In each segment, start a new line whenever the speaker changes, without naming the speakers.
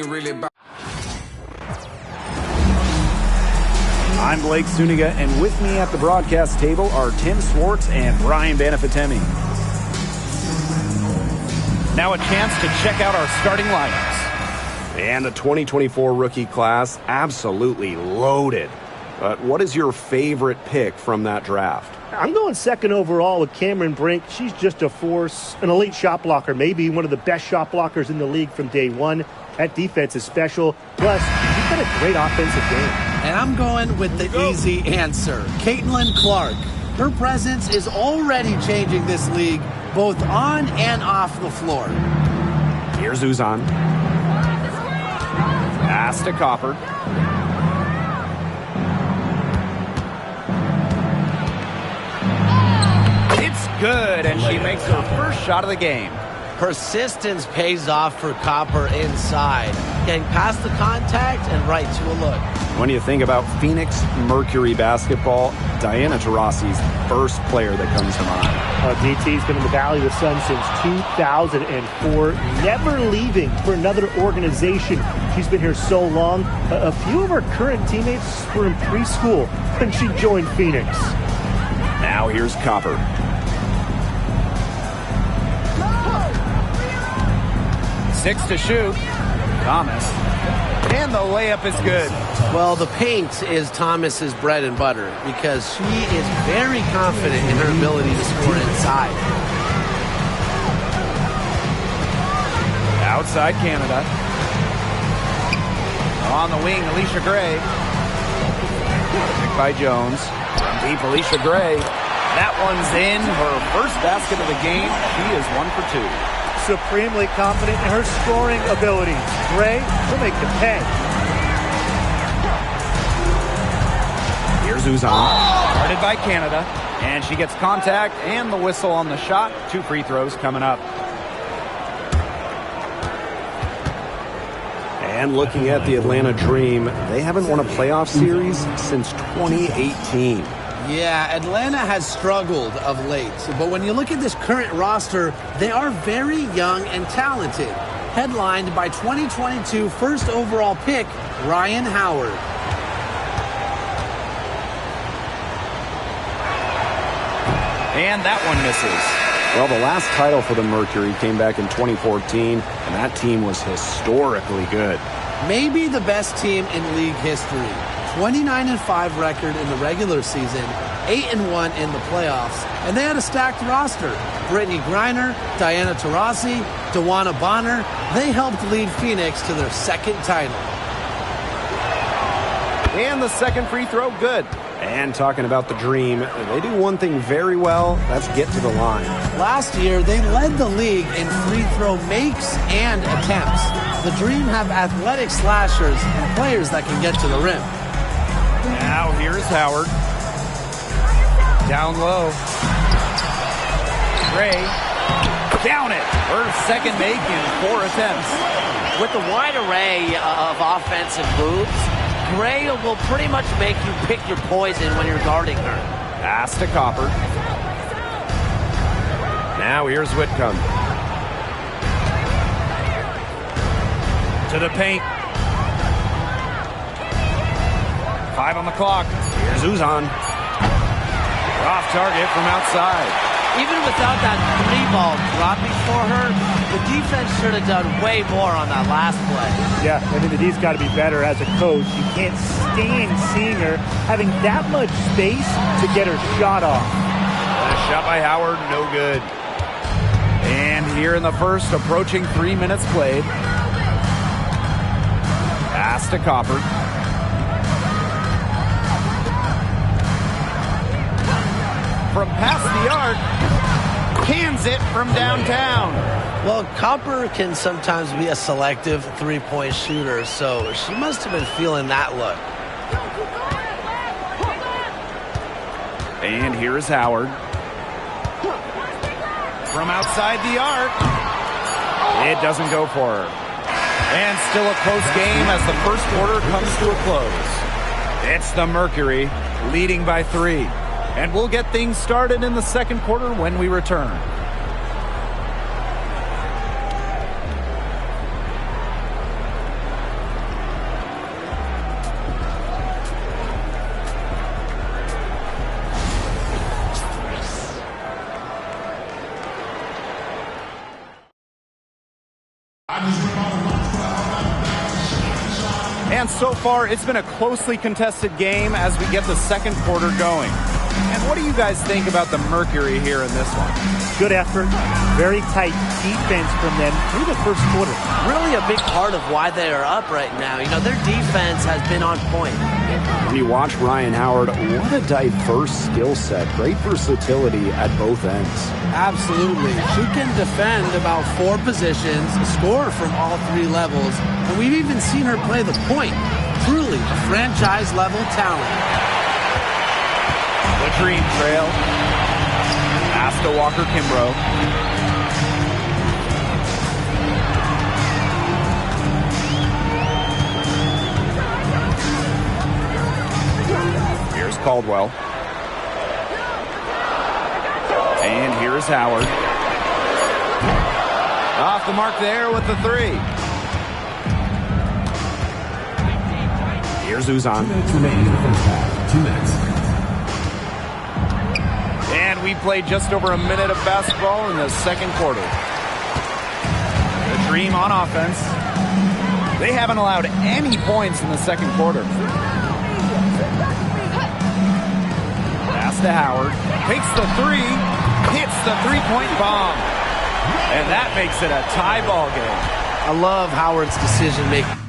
ain't really about.
I'm Blake Suniga, and with me at the broadcast table are Tim Swartz and Ryan Banafitemi. Now a chance to check out our starting lineups.
And the 2024 rookie class, absolutely loaded. But what is your favorite pick from that draft?
I'm going second overall with Cameron Brink. She's just a force, an elite shot blocker, maybe one of the best shot blockers in the league from day one. That defense is special. Plus, she's got a great offensive game.
And I'm going with the easy answer, Caitlin Clark. Her presence is already changing this league, both on and off the floor.
Here's Uzan. Pass to Copper.
It's good, and she makes her first shot of the game.
Persistence pays off for Copper inside, getting past the contact and right to a look.
When you think about Phoenix Mercury basketball, Diana Taurasi's first player that comes to mind.
DT's been in the Valley of the Sun since 2004, never leaving for another organization. She's been here so long. A few of her current teammates were in preschool when she joined Phoenix.
Now here's Copper.
Six to shoot. Thomas. And the layup is good.
Well, the paint is Thomas's bread and butter because she is very confident in her ability to score inside.
Outside Canada. On the wing, Alicia Gray. Picked by Jones. From deep, Alicia Gray. That one's in. Her first basket of the game. She is 1 for 2.
Supremely confident in her scoring abilities. Gray will make them pay.
Here's Uzan.
Guarded by Canada. And she gets contact and the whistle on the shot. 2 free throws coming up.
And looking at the Atlanta Dream, they haven't won a playoff series since 2018.
Yeah, Atlanta has struggled of late, but when you look at this current roster, they are very young and talented. Headlined by 2022 first overall pick, Ryan Howard.
And that one misses.
Well, the last title for the Mercury came back in 2014, and that team was historically good.
Maybe the best team in league history. 29-5 record in the regular season, 8-1 in the playoffs, and they had a stacked roster. Brittany Griner, Diana Taurasi, DeWanna Bonner, they helped lead Phoenix to their second title.
And the second free throw, good.
And talking about the Dream, they do one thing very well, that's get to the line.
Last year, they led the league in free throw makes and attempts. The Dream have athletic slashers and players that can get to the rim.
Now here's Howard. Down low. Gray. Down it. Her second make in 4 attempts.
With the wide array of offensive moves, Gray will pretty much make you pick your poison when you're guarding her.
Pass to Copper. Now here's Whitcomb.
To the paint. 5 on the clock.
Here's Uzan.
Off target from outside.
Even without that 3-ball dropping for her, the defense should have done way more on that last play.
Yeah, I mean, the D's got to be better as a coach. You can't stand seeing her having that much space to get her shot off.
A shot by Howard, no good. And here in the first, approaching 3 minutes played. Pass to Copper. From past the arc, cans it from downtown.
Well, Copper can sometimes be a selective three-point shooter, so she must have been feeling that look.
And here's Howard. From outside the arc. It doesn't go for her. And still a close game as the first quarter comes to a close. It's the Mercury leading by 3. And we'll get things started in the second quarter when we return. And so far, it's been a closely contested game as we get the second quarter going. And what do you guys think about the Mercury here in this one?
Good effort. Very tight defense from them through the first quarter.
Really a big part of why they are up right now. You know, their defense has been on point.
When you watch Ryan Howard, what a diverse skill set. Great versatility at both ends.
Absolutely. She can defend about 4 positions, score from all 3 levels, and we've even seen her play the point. Truly a franchise-level talent.
The Dream Trail. Pass to Walker Kimbrough. Here's Caldwell. And here's Howard. Off the mark there with the 3.
Here's Uzan.
2 minutes remaining in the first half. 2 minutes.
And we played just over a minute of basketball in the second quarter. The Dream on offense. They haven't allowed any points in the second quarter. Pass to Howard. Takes the 3. Hits the 3-point bomb. And that makes it a tie ball game.
I love Howard's decision-making.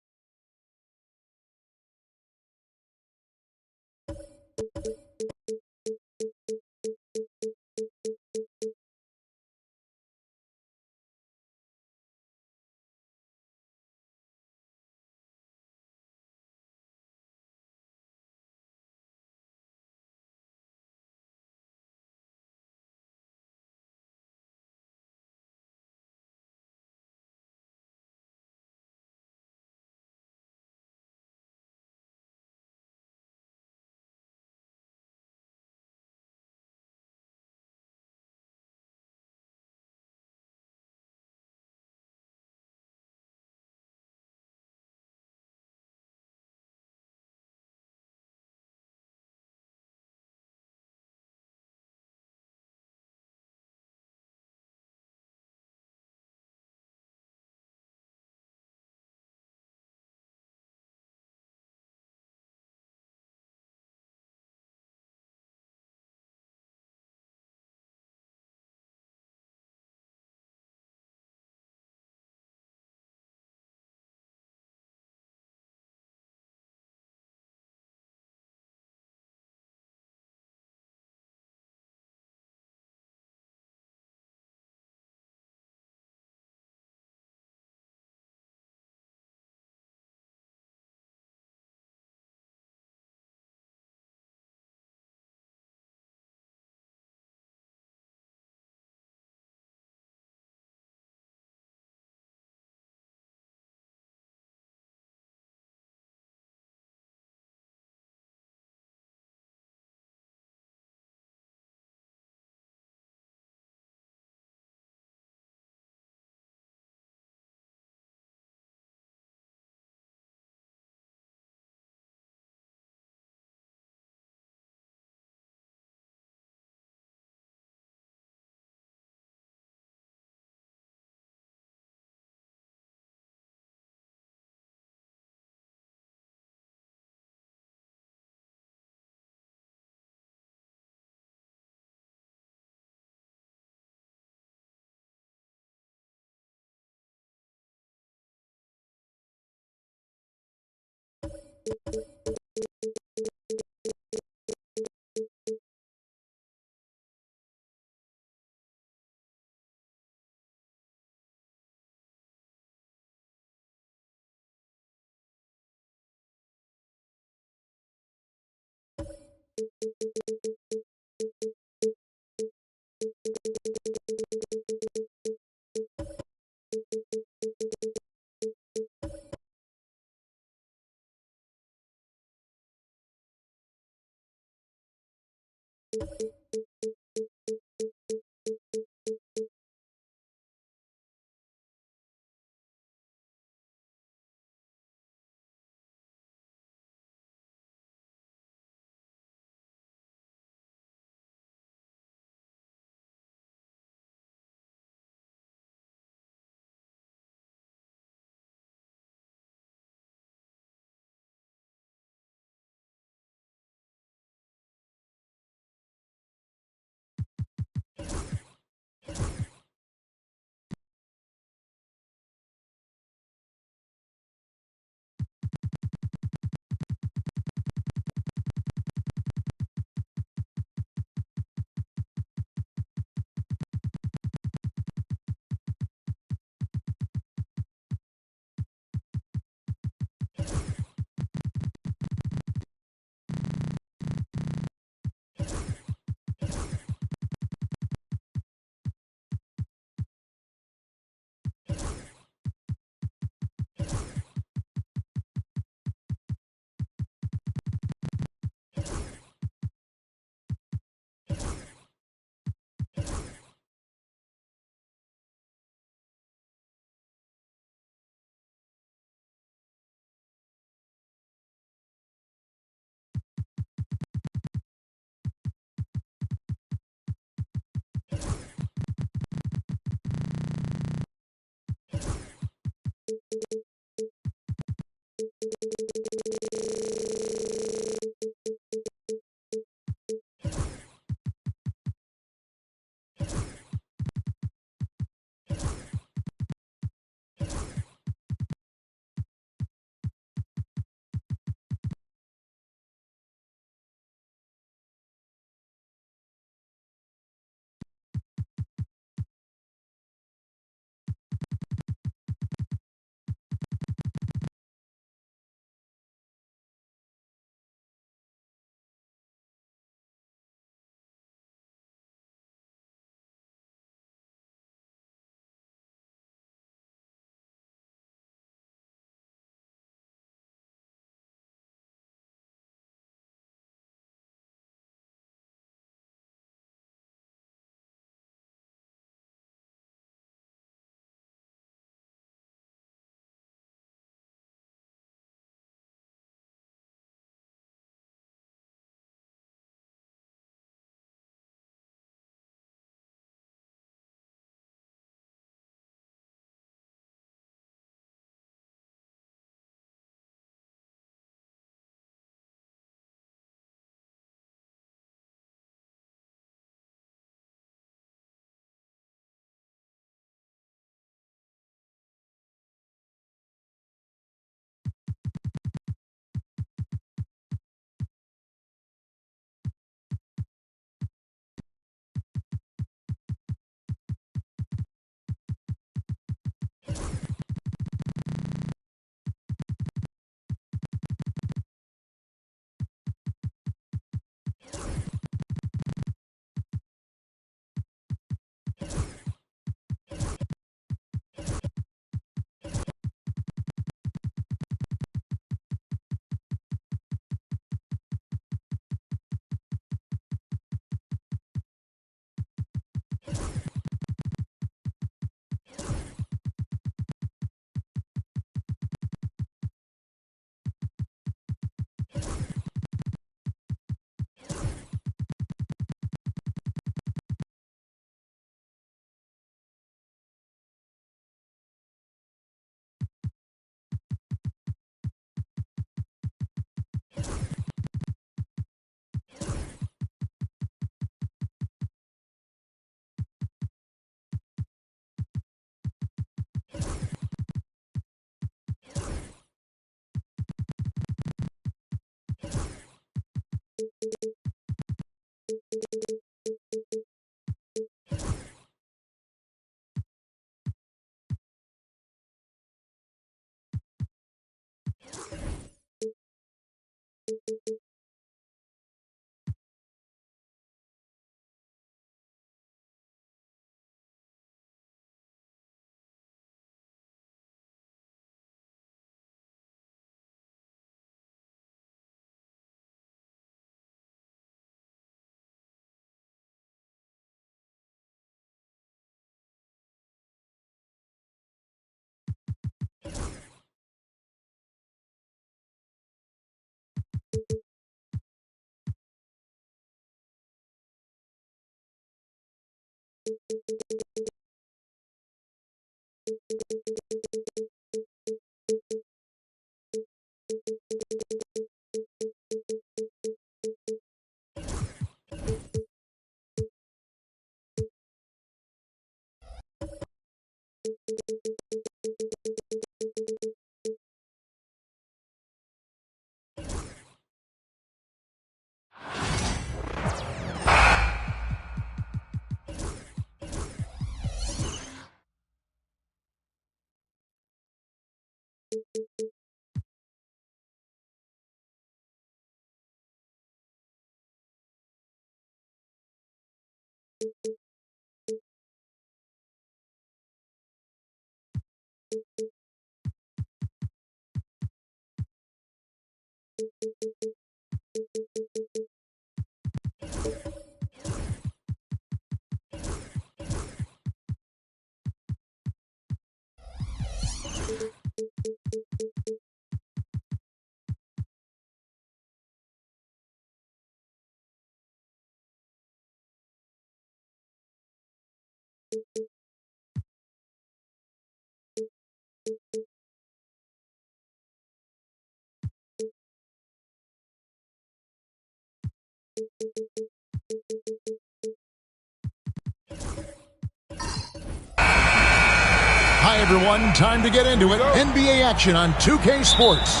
Hi, everyone. Time to get into it. NBA action on 2K Sports.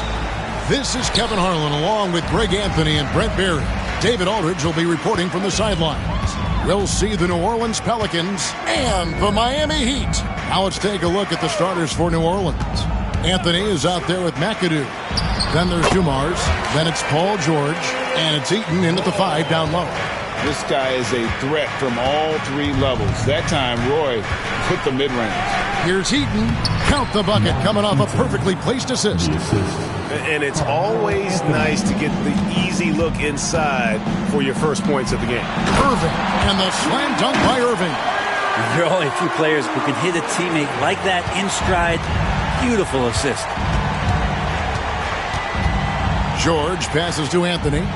This is Kevin Harlan along with Greg Anthony and Brent Barry. David Aldridge will be reporting from the sidelines. We'll see the New Orleans Pelicans and the Miami Heat. Now let's take a look at the starters for New Orleans. Anthony is out there with McAdoo. Then there's Dumars. Then it's Paul George. And it's Eaton in at the 5 down low.
This guy is a threat from all 3 levels. That time, Roy put the mid-range.
Here's Eaton. Count the bucket coming off a perfectly placed assist.
And it's always nice to get the easy look inside for your first points of the game.
Irving. And the slam dunk by Irving.
There are only a few players who can hit a teammate like that in stride. Beautiful assist.
George passes to Anthony.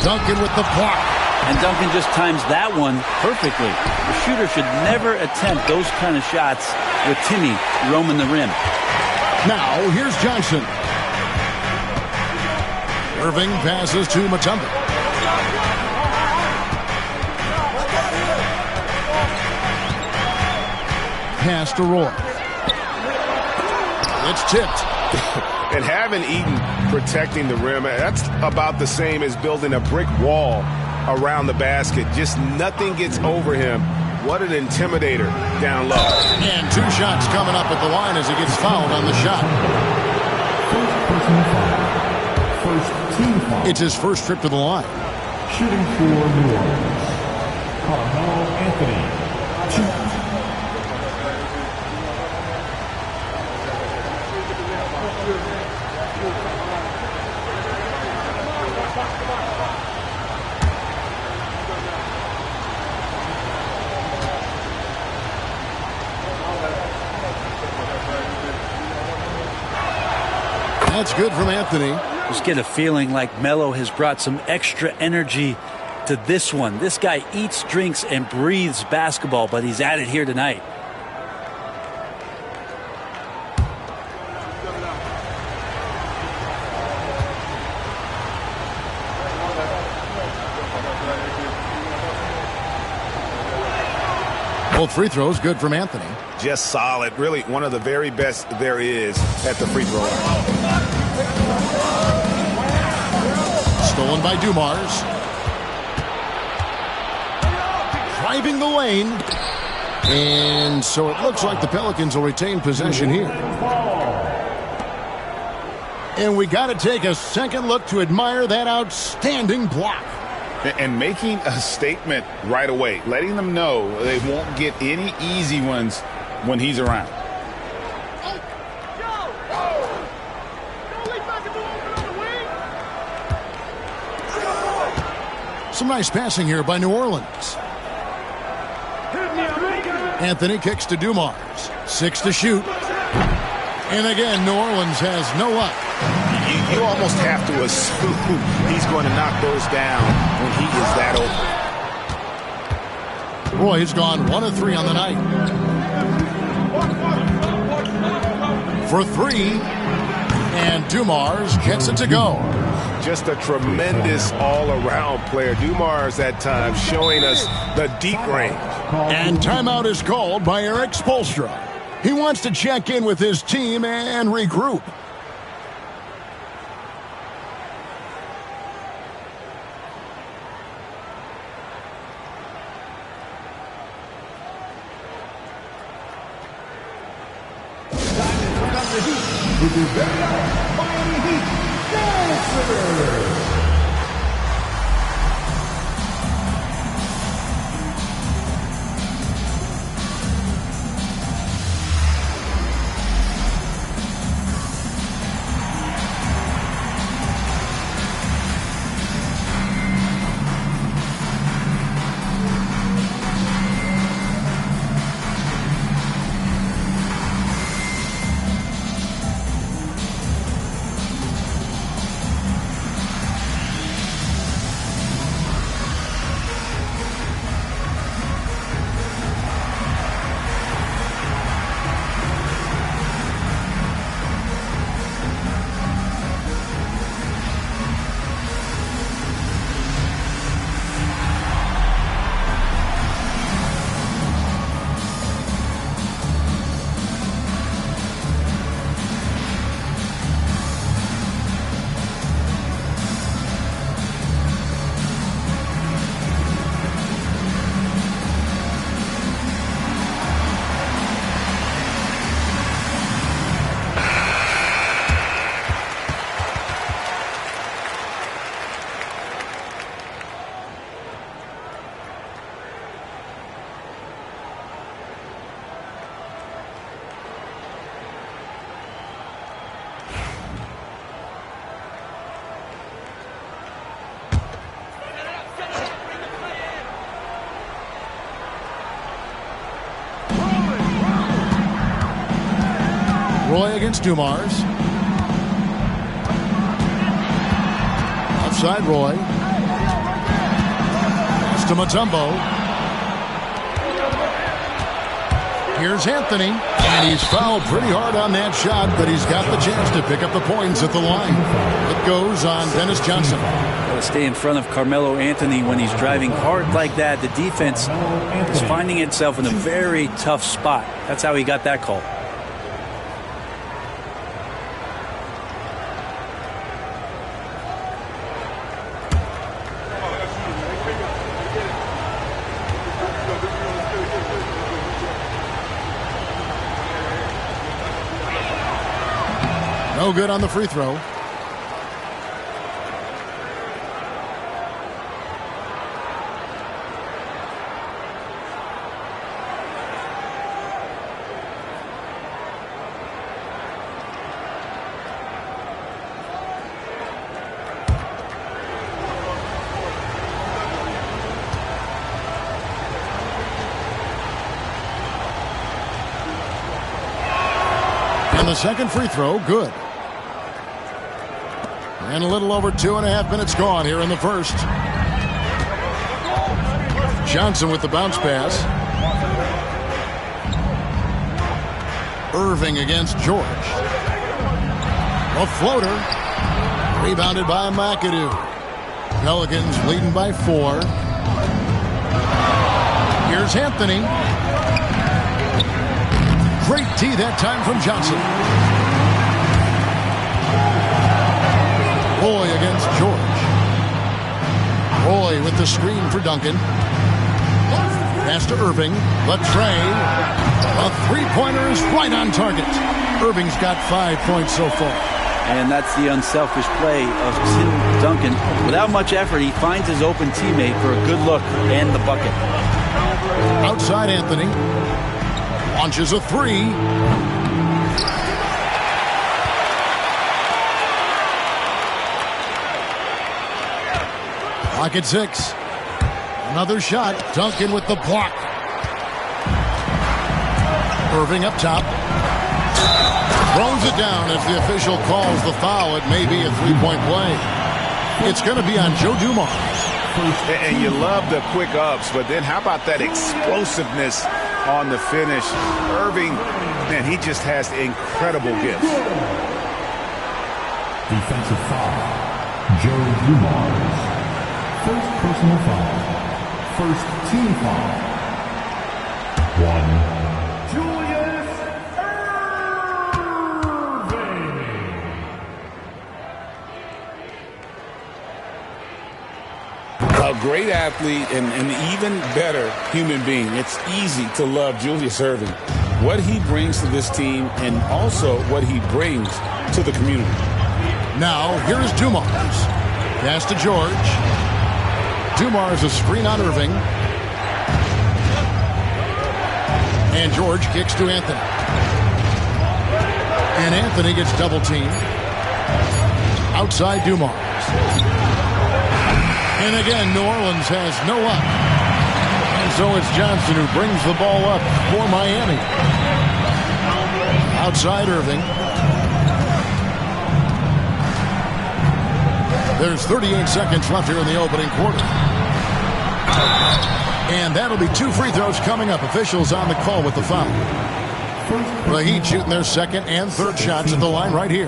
Duncan with the block.
And Duncan just times that one perfectly. The shooter should never attempt those kind of shots with Timmy roaming the rim.
Now, here's Johnson. Irving passes to Mutombo. Pass to Roy. It's tipped.
And having Eaton protecting the rim, that's about the same as building a brick wall around the basket. Just nothing gets over him. What an intimidator down low.
And 2 shots coming up at the line as he gets fouled on the shot.
First team foul.
It's his first trip to the line.
Shooting for New Orleans, Carmelo Anthony. 2.
That's good from Anthony.
Just get a feeling like Melo has brought some extra energy to this one. This guy eats, drinks, and breathes basketball, but he's at it here tonight.
Both free throws good from Anthony.
Just solid. Really one of the very best there is at the free throw line.
Stolen by Dumars. Driving the lane. And so it looks like the Pelicans will retain possession here. And we got to take a second look to admire that outstanding block.
And making a statement right away, letting them know they won't get any easy ones when he's around.
Some nice passing here by New Orleans. Anthony kicks to Dumars. 6 to shoot. And again, New Orleans has no luck.
You almost have to assume he's going to knock those down when he is that open.
Roy's gone 1 of 3 on the night. For 3. And Dumars gets it to go.
Just a tremendous all-around player. Dumars at times showing us the deep range.
And timeout is called by Eric Spoelstra. He wants to check in with his team and regroup.
With your very own Miami Heat Dancer.
Roy against Dumars. Outside Roy. Pass to Mutombo. Here's Anthony, and he's fouled pretty hard on that shot, but he's got the chance to pick up the points at the line. It goes on Dennis Johnson.
Got to stay in front of Carmelo Anthony when he's driving hard like that. The defense is finding itself in a very tough spot. That's how he got that call.
No good on the free throw. And the second free throw, good. And a little over 2.5 minutes gone here in the first. Johnson with the bounce pass. Irving against George. A floater. Rebounded by McAdoo. Pelicans leading by 4. Here's Anthony. Great tee that time from Johnson. Roy against George. Roy with the screen for Duncan. Pass to Irving. The tray. A three-pointer is right on target. Irving's got 5 points so far.
And that's the unselfish play of Tim Duncan. Without much effort, he finds his open teammate for a good look and the bucket.
Outside Anthony. Launches a three. Clock at 6. Another shot. Duncan with the block. Irving up top. Throws it down as the official calls the foul. It may be a three-point play. It's going to be on Joe Dumars.
And you love the quick ups, but then how about that explosiveness on the finish? Irving, man, he just has incredible gifts.
Defensive foul. Joe Dumars. First personal foul. First team foul. 1. Julius Erving.
A great athlete and an even better human being. It's easy to love Julius Erving. What he brings to this team and also what he brings to the community.
Now, here's Dumars. Pass to George. Dumars a screen on Irving. And George kicks to Anthony. And Anthony gets double teamed. Outside Dumars. And again, New Orleans has no up. And so it's Johnson who brings the ball up for Miami. Outside Irving. There's 38 seconds left here in the opening quarter. And that'll be 2 free throws coming up. Officials on the call with the foul. The Heat shooting their second and third shots at the line right here.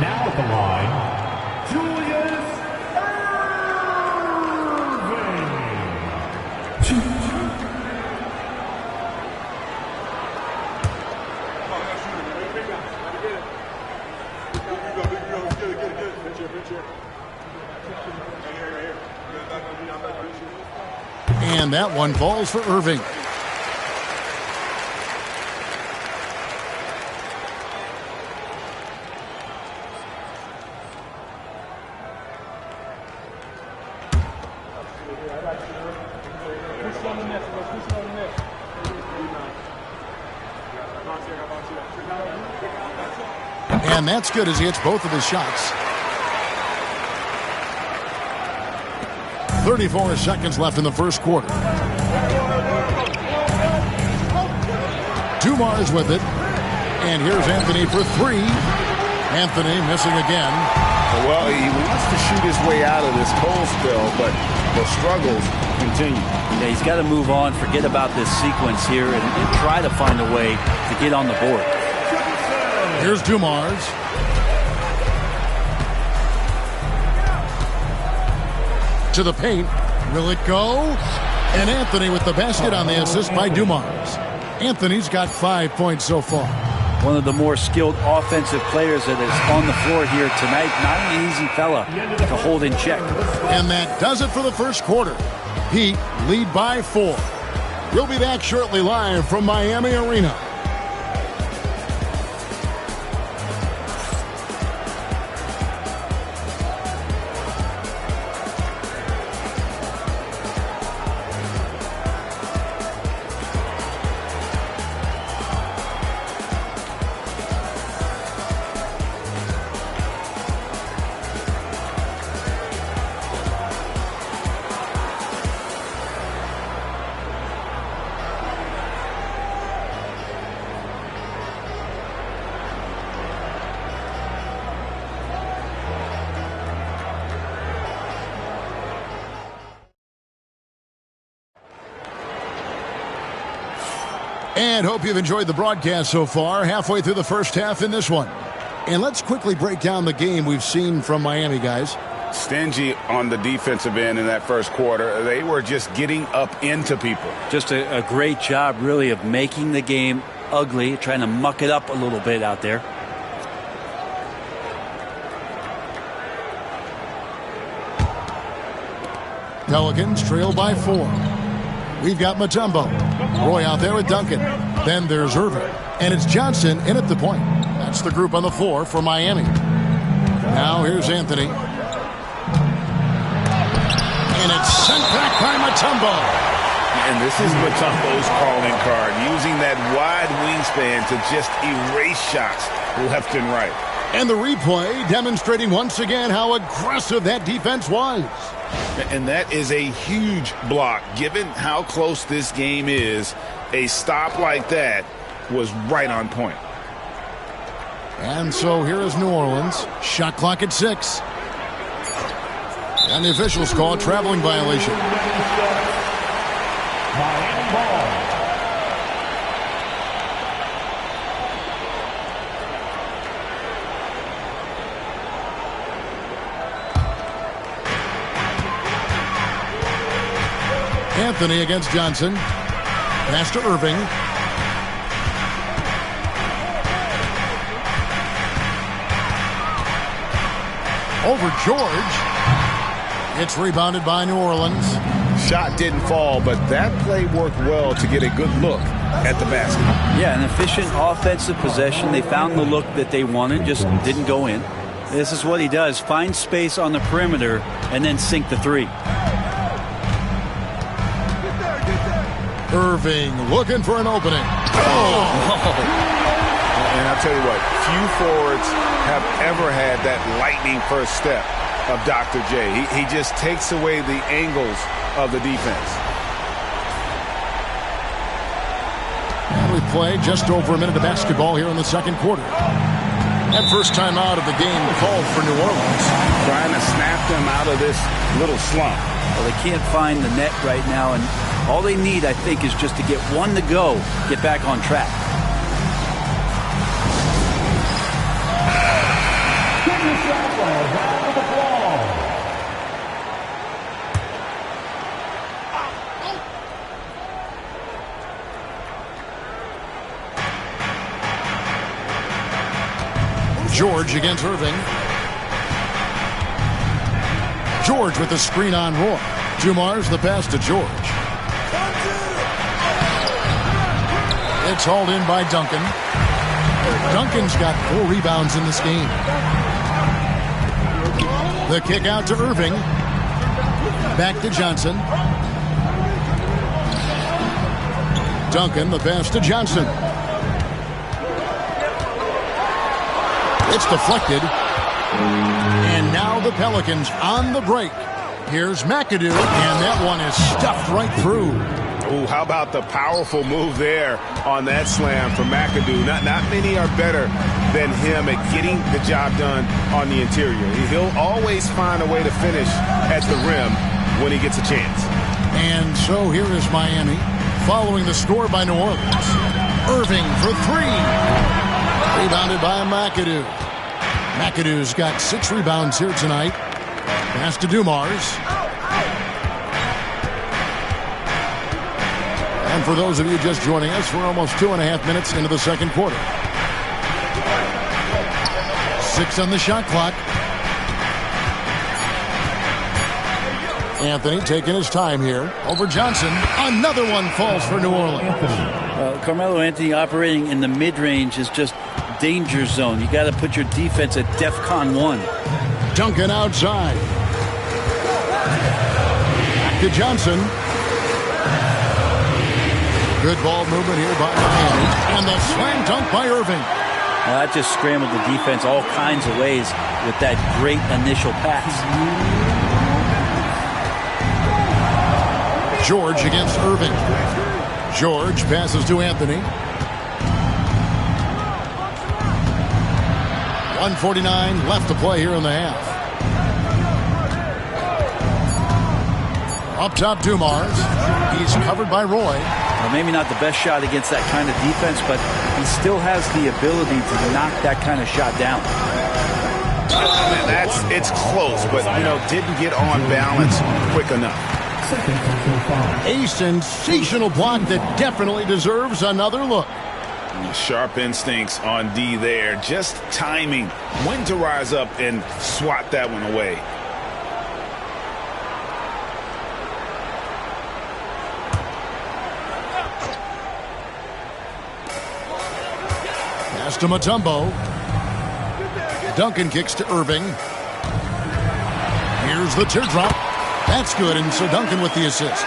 Now at the line, Julius
And that one falls for Irving. And that's good as he hits both of his shots. 34 seconds left in the first quarter. Dumars with it. And here's Anthony for three. Anthony missing again.
Well, he wants to shoot his way out of this cold spell, but the struggles continue.
Yeah, he's got to move on, forget about this sequence here, and try to find a way to get on the board.
Here's Dumars. To the paint. Will it go? And Anthony with the basket on the assist by Dumars. Anthony's got 5 points so far.
One of the more skilled offensive players that is on the floor here tonight. Not an easy fella to hold in check.
And that does it for the first quarter. Heat lead by 4. We'll be back shortly live from Miami Arena. And hope you've enjoyed the broadcast so far. Halfway through the first half in this one. And let's quickly break down the game we've seen from Miami, guys.
Stingy on the defensive end in that first quarter. They were just getting up into people.
Just a great job, really, of making the game ugly, trying to muck it up a little bit out there.
Pelicans trail by 4. We've got Mutombo. Roy out there with Duncan. Then there's Irving. And it's Johnson in at the point. That's the group on the floor for Miami. Now here's Anthony. And it's sent back by Mutombo.
And this is Mutombo's calling card, using that wide wingspan to just erase shots left and right.
And the replay demonstrating once again how aggressive that defense was.
And that is a huge block. Given how close this game is, a stop like that was right on point.
And so here is New Orleans. Shot clock at 6. And the officials call a traveling violation. Anthony against Johnson. Pass to Irving. Over George. It's rebounded by New Orleans.
Shot didn't fall, but that play worked well to get a good look at the basket.
Yeah, an efficient offensive possession. They found the look that they wanted, just didn't go in. This is what he does. Find space on the perimeter and then sink the three.
Irving looking for an opening.
And I'll tell you what, few forwards have ever had that lightning first step of Dr. J. He just takes away the angles of the defense.
And we played just over a minute of basketball here in the second quarter. And first time out of the game called for New Orleans.
Trying to snap them out of this little slump.
Well, they can't find the net right now, and all they need, I think, is just to get one to go, get back on track.
George against Irving. George with the screen on Roy. Dumars the pass to George. It's hauled in by Duncan. Duncan's got 4 rebounds in this game. The kick out to Irving. Back to Johnson. Duncan the pass to Johnson. It's deflected. And now the Pelicans on the break. Here's McAdoo, and that one is stuffed right through.
Ooh, how about the powerful move there on that slam from McAdoo? Not many are better than him at getting the job done on the interior. He'll always find a way to finish at the rim when he gets a chance.
And so here is Miami following the score by New Orleans. Irving for three. Rebounded by McAdoo. McAdoo's got 6 rebounds here tonight. Pass to Dumars. And for those of you just joining us, we're almost 2.5 minutes into the second quarter. 6 on the shot clock. Anthony taking his time here over Johnson. Another one falls for New Orleans.
Carmelo Anthony operating in the mid-range is just danger zone. You got to put your defense at DEFCON 1.
Duncan outside. Back to Johnson. Good ball movement here by Miami. And the slam dunk by Irving.
That just scrambled the defense all kinds of ways with that great initial pass.
George against Irving. George passes to Anthony. 1:49 left to play here in the half. Up top, Dumars. He's covered by Roy.
Well, maybe not the best shot against that kind of defense, but he still has the ability to knock that kind of shot down.
It's close, but, didn't get on balance quick enough.
A sensational block that definitely deserves another look.
Sharp instincts on D there. Just timing when to rise up and swat that one away.
Pass to Mutombo. Duncan kicks to Irving. Here's the teardrop. That's good, and so Duncan with the assist.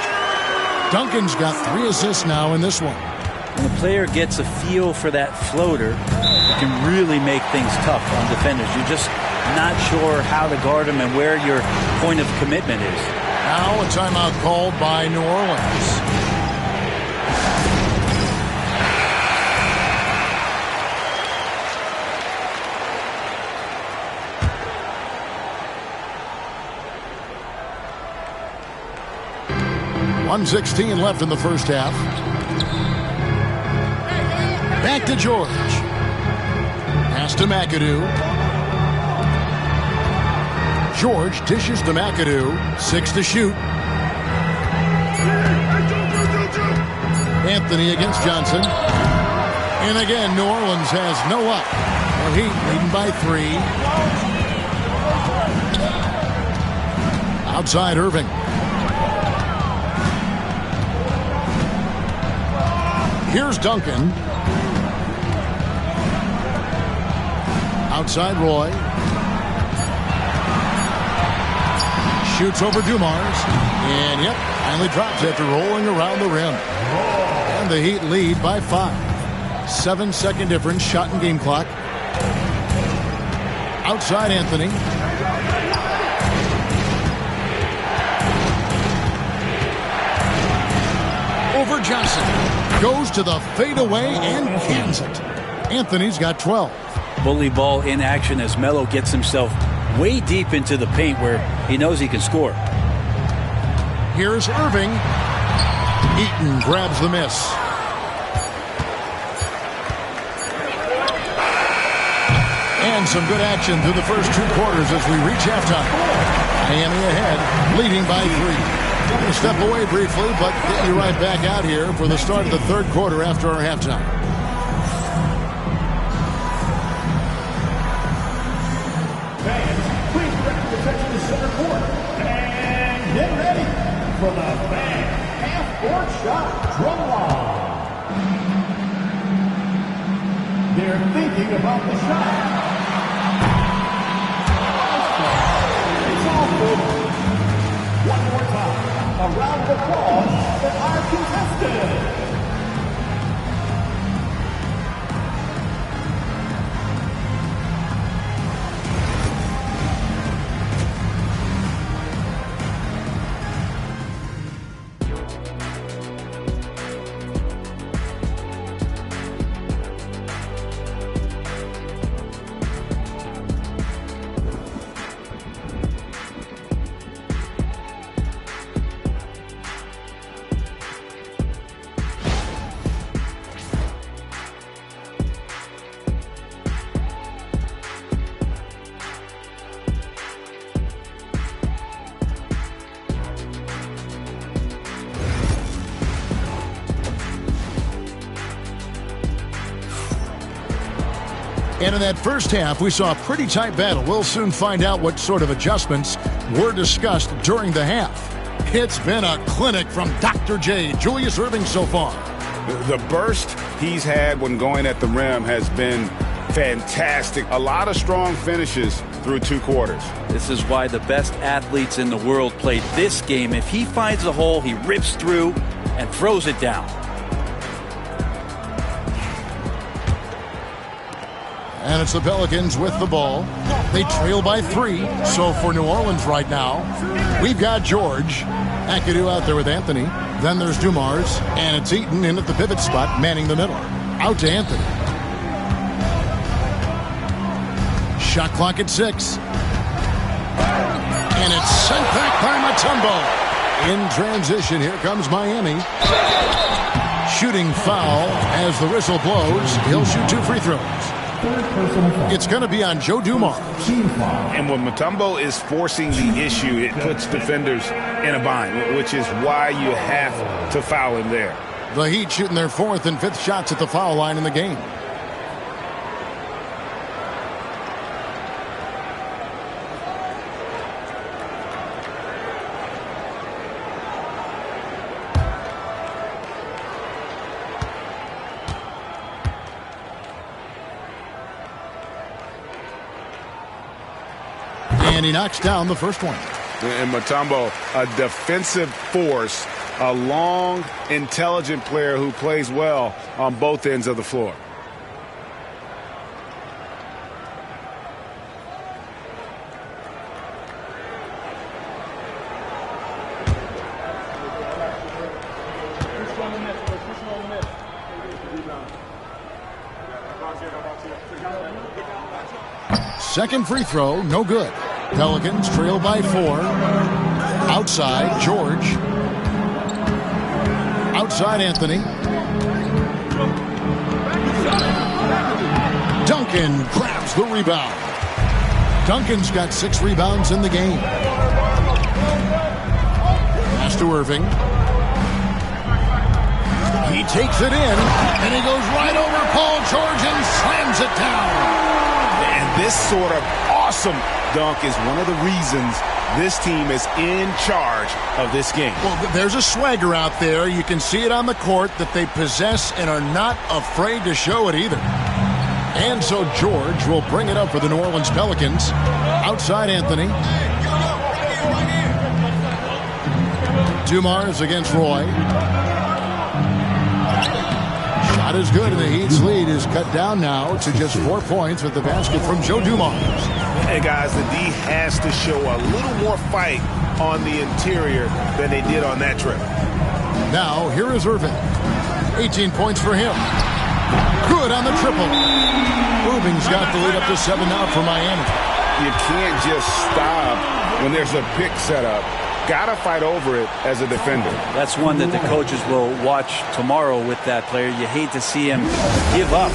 Duncan's got 3 assists now in this one.
When the player gets a feel for that floater, it can really make things tough on defenders. You're just not sure how to guard them and where your point of commitment is.
Now a timeout called by New Orleans. .116 left in the first half. Back to George. Pass to McAdoo. George dishes to McAdoo. 6 to shoot. Anthony against Johnson. And again, New Orleans has no up. The Heat leading by 3. Outside Irving. Here's Duncan. Outside Roy. Shoots over Dumars. And yep, finally drops after rolling around the rim. And the Heat lead by 5. 7-second difference, shot and game clock. Outside Anthony. Over Johnson. Goes to the fadeaway and cans it. Anthony's got 12.
Bully ball in action as Melo gets himself way deep into the paint where he knows he can score.
Here's Irving. Eaton grabs the miss. And some good action through the first 2 quarters as we reach halftime. Miami ahead, leading by 3. We'll step away briefly, but get you right back out here for the start of the third quarter after our halftime.
Fans, please direct your attention to center court. And get ready for the fan half-court shot drum line. They're thinking about the shot. It's all good. One more time. A round of applause for our contestants.
And in that first half, we saw a pretty tight battle. We'll soon find out what sort of adjustments were discussed during the half. It's been a clinic from Dr. J, Julius Erving so far.
The burst he's had when going at the rim has been fantastic. A lot of strong finishes through 2 quarters.
This is why the best athletes in the world play this game. If he finds a hole, he rips through and throws it down.
And it's the Pelicans with the ball. They trail by 3. So for New Orleans right now, we've got George. McAdoo out there with Anthony. Then there's Dumars. And it's Eaton in at the pivot spot, manning the middle. Out to Anthony. Shot clock at 6. And it's sent back by Mutombo. In transition, here comes Miami. Shooting foul as the whistle blows. He'll shoot 2 free throws. It's going to be on Joe Dumars.
And when Mutombo is forcing the issue, it puts defenders in a bind, which is why you have to foul him there.
The Heat shooting their 4th and 5th shots at the foul line in the game. And he knocks down the first one.
And Mutombo, a defensive force, a long, intelligent player who plays well on both ends of the floor.
Second free throw, no good. Pelicans trail by 4. Outside, George. Outside, Anthony. Duncan grabs the rebound. Duncan's got 6 rebounds in the game. Pass to Erving. He takes it in, and he goes right over Paul George and slams it down.
And this sort of awesome dunk is one of the reasons this team is in charge of this game.
Well, there's a swagger out there. You can see it on the court that they possess and are not afraid to show it either. And so George will bring it up for the New Orleans Pelicans. Outside Anthony. Dumars against Roy. Shot is good, and the Heat's lead is cut down now to just 4 points with the basket from Joe Dumars.
Hey, guys, the D has to show a little more fight on the interior than they did on that trip.
Now, here is Erving. 18 points for him. Good on the triple. Erving's got the lead up to 7 now for Miami.
You can't just stop when there's a pick set up. Got to fight over it as a defender.
That's one that the coaches will watch tomorrow with that player. You hate to see him give up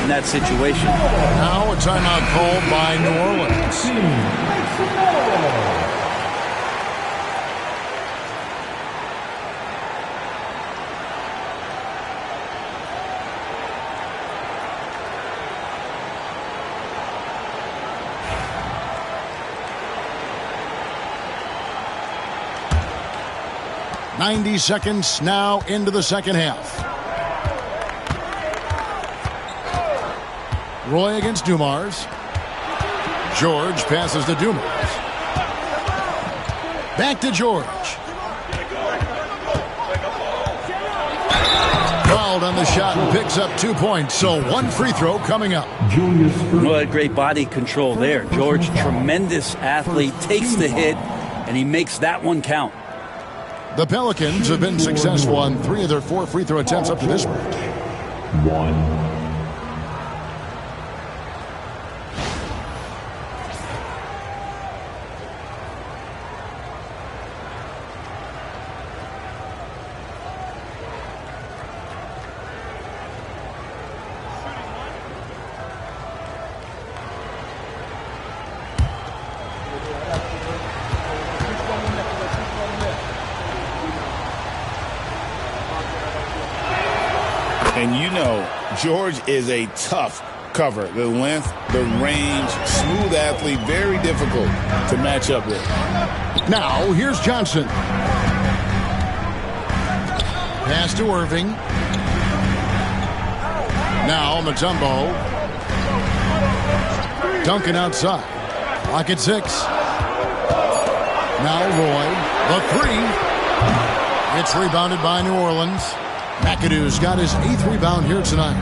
in that situation.
Now a timeout called by New Orleans. .90 seconds now into the second half. Roy against Dumars. George passes to Dumars. Back to George. Fouled on the shot and picks up 2 points. So 1 free throw coming up.
Well, great body control there. George, tremendous athlete, takes the hit, and he makes that one count.
The Pelicans have been successful on 3 of their 4 free throw attempts up to this point.
1.
And you know, George is a tough cover. The length, the range, smooth athlete, very difficult to match up with.
Now, here's Johnson. Pass to Irving. Now, Mutombo. Duncan outside. Lock at 6. Now Roy. The 3. It's rebounded by New Orleans. McAdoo's got his 8th rebound here tonight.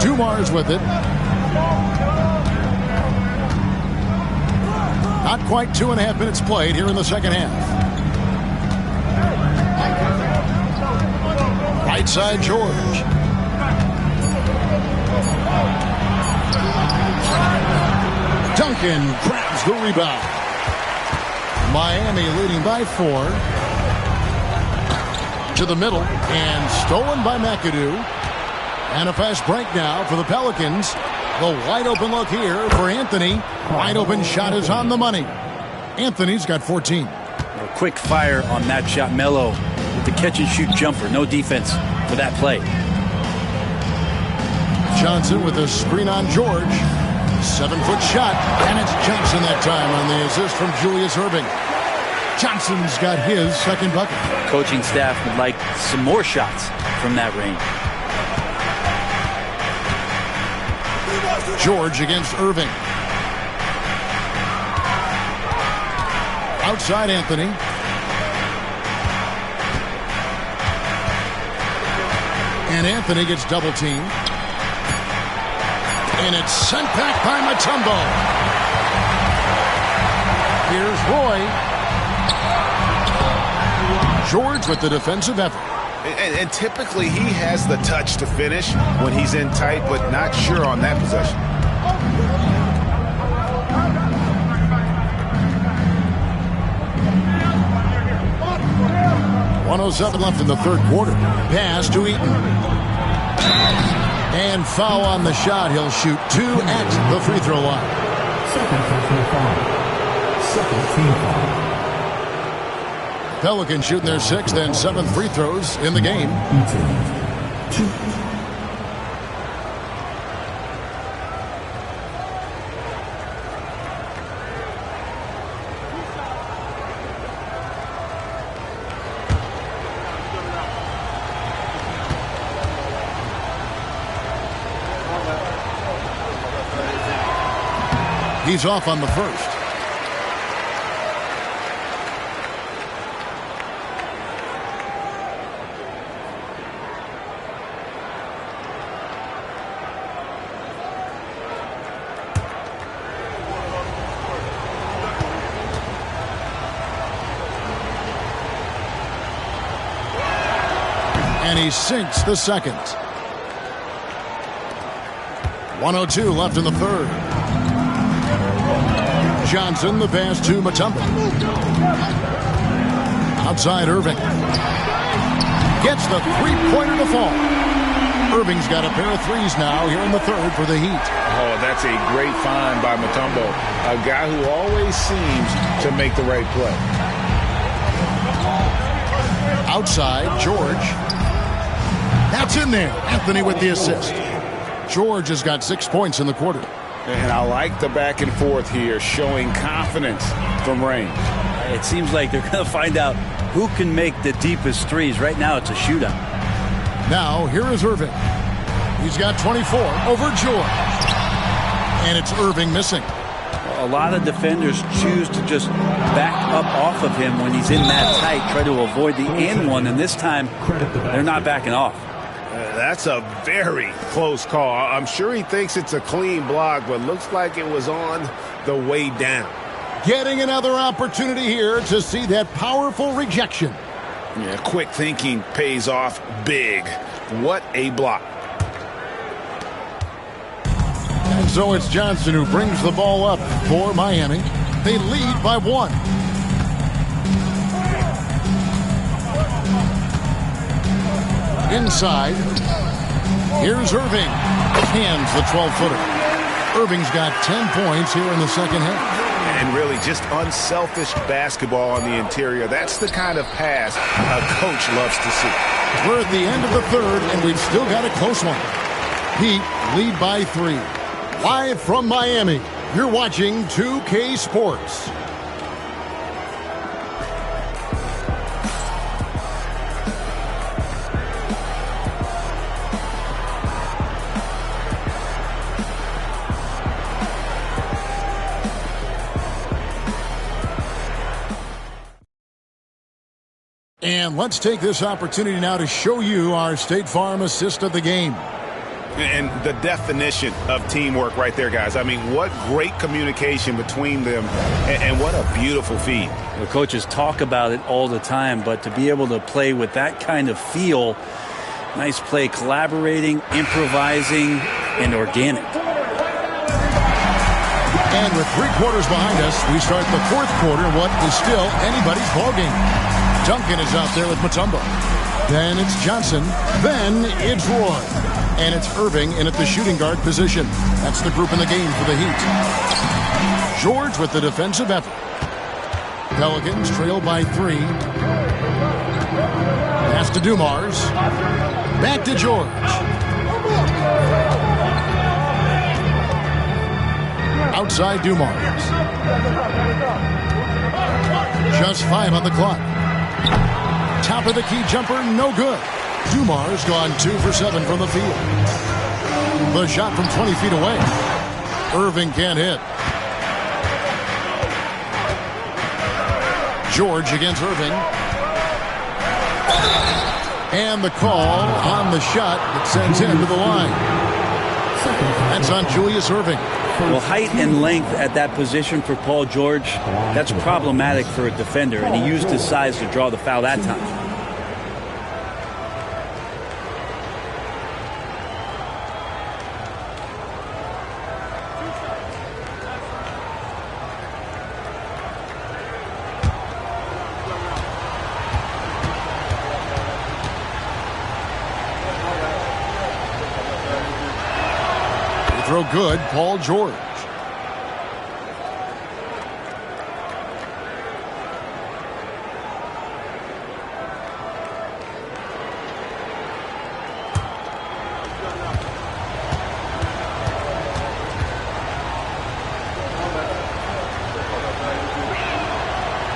Dumars with it. Not quite 2.5 minutes played here in the second half. Right side, George. Duncan grabs the rebound. Miami leading by 4. To the middle and stolen by McAdoo. And a fast break now for the Pelicans. The wide open look here for Anthony. Wide open shot is on the money. Anthony's got 14.
A quick fire on that shot. Melo with the catch and shoot jumper. No defense for that play.
Johnson with a screen on George. 7-foot shot. And it's Johnson that time on the assist from Julius Erving. Johnson's got his second bucket.
Coaching staff would like some more shots from that range.
George against Irving. Outside Anthony. And Anthony gets double teamed. And it's sent back by Mutombo. Here's Roy. George with the defensive effort.
And typically he has the touch to finish when he's in tight, but not sure on that possession.
.107 left in the third quarter. Pass to Eaton. And foul on the shot. He'll shoot 2 at the free throw line.
Second team foul.
Pelicans shooting their 6th and 7th free throws in the game. He's off on the first. And he sinks the second. 1:02 left in the third. Johnson, the pass to Mutombo. Outside Irving. Gets the three-pointer to fall. Irving's got a pair of threes now here in the third for the Heat.
Oh, that's a great find by Mutombo. A guy who always seems to make the right play.
Outside, George. That's in there. Anthony with the assist. George has got 6 points in the quarter.
And I like the back and forth here, showing confidence from range.
It seems like they're going to find out who can make the deepest threes. Right now, it's a shootout.
Now, here is Irving. He's got 24 over George. And it's Irving missing.
A lot of defenders choose to just back up off of him when he's in that tight, try to avoid the and one, and this time they're not backing off.
That's a very close call. I'm sure he thinks it's a clean block, but looks like it was on the way down.
Getting another opportunity here to see that powerful rejection.
Yeah, quick thinking pays off big. What a block.
And so it's Johnson who brings the ball up for Miami. They lead by 1. Inside. Here's Irving. Hands the 12-footer. Irving's got 10 points here in the second half.
And really just unselfish basketball on the interior. That's the kind of pass a coach loves to see.
We're at the end of the third, and we've still got a close one. Heat lead by 3. Live from Miami, you're watching 2K Sports. And let's take this opportunity now to show you our State Farm assist of the game.
And the definition of teamwork right there, guys. I mean, what great communication between them, and what a beautiful feed.
The coaches talk about it all the time, but to be able to play with that kind of feel, nice play, collaborating, improvising, and organic.
And with 3 quarters behind us, we start the 4th quarter in what is still anybody's ballgame. Duncan is out there with Mutombo. Then it's Johnson. Then it's Roy. And it's Irving in at the shooting guard position. That's the group in the game for the Heat. George with the defensive effort. Pelicans trail by 3. Pass to Dumars. Back to George. Outside Dumars. Just 5 on the clock. Top of the key jumper, no good. Dumars gone 2 for 7 from the field. The shot from 20 feet away. Irving can't hit. George against Irving. And the call on the shot that sends him to the line. That's on Julius Irving.
Well, height and length at that position for Paul George, that's problematic for a defender, and he used his size to draw the foul that time.
Throw good, Paul George.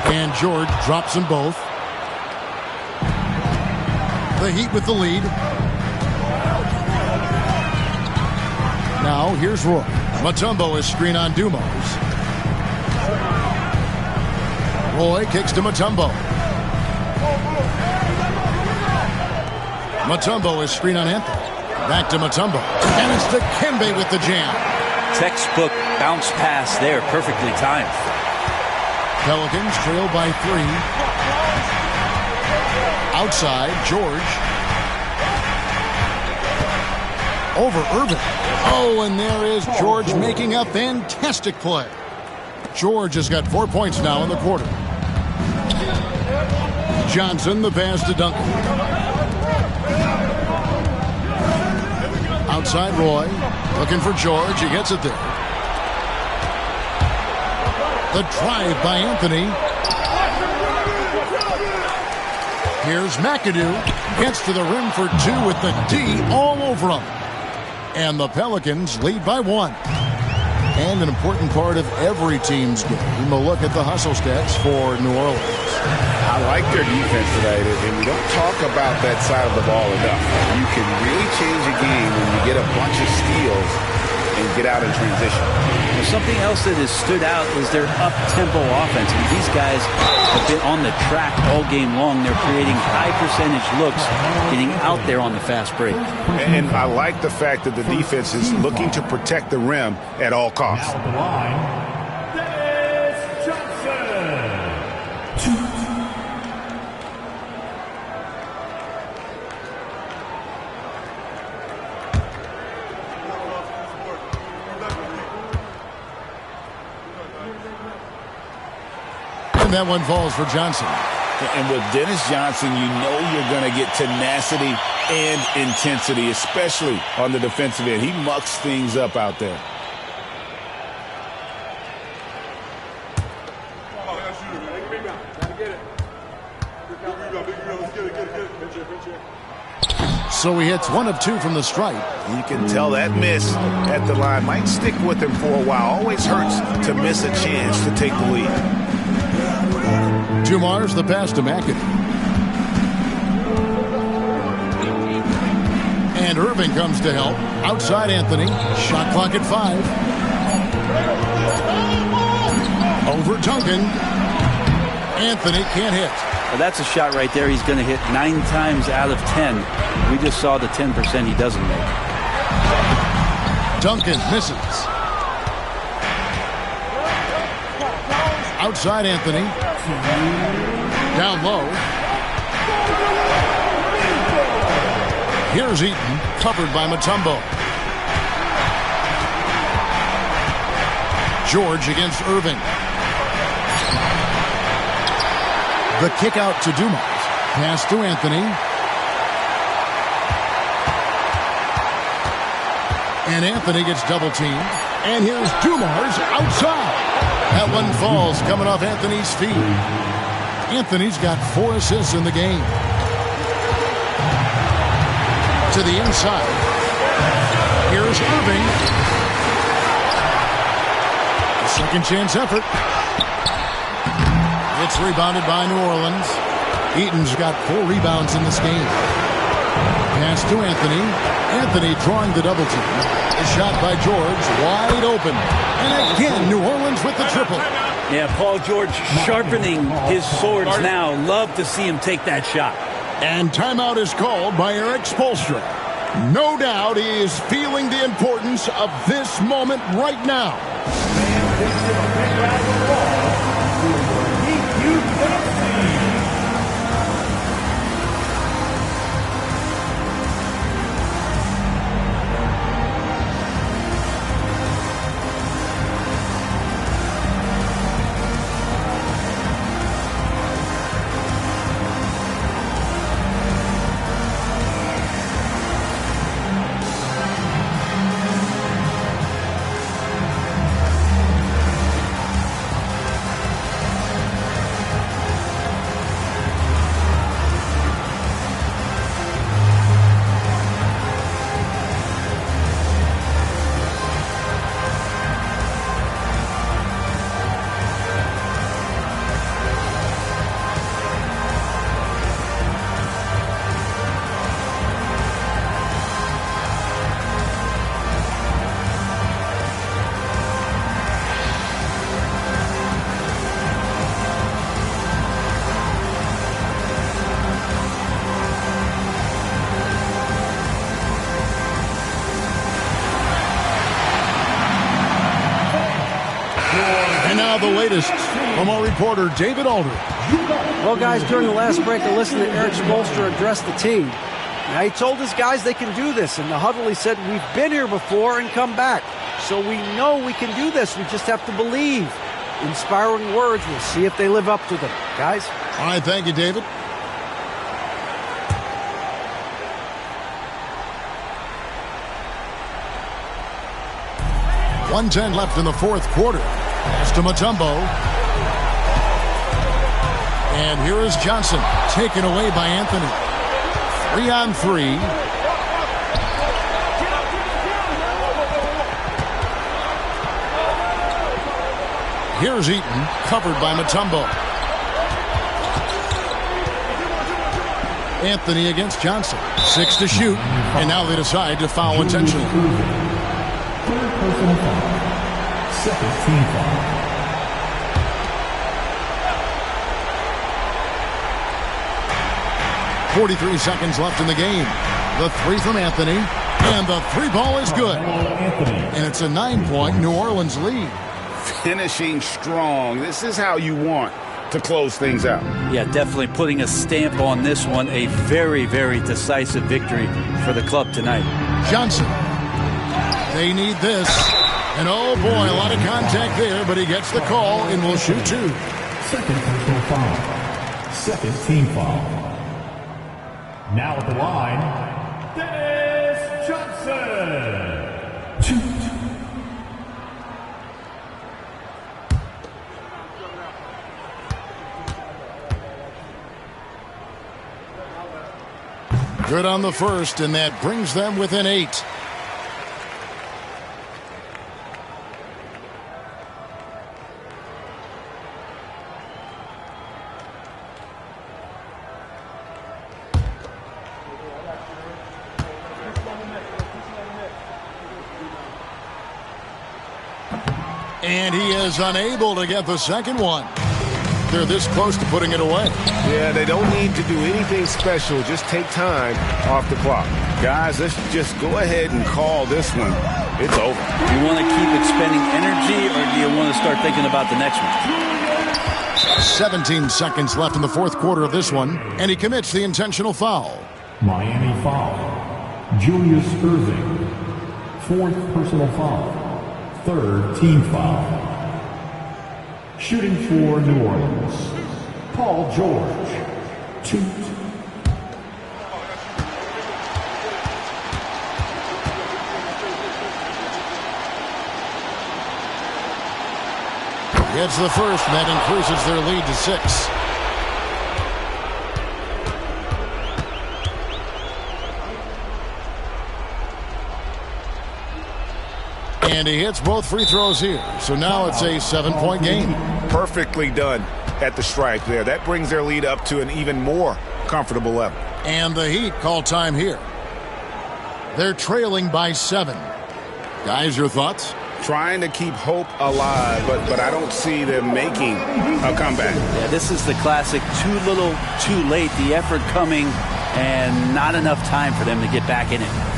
And George drops them both. The Heat with the lead. Now, here's Roy. Mutombo is screen on Dumars. Roy kicks to Mutombo. Mutombo is screen on Anthony. Back to Mutombo. And it's Dikembe with the jam.
Textbook bounce pass there, perfectly timed.
Pelicans trail by 3. Outside, George. Over Irving. Oh, and there is George making a fantastic play. George has got 4 points now in the quarter. Johnson, the pass to Duncan. Outside Roy. Looking for George. He gets it there. The drive by Anthony. Here's McAdoo. Gets to the rim for 2 with the D all over him. And the Pelicans lead by 1. And an important part of every team's game, a look at the hustle stats for New Orleans.
I like their defense tonight, and we don't talk about that side of the ball enough. You can really change a game when you get a bunch of steals and get out in transition.
Well, something else that has stood out is their up-tempo offense. And these guys have been on the track all game long. They're creating high-percentage looks, getting out there on the fast break.
And I like the fact that the defense is looking to protect the rim at all costs.
Now the line, Dennis Johnson.
And that one falls for Johnson.
And with Dennis Johnson, you know you're going to get tenacity and intensity, especially on the defensive end. He mucks things up out there.
So he hits 1 of 2 from the stripe.
You can tell that miss at the line might stick with him for a while. Always hurts to miss a chance to take the lead.
Dumars the pass to McAdoo. And Irving comes to help. Outside Anthony. Shot clock at 5. Over Duncan. Anthony can't hit.
Well, that's a shot right there. He's going to hit 9 times out of 10. We just saw the 10% he doesn't make.
Duncan misses. Outside Anthony. Down low. Here's Eaton, covered by Mutombo. George against Irving. The kick out to Dumars. Pass to Anthony. And Anthony gets double teamed. And here's Dumars outside. That one falls coming off Anthony's feet. Anthony's got 4 assists in the game. To the inside. Here's Irving. A second chance effort. It's rebounded by New Orleans. Eaton's got 4 rebounds in this game. Pass to Anthony. Anthony drawing the double team. A shot by George, wide open. And again, New Orleans with the triple.
Yeah, Paul George sharpening his swords now. Love to see him take that shot.
And timeout is called by Eric Spoelstra. No doubt he is feeling the importance of this moment right now. The latest from our reporter, David Aldridge.
Well, guys, during the last break, I listened to Eric Spoelstra address the team. Now, he told his guys they can do this. In the huddle, he said, we've been here before and come back. So we know we can do this. We just have to believe. Inspiring words. We'll see if they live up to them. Guys?
All right, thank you, David. .110 left in the fourth quarter. Pass to Mutombo. And here is Johnson, taken away by Anthony. 3-on-3. Here's Eaton, covered by Mutombo. Anthony against Johnson. 6 to shoot. And now they decide to foul intentionally.
Second team foul.
43 seconds left in the game. The 3 from Anthony. And the 3 ball is good. And it's a 9-point New Orleans lead.
Finishing strong. This is how you want to close things out.
Yeah, definitely putting a stamp on this one. A very, very decisive victory for the club tonight.
Johnson. They need this. And oh boy, a lot of contact there, but he gets the call and will shoot 2.
Second personal foul. Second team foul. Now at the line, Dennis Johnson.
Good on the first, and that brings them within 8. And he is unable to get the second one. They're this close to putting it away.
Yeah, they don't need to do anything special. Just take time off the clock. Guys, let's just go ahead and call this one. It's over.
Do you want to keep expending energy, or do you want to start thinking about the next one?
17 seconds left in the fourth quarter of this one, and he commits the intentional foul.
Miami foul. Julius Erving. 4th personal foul. 3rd team foul. Shooting for New Orleans, Paul George. 2.
Gets the first, and that increases their lead to 6. And he hits both free throws here. So now it's a 7-point game.
Perfectly done at the stripe there. That brings their lead up to an even more comfortable level.
And the Heat call time here. They're trailing by 7. Guys, your thoughts?
Trying to keep hope alive, but I don't see them making a comeback.
Yeah, this is the classic too little, too late. The effort coming and not enough time for them to get back in it.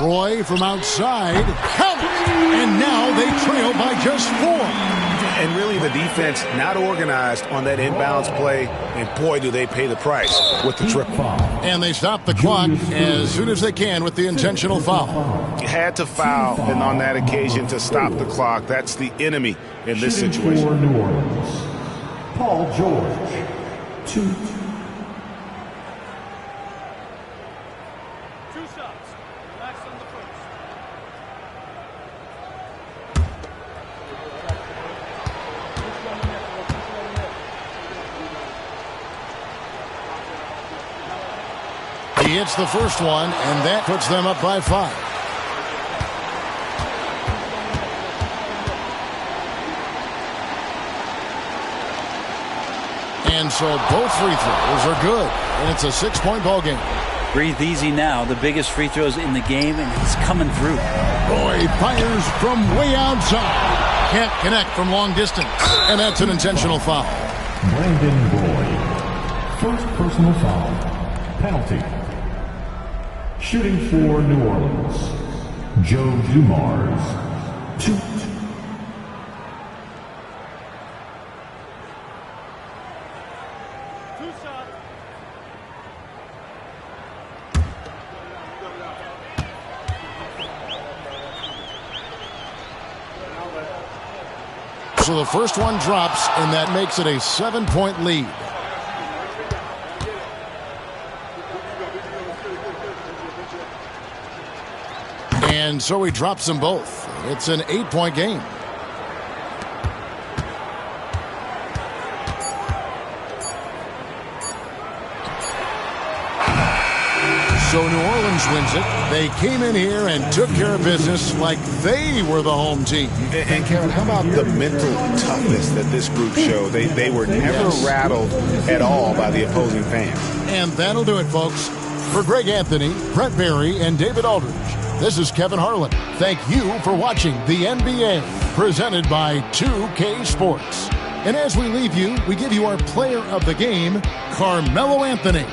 Roy from outside. Count! And now they trail by just 4.
And really the defense not organized on that inbounds play. And boy, do they pay the price with the triple.
And they stop the clock as soon as they can with the intentional foul.
You had to foul, and on that occasion to stop the clock. That's the enemy in this situation.
For New Orleans, Paul George. 2.
He hits the first one, and that puts them up by 5. And so both free throws are good, and it's a 6-point ball game.
Breathe easy now. The biggest free throws in the game, and it's coming through.
Roy fires from way outside. Can't connect from long distance, and that's an intentional foul.
Brandon Roy. 1st personal foul. Penalty. Shooting for New Orleans, Joe Dumars. 2.
So the first one drops, and that makes it a 7-point lead. And so he drops them both. It's an 8-point game. So New Orleans wins it. They came in here and took care of business like they were the home team.
And Kevin, how about the mental toughness that this group showed? They were never rattled at all by the opposing fans.
And that'll do it, folks. For Greg Anthony, Brent Barry, and David Aldridge, this is Kevin Harlan. Thank you for watching the NBA, presented by 2K Sports. And as we leave you, we give you our player of the game, Carmelo Anthony.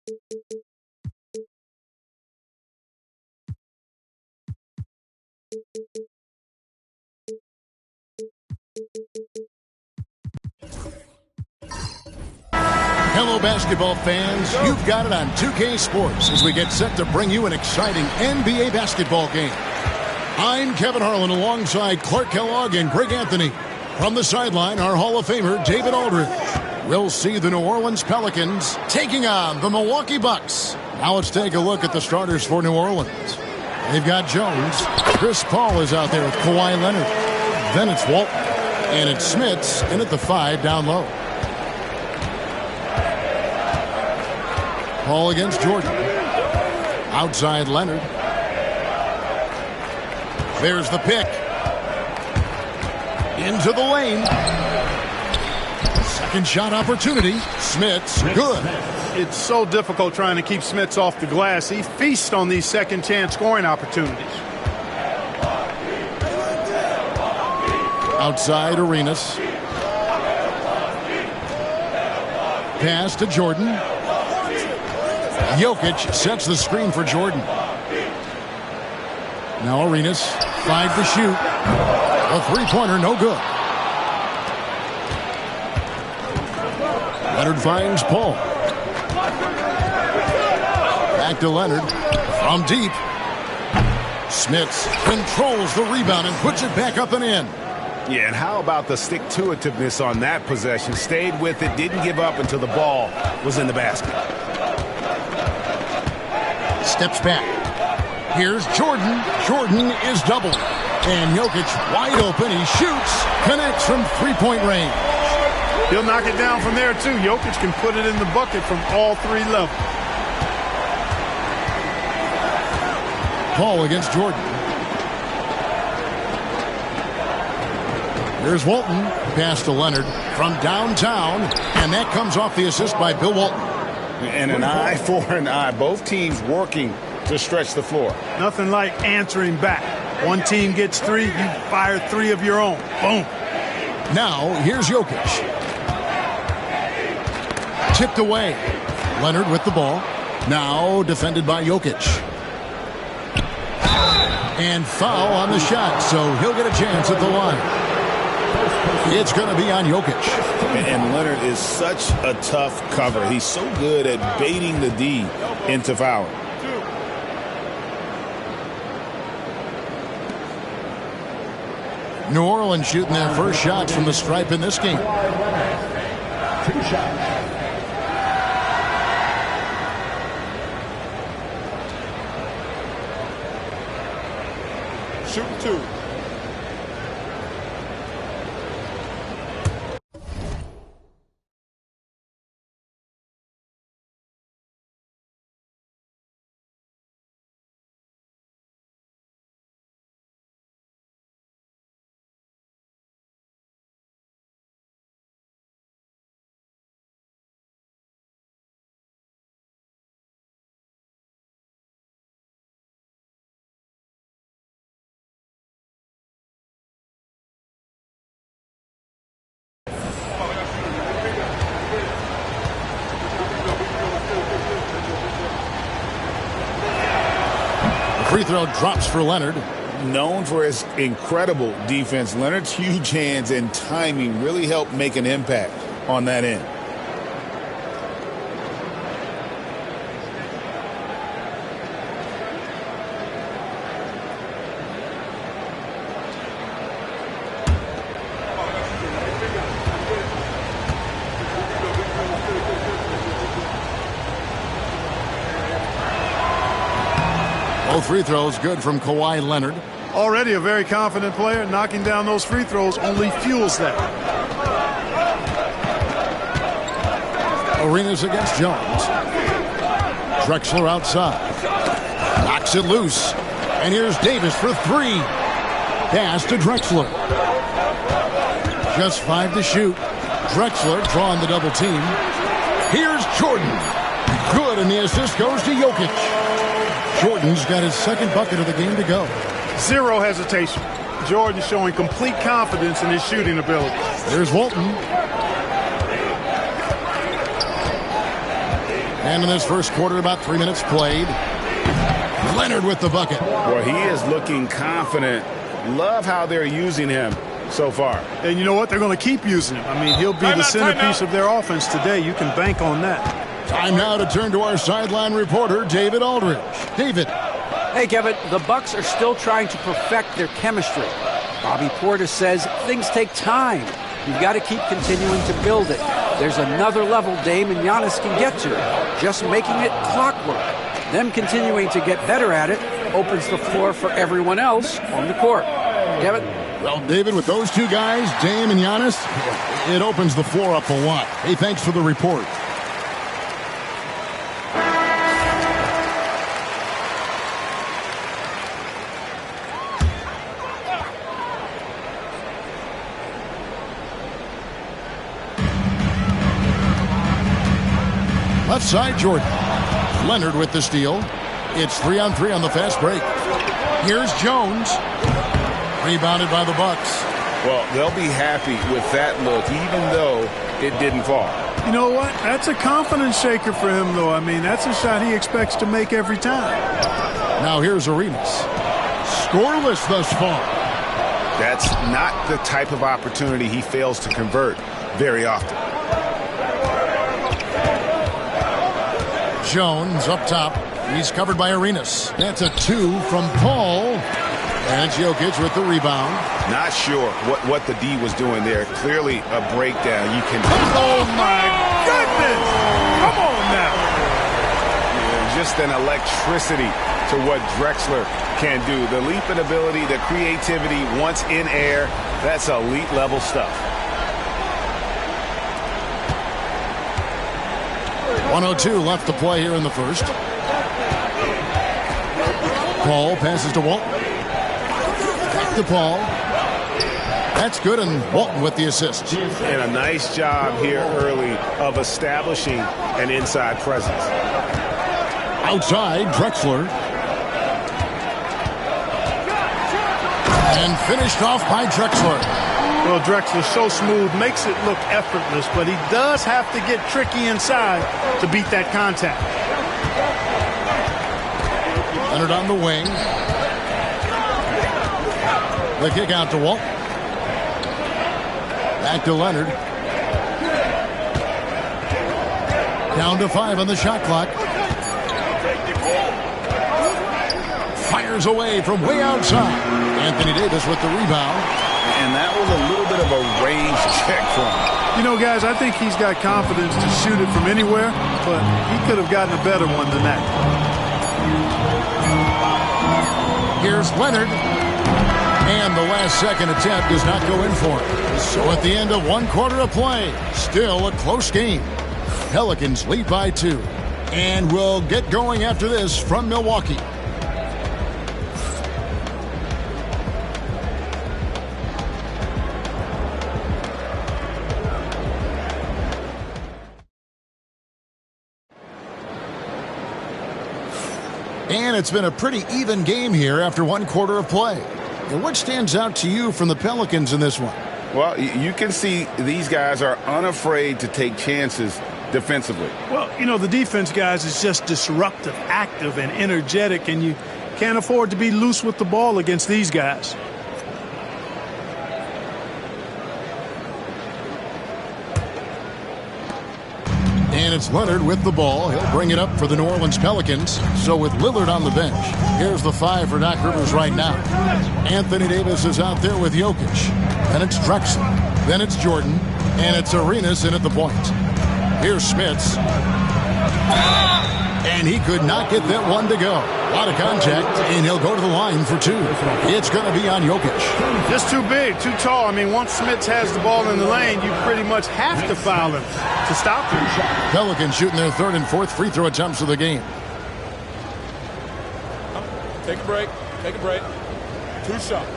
Hello, basketball fans. You've got it on 2K Sports as we get set to bring you an exciting NBA basketball game. I'm Kevin Harlan alongside Clark Kellogg and Greg Anthony. From the sideline, our Hall of Famer, David Aldridge. We'll see the New Orleans Pelicans taking on the Milwaukee Bucks. Now let's take a look at the starters for New Orleans. They've got Jones. Chris Paul is out there with Kawhi Leonard. Then it's Walton. And it's Smits in at the 5 down low. Paul against Jordan. Outside Leonard. There's the pick. Into the lane. Second shot opportunity. Smits, good.
It's so difficult trying to keep Smits off the glass. He feasts on these second chance scoring opportunities.
Outside Arenas. Pass to Jordan. Jokic sets the screen for Jordan. Now Arenas, 5 to shoot. A three-pointer, no good. Leonard finds Paul. Back to Leonard. From deep. Smits controls the rebound and puts it back up and in.
Yeah, and how about the stick-to-itiveness on that possession? Stayed with it, didn't give up until the ball was in the basket.
Steps back. Here's Jordan. Jordan is doubled. And Jokic wide open. He shoots. Connects from three-point range.
He'll knock it down from there, too. Jokic can put it in the bucket from all 3 levels.
Paul against Jordan. Here's Walton. Pass to Leonard from downtown. And that comes off the assist by Bill Walton.
And an eye for an eye. Both teams working to stretch the floor.
Nothing like answering back. One team gets 3, you fire 3 of your own. Boom.
Now, here's Jokic. Tipped away. Leonard with the ball. Now defended by Jokic. And foul on the shot, so he'll get a chance at the line. It's going to be on Jokic.
And Leonard is such a tough cover. He's so good at baiting the D into fouling.
New Orleans shooting their first shots from the stripe in this game.
2 shots.
Shoot 2.
Free throw drops for Leonard.
Known for his incredible defense, Leonard's huge hands and timing really helped make an impact on that end.
Both free throws good from Kawhi Leonard.
Already a very confident player. Knocking down those free throws only fuels that.
Arenas against Jones. Drexler outside. Knocks it loose. And here's Davis for 3. Pass to Drexler. Just 5 to shoot. Drexler drawing the double team. Here's Jordan. Good, and the assist goes to Jokic. Jordan's got his second bucket of the game to go.
Zero hesitation. Jordan showing complete confidence in his shooting ability.
There's Walton. And in this first quarter, about 3 minutes played. Leonard with the bucket.
Well, he is looking confident. Love how they're using him so far.
And you know what? They're going to keep using him. I mean, he'll be the centerpiece of their offense today. You can bank on that.
Time now to turn to our sideline reporter, David Aldridge. David.
Hey, Kevin, the Bucks are still trying to perfect their chemistry. Bobby Portis says things take time. You've got to keep continuing to build it. There's another level Dame and Giannis can get to, just making it clockwork. Them continuing to get better at it opens the floor for everyone else on the court. Kevin?
Well, David, with those two guys, Dame and Giannis, it opens the floor up a lot. Hey, thanks for the report. Left side, Jordan. Leonard with the steal. It's 3-on-3 on the fast break. Here's Jones. Rebounded by the Bucks.
Well, they'll be happy with that look, even though it didn't fall.
You know what? That's a confidence shaker for him, though. I mean, that's a shot he expects to make every time.
Now here's Arenas. Scoreless thus far.
That's not the type of opportunity he fails to convert very often.
Jones up top. He's covered by Arenas. That's a 2 from Paul. And it's Jokic with the rebound.
Not sure what the D was doing there. Clearly a breakdown. You can...
Oh, my goodness! Come on now!
Yeah, just an electricity to what Drexler can do. The leap in ability, the creativity once in air, that's elite level stuff.
1:02 left to play here in the first. Paul passes to Walton. Back to Paul. That's good, and Walton with the assist.
And a nice job here early of establishing an inside presence.
Outside, Drexler. And finished off by Drexler.
Well, Drexler's so smooth, makes it look effortless, but he does have to get tricky inside to beat that contact.
Leonard on the wing. The kick out to Walt. Back to Leonard. Down to 5 on the shot clock. Fires away from way outside. Anthony Davis with the rebound.
And that was a little bit of a range check for him.
You know, guys, I think he's got confidence to shoot it from anywhere, but he could have gotten a better one than that.
Here's Leonard. And the last second attempt does not go in for it. So at the end of 1 quarter of play, still a close game. Pelicans lead by 2. And we'll get going after this from Milwaukee. And it's been a pretty even game here after 1 quarter of play. And what stands out to you from the Pelicans in this one?
Well, you can see these guys are unafraid to take chances defensively.
Well, you know, the defense, guys, is just disruptive, active, and energetic, and you can't afford to be loose with the ball against these guys.
And it's Leonard with the ball. He'll bring it up for the New Orleans Pelicans. So with Lillard on the bench, here's the 5 for Doc Rivers right now. Anthony Davis is out there with Jokic. Then it's Drexler. Then it's Jordan. And it's Arenas in at the point. Here's Smits. And he could not get that one to go. A lot of contact, and he'll go to the line for 2. It's going to be on Jokic.
Just too big, too tall. I mean, once Smits has the ball in the lane, you pretty much have to foul him to stop him.
Pelicans shooting their 3rd and 4th free throw attempts of the game.
Take a break. Take a break. 2 shots.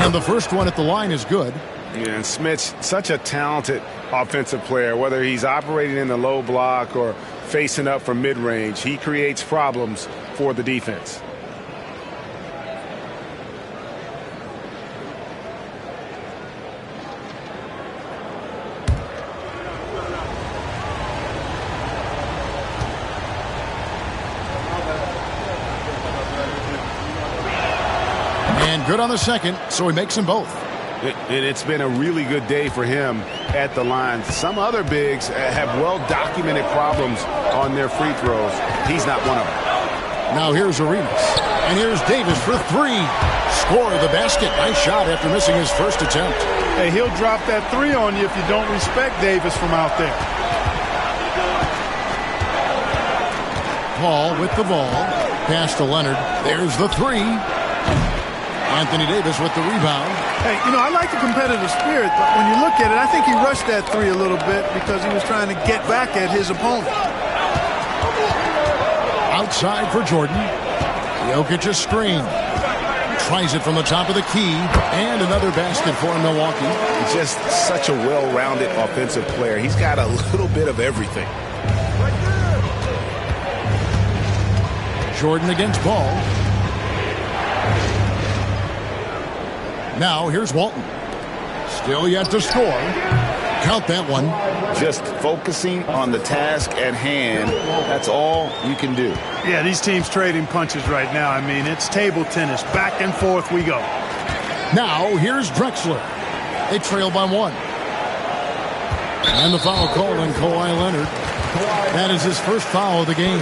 And the first one at the line is good.
Yeah, and Smits, such a talented offensive player, whether he's operating in the low block or facing up from mid-range. He creates problems for the defense.
And good on the second, so he makes them both.
It's been a really good day for him at the line. Some other bigs have well-documented problems on their free throws. He's not one of them.
Now here's Arenas. And here's Davis for three. Score the basket. Nice shot after missing his first attempt.
Hey, he'll drop that three on you if you don't respect Davis from out there.
Paul with the ball. Pass to Leonard. There's the three. Anthony Davis with the rebound.
Hey, you know, I like the competitive spirit, but when you look at it, I think he rushed that three a little bit because he was trying to get back at his opponent.
Outside for Jordan. Jokic a screen. Tries it from the top of the key. And another basket for Milwaukee.
Just such a well-rounded offensive player. He's got a little bit of everything.
Jordan against Paul. Now here's Walton. Still yet to score. Count that one.
Just focusing on the task at hand. That's all you can do.
Yeah, these teams trading punches right now. I mean, it's table tennis. Back and forth we go.
Now here's Drexler. They trail by one. And the foul called on Kawhi Leonard. That is his first foul of the game.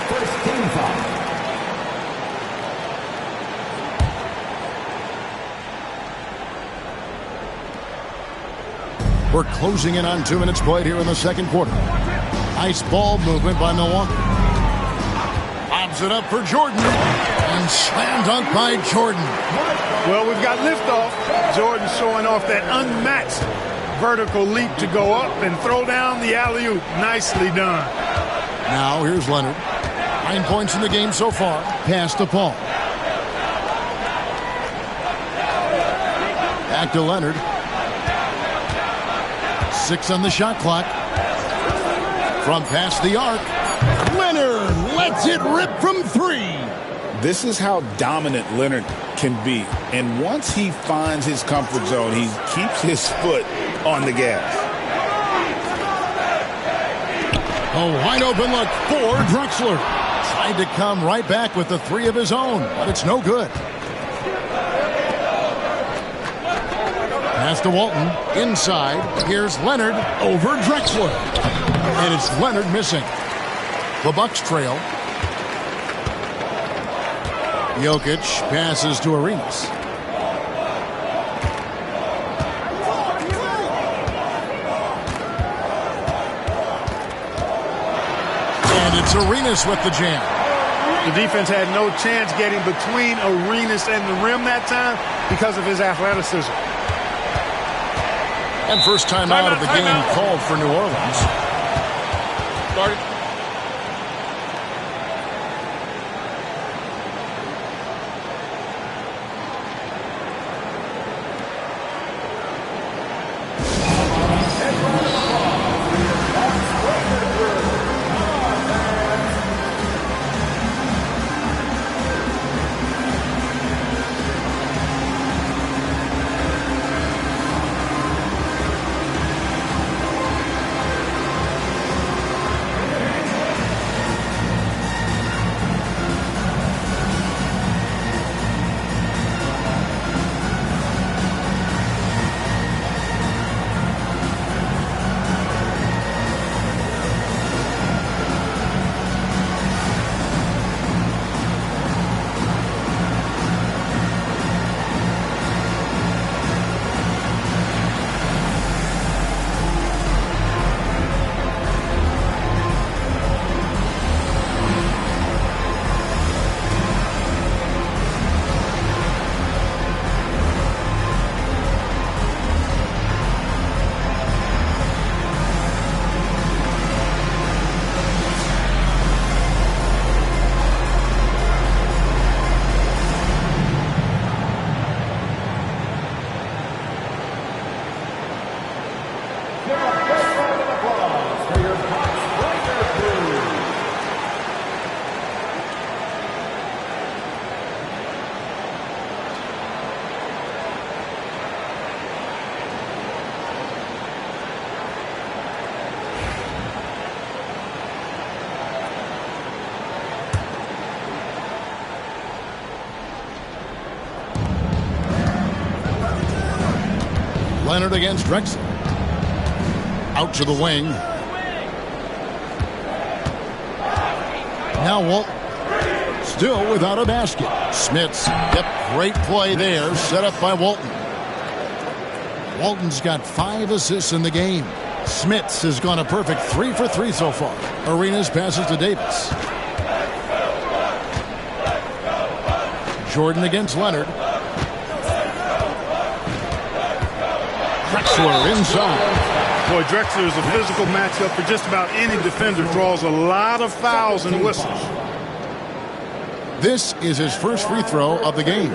First team foul.
We're closing in on 2 minutes played here in the second quarter. Nice ball movement by Milwaukee. Lobs it up for Jordan. And slam dunk by Jordan.
Well, we've got liftoff. Jordan showing off that unmatched vertical leap to go up and throw down the alley-oop. Nicely done.
Now here's Leonard. 9 points in the game so far. Pass to Paul. Back to Leonard. 6 on the shot clock. From past the arc. Leonard lets it rip from 3.
This is how dominant Leonard can be. And once he finds his comfort zone, he keeps his foot on the gas.
A wide open look for Drexler. Tried to come right back with the 3 of his own, but it's no good. Pass to Walton. Inside. Here's Leonard over Drexler. And it's Leonard missing. The Bucks trail. Jokic passes to Arenas. And it's Arenas with the jam.
The defense had no chance getting between Arenas and the rim that time because of his athleticism.
And first time out of the game called for New Orleans.
Started.
Leonard against Drexler. Out to the wing. Now Walton. Still without a basket. Smits. Yep, great play there. Set up by Walton. Walton's got 5 assists in the game. Smits has gone a perfect 3 for 3 so far. Arenas passes to Davis. Jordan against Leonard. Drexler inside.
Boy, Drexler is a physical matchup for just about any defender. Draws a lot of fouls and whistles.
This is his first free throw of the game.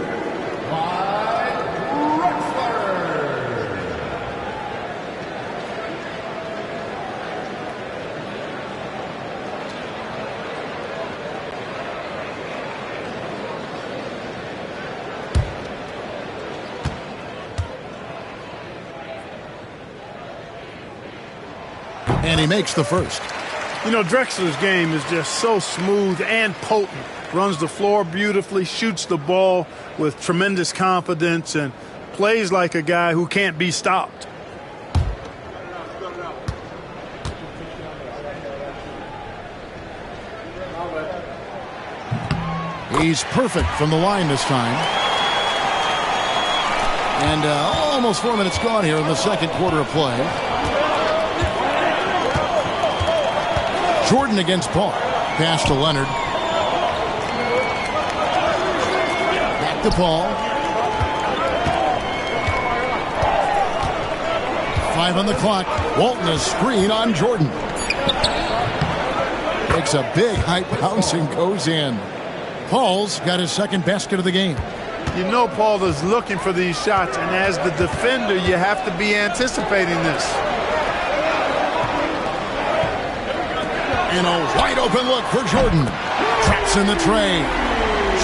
And he makes the first.
You know, Drexler's game is just so smooth and potent. Runs the floor beautifully, shoots the ball with tremendous confidence, and plays like a guy who can't be stopped.
He's perfect from the line this time. And almost 4 minutes gone here in the second quarter of play. Jordan against Paul. Pass to Leonard. Back to Paul. 5 on the clock. Walton a screen on Jordan. Takes a big high bounce and goes in. Paul's got his second basket of the game.
You know Paul is looking for these shots, and as the defender, you have to be anticipating this.
And a wide open look for Jordan. Traps in the tray.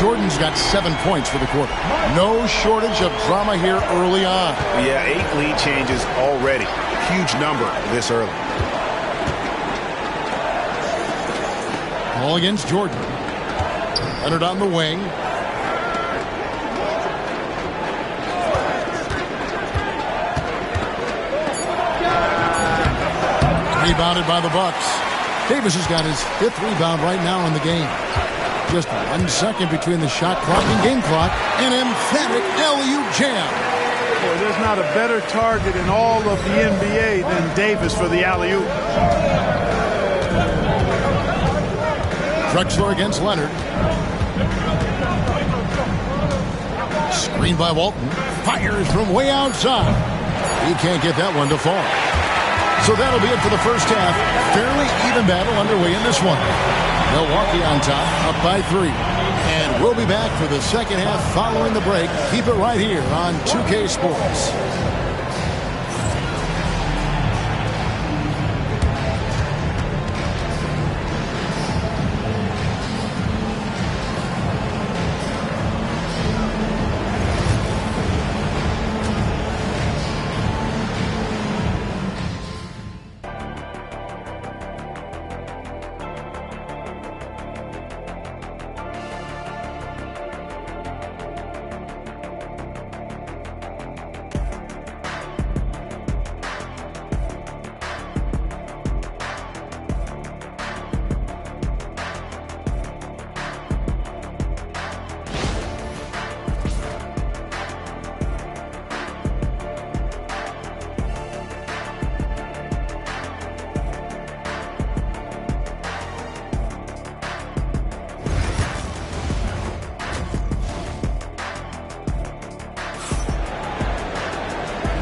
Jordan's got 7 points for the quarter. No shortage of drama here early on.
Yeah, 8 lead changes already. Huge number this early.
Ball against Jordan. Leonard on the wing. Rebounded by the Bucks. Davis has got his 5th rebound right now in the game. Just 1 second between the shot clock and game clock. An emphatic alley-oop jam.
Boy, there's not a better target in all of the NBA than Davis for the alley-oop.
Drexler against Leonard. Screen by Walton. Fires from way outside. He can't get that one to fall. So that'll be it for the first half. Fairly even battle underway in this one. Milwaukee on top, up by 3. And we'll be back for the second half following the break. Keep it right here on 2K Sports.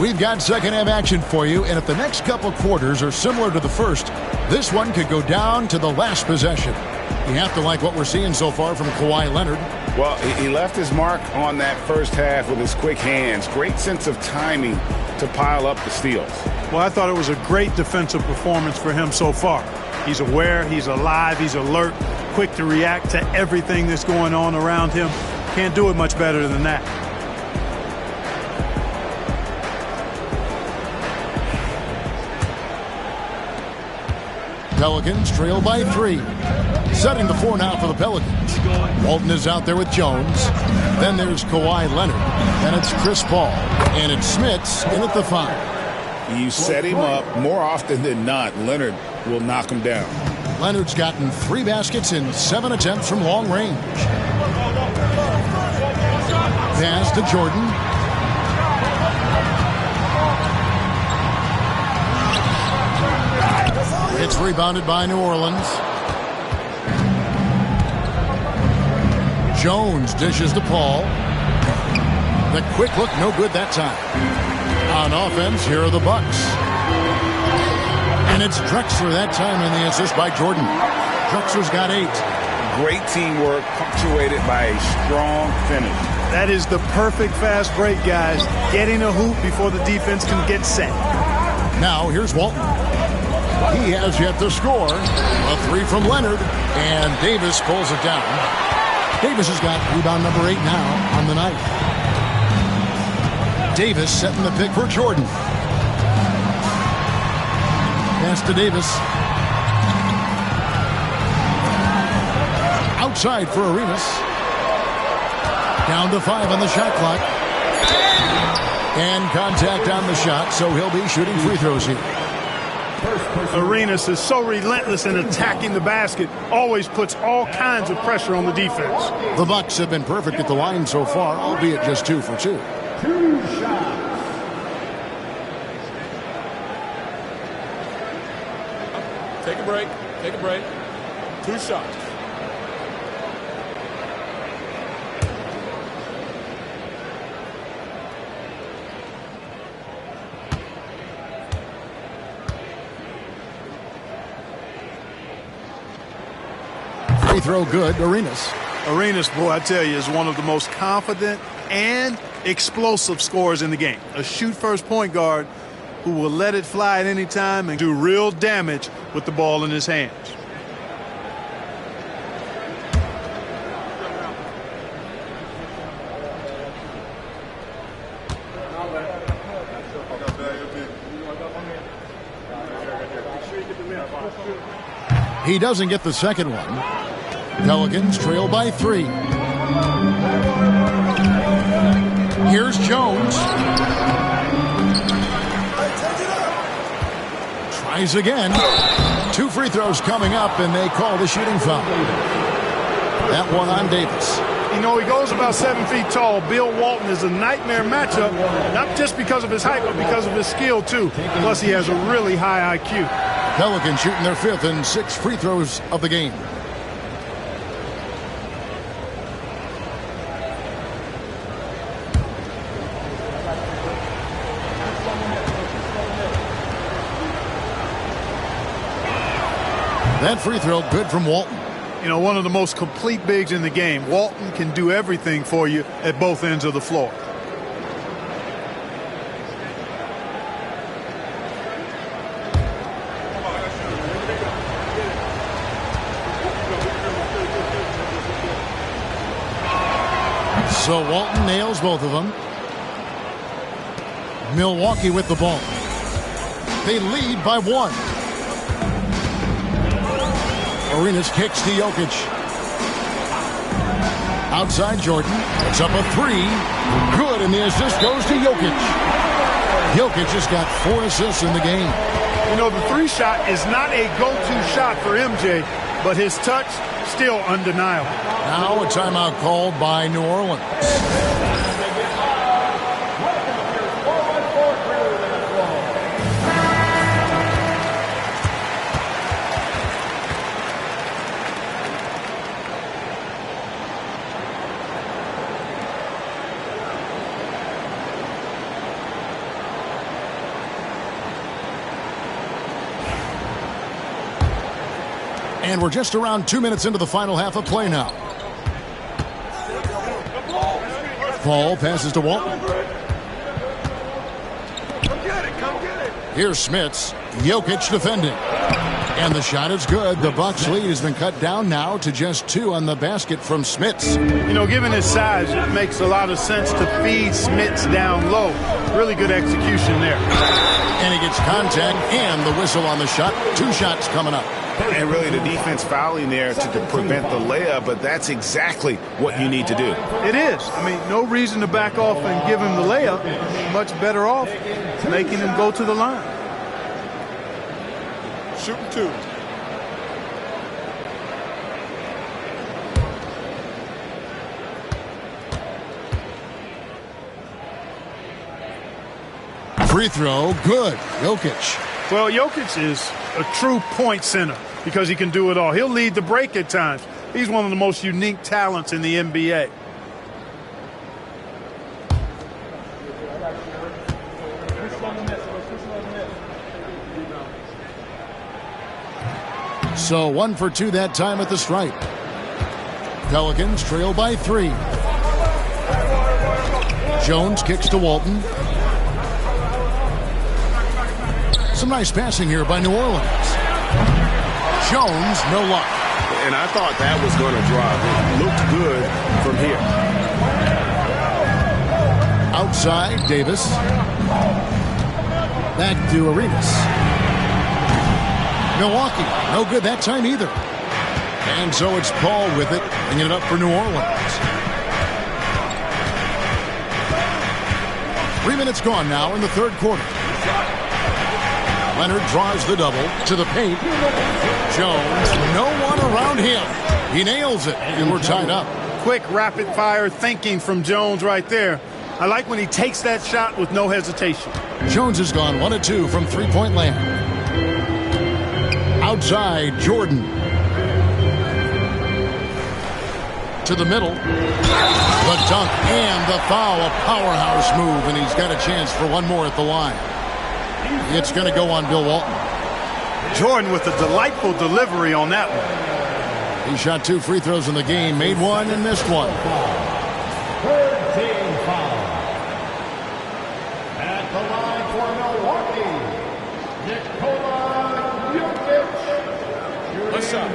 We've got second half action for you, and if the next couple quarters are similar to the first, this one could go down to the last possession. You have to like what we're seeing so far from Kawhi Leonard.
Well, he left his mark on that first half with his quick hands. Great sense of timing to pile up the steals.
Well, I thought it was a great defensive performance for him so far. He's aware, he's alive, he's alert, quick to react to everything that's going on around him. Can't do it much better than that.
Pelicans trail by 3. Setting the 4 now for the Pelicans. Walton is out there with Jones. Then there's Kawhi Leonard. Then it's Chris Paul. And it's Smits in at the 5.
You set him up more often than not. Leonard will knock him down.
Leonard's gotten 3 baskets in 7 attempts from long range. Pass to Jordan. It's rebounded by New Orleans. Jones dishes to Paul. The quick look, no good that time. On offense, here are the Bucks. And it's Drexler that time in the assist by Jordan. Drexler's got 8.
Great teamwork, punctuated by a strong finish.
That is the perfect fast break, guys. Getting a hoop before the defense can get set.
Now, here's Walton. He has yet to score. A 3 from Leonard, and Davis pulls it down. Davis has got rebound number 8 now on the night. Davis setting the pick for Jordan. Pass to Davis. Outside for Arenas. Down to 5 on the shot clock. And contact on the shot, so he'll be shooting free throws here.
Arenas is so relentless in attacking the basket, always puts all kinds of pressure on the defense.
The Bucks have been perfect at the line so far, albeit just 2 for 2.
2 shots.
Take a break. Take a break. 2 shots.
Free throw good, Arenas.
Arenas, boy, I tell you, is one of the most confident and explosive scorers in the game. A shoot-first point guard who will let it fly at any time and do real damage with the ball in his hands.
He doesn't get the second one. Pelicans trail by 3. Here's Jones. Tries again. 2 free throws coming up, and they call the shooting foul. That one on Davis.
You know, he goes about 7 feet tall. Bill Walton is a nightmare matchup, not just because of his height, but because of his skill, too. Plus, he has a really high IQ.
Pelicans shooting their 5th and 6th free throws of the game. That free throw good from Walton.
You know, one of the most complete bigs in the game. Walton can do everything for you at both ends of the floor.
So Walton nails both of them. Milwaukee with the ball. They lead by 1. Arenas kicks to Jokic. Outside Jordan. It's up a 3. Good, and the assist goes to Jokic. Jokic has got 4 assists in the game.
You know, the 3 shot is not a go-to shot for MJ, but his touch still undeniable.
Now a timeout called by New Orleans. And we're just around 2 minutes into the final half of play now. Paul passes to Walton. Here's Smits. Jokic defending. And the shot is good. The Bucks lead has been cut down now to just 2 on the basket from Smits.
You know, given his size, it makes a lot of sense to feed Smits down low. Really good execution there.
And he gets contact and the whistle on the shot. 2 shots coming up.
And really the defense fouling there to prevent the layup, but that's exactly what you need to do.
It is. I mean, no reason to back off and give him the layup. Much better off making him go to the line.
Shooting 2.
Free throw, good. Jokic.
Well, Jokic is a true point center because he can do it all. He'll lead the break at times. He's one of the most unique talents in the NBA.
So 1 for 2 that time at the stripe. Pelicans trail by 3. Jones kicks to Walton. Some nice passing here by New Orleans. Jones, no luck.
And I thought that was going to drop. It looked good from here.
Outside, Davis. Back to Arenas. Milwaukee, no good that time either. And so it's Paul with it, bringing it up for New Orleans. 3 minutes gone now in the third quarter. Leonard draws the double to the paint. Jones, no one around him. He nails it, and we're tied up.
Quick, rapid-fire thinking from Jones right there. I like when he takes that shot with no hesitation.
Jones has gone 1 of 2 from three-point land. Outside, Jordan. To the middle. The dunk and the foul. A powerhouse move, and he's got a chance for one more at the line. It's going to go on Bill Walton.
Jordan with a delightful delivery on that one.
He shot 2 free throws in the game, made 1 and missed 1.
Third team foul. At the line for Milwaukee, Nikola Jokic.
Let's shot.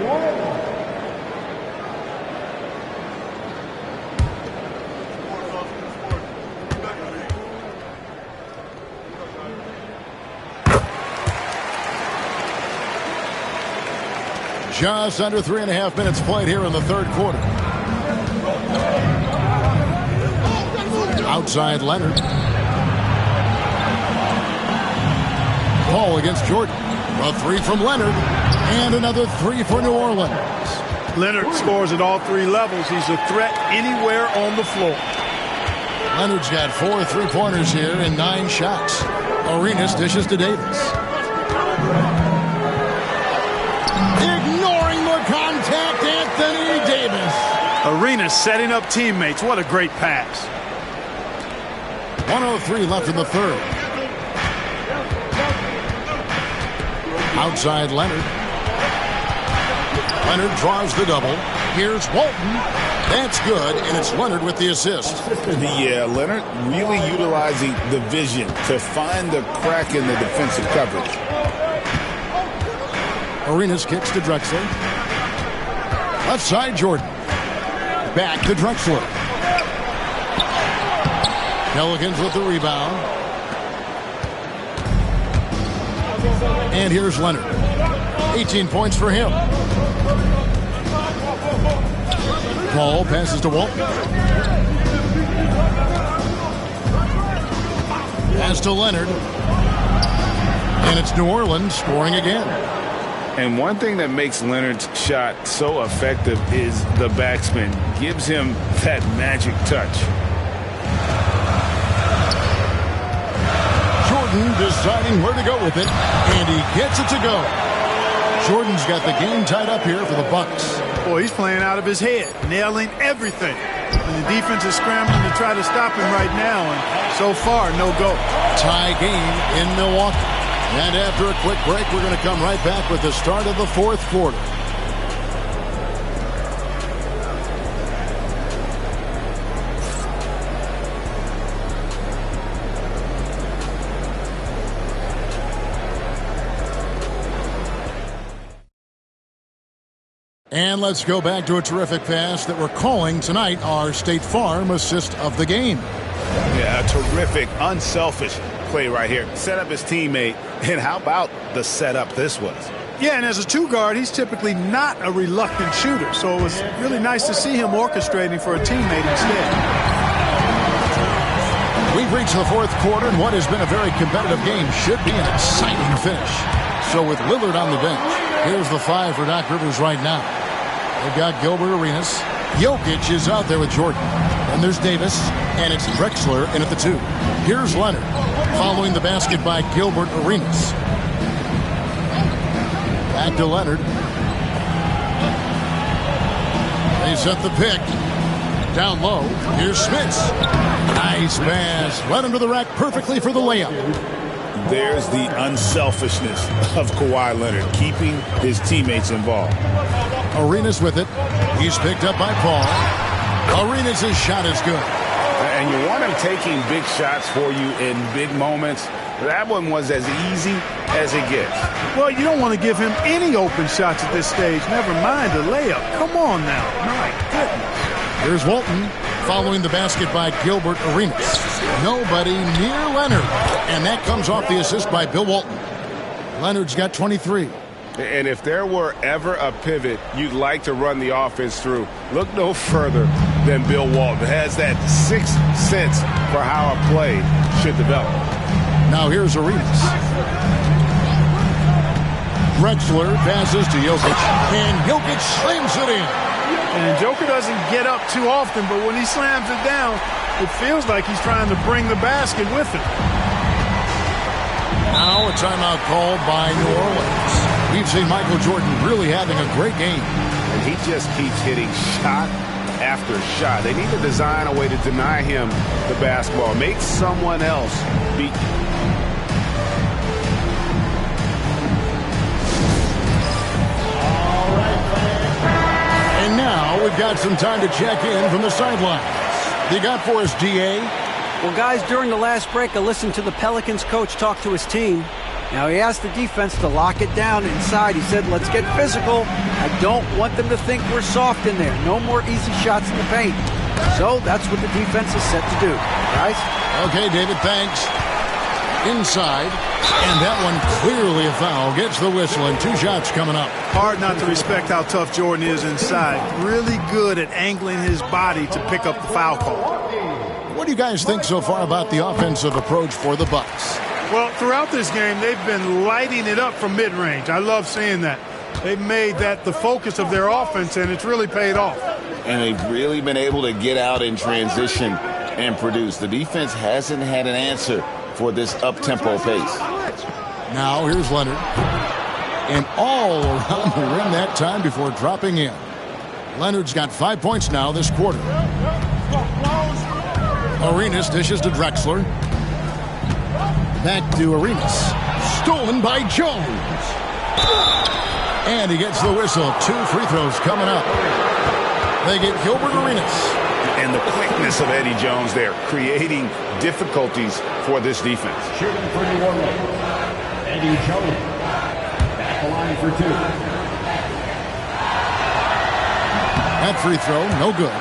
Just under 3.5 minutes played here in the third quarter. Outside Leonard. Paul against Jordan. A 3 from Leonard. And another 3 for New Orleans.
Leonard scores at all 3 levels. He's a threat anywhere on the floor.
Leonard's got 4 3-pointers here and 9 shots. Arenas dishes to Davis. Ignoring the contact, Anthony Davis.
Arenas setting up teammates. What a great pass.
1:03 left in the third. Outside Leonard. Leonard draws the double. Here's Walton. That's good, and it's Leonard with the assist.
Yeah, Leonard really utilizing the vision to find the crack in the defensive coverage.
Arenas kicks to Drexler. Left side, Jordan. Back to Drexler. Pelicans with the rebound. And here's Leonard. 18 points for him. Paul passes to Walton. Pass to Leonard. And it's New Orleans scoring again.
And one thing that makes Leonard's shot so effective is the backspin. Gives him that magic touch.
Jordan deciding where to go with it, and he gets it to go. Jordan's got the game tied up here for the Bucks.
Boy, he's playing out of his head, nailing everything. And the defense is scrambling to try to stop him right now, and so far, no go.
Tie game in Milwaukee. And after a quick break, we're going to come right back with the start of the fourth quarter. And let's go back to a terrific pass that we're calling tonight our State Farm assist of the game.
Yeah, a terrific, unselfish play right here. Set up his teammate, and how about the setup this was?
Yeah, and as a two guard, he's typically not a reluctant shooter. So it was really nice to see him orchestrating for a teammate instead.
We've reached the fourth quarter, and what has been a very competitive game should be an exciting finish. So with Lillard on the bench, here's the 5 for Doc Rivers right now. They've got Gilbert Arenas. Jokic is out there with Jordan. And there's Davis, and it's Drexler in at the 2. Here's Leonard, following the basket by Gilbert Arenas. Back to Leonard. They set the pick. Down low. Here's Smits. Nice pass. Right under the rack perfectly for the layup.
There's the unselfishness of Kawhi Leonard, keeping his teammates involved.
Arenas with it. He's picked up by Paul. Arenas' shot is good.
And you want him taking big shots for you in big moments. That one was as easy as it gets.
Well, you don't want to give him any open shots at this stage. Never mind a layup. Come on now. My goodness.
Here's Walton, following the basket by Gilbert Arenas. Nobody near Leonard. And that comes off the assist by Bill Walton. Leonard's got 23.
And if there were ever a pivot you'd like to run the offense through, look no further than Bill Walton. Has that sixth sense for how a play should develop.
Now here's Arenas. Drexler passes to Jokic, and Jokic slams it in.
And Joker doesn't get up too often, but when he slams it down, it feels like he's trying to bring the basket with him.
Now a timeout called by New Orleans. We've seen Michael Jordan really having a great game.
And he just keeps hitting shot after shot. They need to design a way to deny him the basketball. Make someone else beat you.
And now we've got some time to check in from the sidelines. You got for us, D.A.?
Well, guys, during the last break, I listened to the Pelicans coach talk to his team. Now, he asked the defense to lock it down inside. He said, let's get physical. I don't want them to think we're soft in there. No more easy shots in the paint. So that's what the defense is set to do. Guys?
Okay, David, thanks. Inside. And that one clearly a foul. Gets the whistle, and 2 shots coming up.
Hard not to respect how tough Jordan is inside. Really good at angling his body to pick up the foul call.
What do you guys think so far about the offensive approach for the Bucks?
Well, throughout this game, they've been lighting it up from mid-range. I love seeing that. They've made that the focus of their offense, and it's really paid off.
And they've really been able to get out in transition and produce. The defense hasn't had an answer for this up-tempo pace.
Now here's Leonard. And all around the rim that time before dropping in. Leonard's got 5 points now this quarter. Arenas dishes to Drexler. Back to Arenas. Stolen by Jones. And he gets the whistle. 2 free throws coming up. They get Gilbert Arenas.
And the quickness of Eddie Jones there, creating difficulties for this defense.
Shooting for New Orleans, Eddie Jones. Back the line for 2.
That free throw, no good.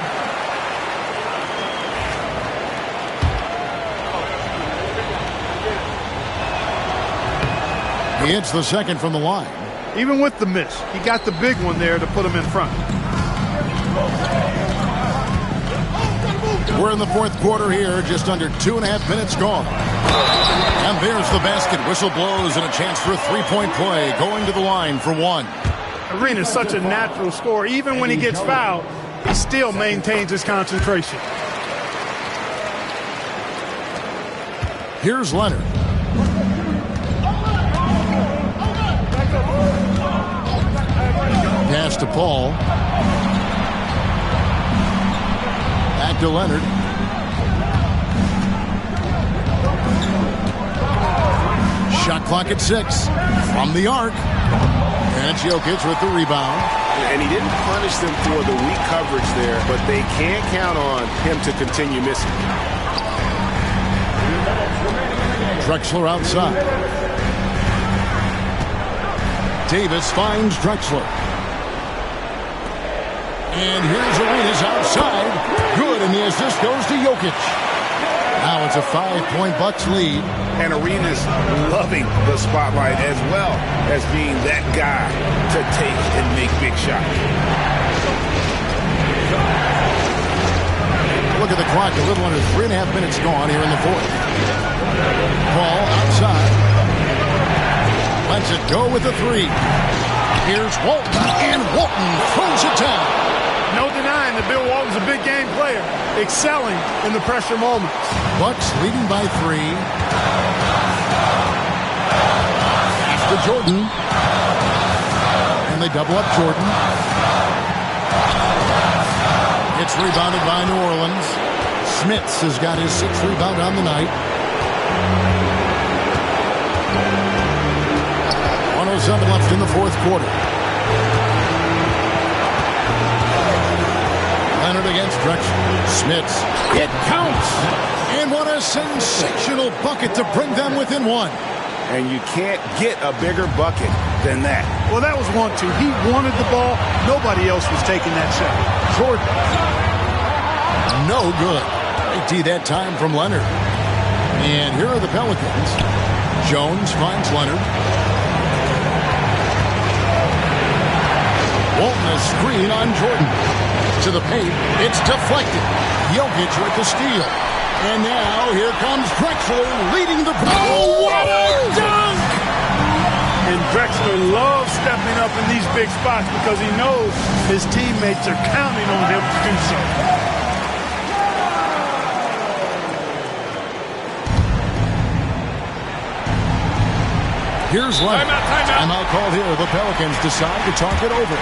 He hits the second from the line.
Even with the miss, he got the big one there to put him in front.
We're in the fourth quarter here, just under 2.5 minutes gone. And there's the basket. Whistle blows and a chance for a three-point play. Going to the line for 1.
Arena's such a natural scorer. Even when he gets fouled, he still maintains his concentration.
Here's Leonard. Pass to Paul. Back to Leonard. Shot clock at 6. From the arc. And it's Jokic with the rebound.
And he didn't punish them for the weak coverage there, but they can't count on him to continue missing.
Drexler outside. Davis finds Drexler. And here's Arenas outside. Good, and the assist goes to Jokic. Now it's a 5-point Bucks lead.
And Arenas loving the spotlight as well as being that guy to take and make big shots.
Look at the clock. A little under 3.5 minutes gone here in the fourth. Ball outside. Lets it go with the three. Here's Walton, and Walton throws it down.
No denying that Bill Walton's a big game player, excelling in the pressure moments.
Bucks leading by 3. Pass to Jordan. And they double up Jordan. It's rebounded by New Orleans. Smits has got his 6th rebound on the night. 1:07 left in the fourth quarter. Leonard against Drexler. Smits. It counts. And what a sensational bucket to bring them within 1.
And you can't get a bigger bucket than that.
Well, that was 1-2. He wanted the ball. Nobody else was taking that shot.
Jordan. No good. They tee that time from Leonard. And here are the Pelicans. Jones finds Leonard. Walton a screen on Jordan. To the paint. It's deflected. Jokic with the steal. And now here comes Drexler leading the... Oh, what a dunk!
And Drexler loves stepping up in these big spots because he knows his teammates are counting on him to do so.
Here's Leonard. Timeout called here. The Pelicans decide to talk it over.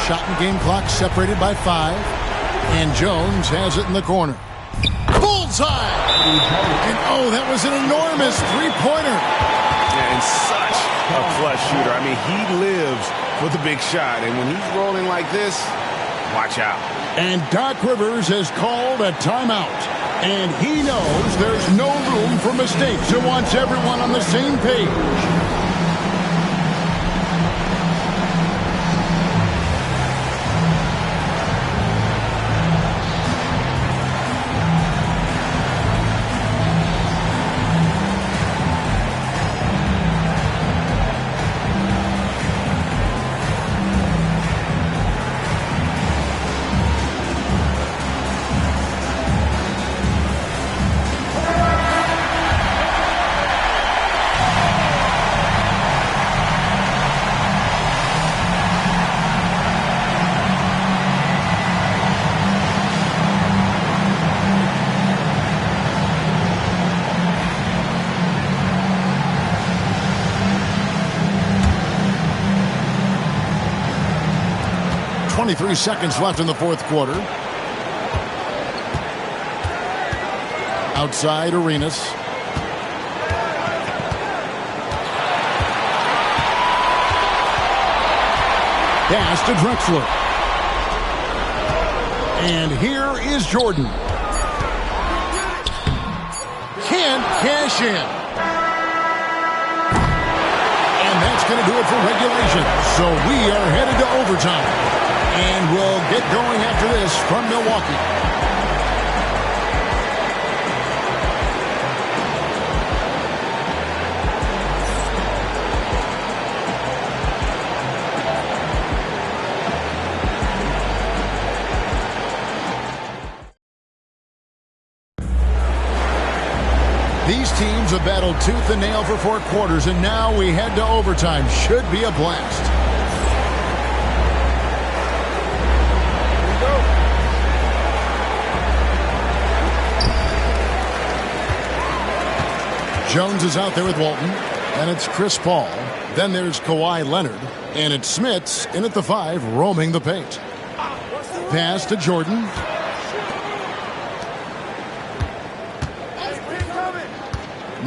Shot and game clock separated by 5. And Jones has it in the corner. Bullseye! And oh, that was an enormous three-pointer.
Yeah, and such a clutch shooter. I mean, he lives for the big shot. And when he's rolling like this, watch out.
And Doc Rivers has called a timeout. And he knows there's no room for mistakes and wants everyone on the same page. .3 seconds left in the fourth quarter. Outside Arenas. Pass to Drexler. And here is Jordan. Can't cash in. And that's going to do it for regulation. So we are headed to overtime. And we'll get going after this from Milwaukee. These teams have battled tooth and nail for 4 quarters, and now we head to overtime. Should be a blast. Jones is out there with Walton, and it's Chris Paul. Then there's Kawhi Leonard, and it's Smits in at the 5, roaming the paint. Pass to Jordan.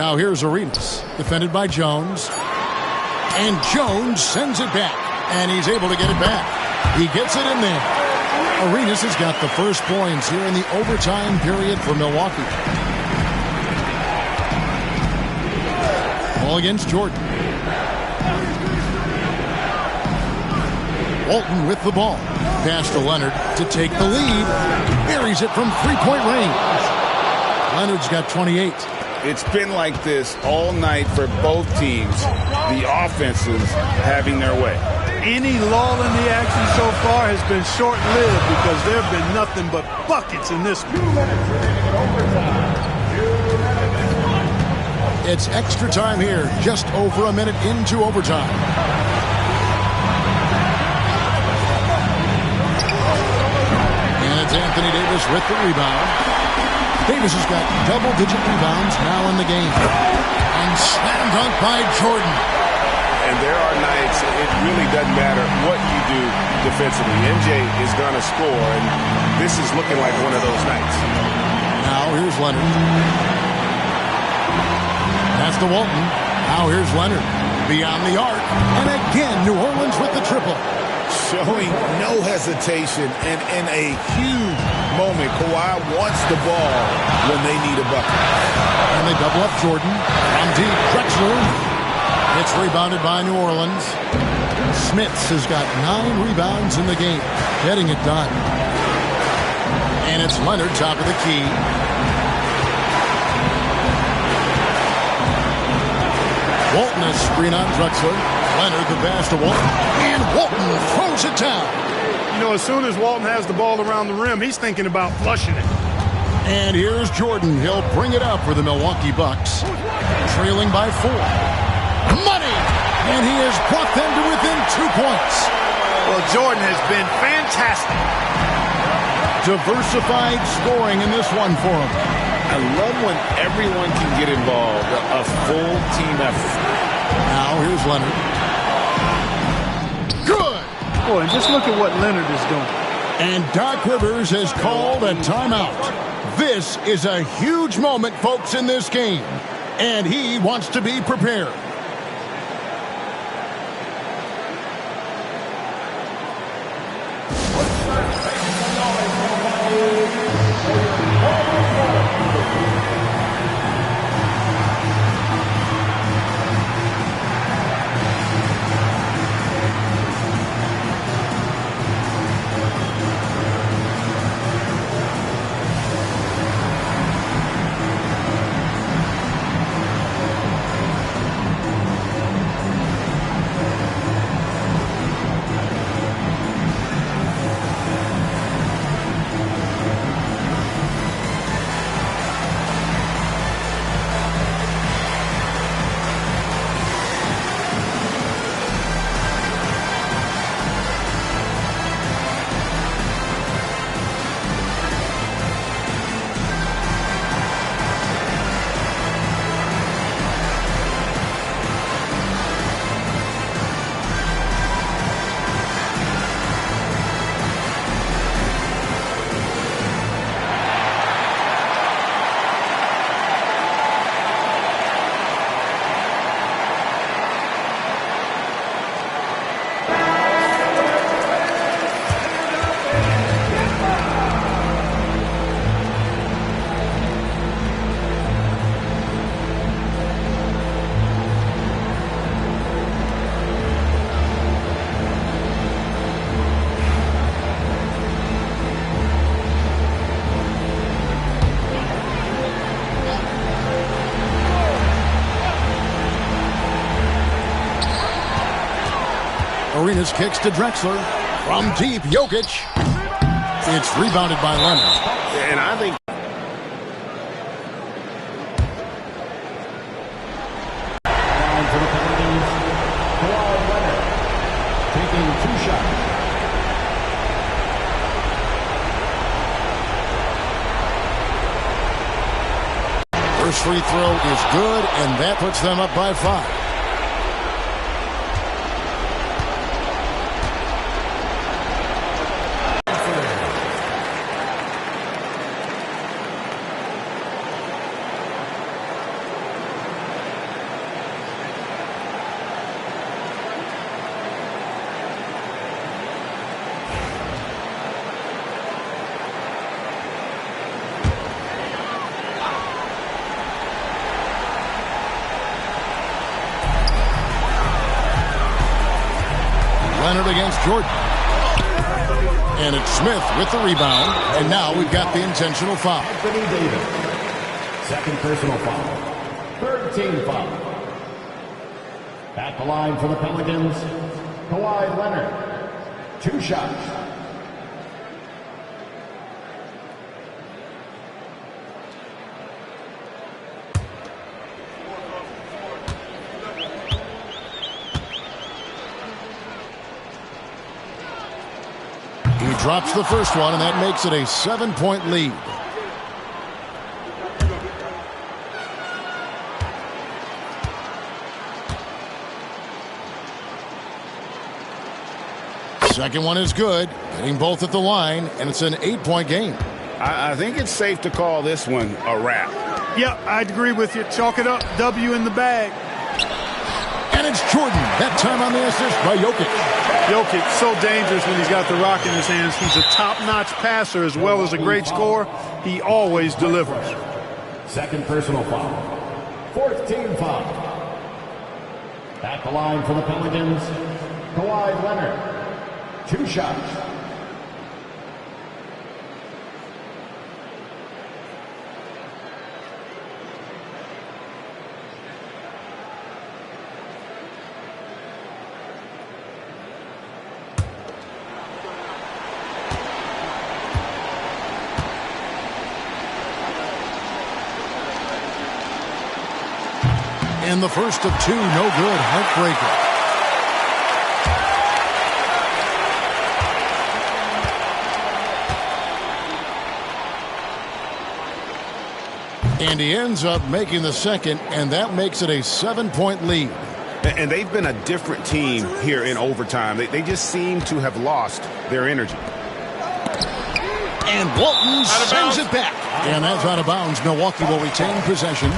Now here's Arenas, defended by Jones. And Jones sends it back. And he's able to get it back. He gets it in there. Arenas has got the first points here in the overtime period for Milwaukee. Ball against Jordan. Walton with the ball. Pass to Leonard to take the lead. Buries it from three-point range. Leonard's got 28.
It's been like this all night for both teams. The offenses having their way.
Any lull in the action so far has been short-lived because there have been nothing but buckets in this one.
It's extra time here, just over a minute into overtime. And it's Anthony Davis with the rebound. Davis has got double-digit rebounds now in the game. And slam dunk by Jordan.
And there are nights it really doesn't matter what you do defensively. MJ is going to score, and this is looking like one of those nights.
Now here's Leonard. That's to Walton. Now here's Leonard. Beyond the arc. And again, New Orleans with the triple.
Showing no hesitation, and in a huge moment, Kawhi wants the ball when they need a bucket.
And they double up Jordan. From deep, Drexler. It's rebounded by New Orleans. Smits has got 9 rebounds in the game, getting it done. And it's Leonard, top of the key. Walton has screen on Drexler. Leonard the pass to Walton. And Walton throws it down.
You know, as soon as Walton has the ball around the rim, he's thinking about flushing it.
And here's Jordan. He'll bring it up for the Milwaukee Bucks. Trailing by 4. Money! And he has brought them to within 2 points.
Well, Jordan has been fantastic.
Diversified scoring in this one for him.
I love when everyone can get involved. A full team effort.
Now here's Leonard. Good!
Boy, and just look at what Leonard is doing.
And Doc Rivers has called a timeout. This is a huge moment, folks, in this game. And he wants to be prepared. Arenas kicks to Drexler. From deep, Jokic. It's rebounded by Leonard.
And I think
Down for the Pelicans, Kawhi Leonard, taking 2 shots.
First free throw is good, and that puts them up by 5. Leonard against Jordan. And it's Smith with the rebound. And now we've got the intentional foul.
Anthony Davis. Second personal foul. Third team foul. At the line for the Pelicans, Kawhi Leonard. 2 shots.
He drops the first one, and that makes it a 7-point lead. Second one is good, hitting both at the line, and it's an 8-point game.
I think it's safe to call this one a wrap.
Yeah, I'd agree with you. Chalk it up. W in the bag.
And it's Jordan. That time on the assist by Jokic.
Jokic, so dangerous when he's got the rock in his hands. He's a top-notch passer as well as a great scorer. He always delivers.
Second personal foul. Fourth team foul. At the line for the Pelicans, Kawhi Leonard. 2 shots.
And the first of 2, no good. Heartbreaker. And he ends up making the second, and that makes it a 7-point lead.
And they've been a different team here in overtime. They just seem to have lost their energy.
And Walton sends it back. And that's out of bounds. Milwaukee will retain possession.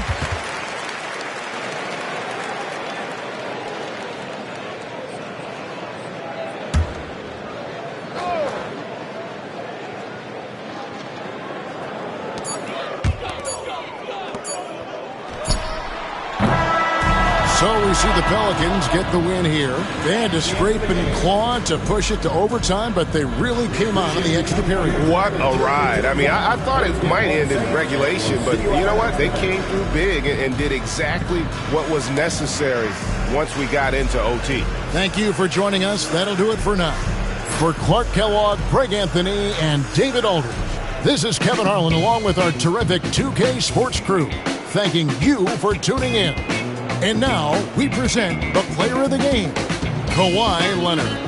So we see the Pelicans get the win here. They had to scrape and claw to push it to overtime, but they really came on in the extra period.
What a ride. I mean, I thought it might end in regulation, but you know what? They came through big and did exactly what was necessary once we got into OT.
Thank you for joining us. That'll do it for now. For Clark Kellogg, Greg Anthony, and David Aldridge, this is Kevin Harlan along with our terrific 2K Sports crew, thanking you for tuning in. And now we present the player of the game, Kawhi Leonard.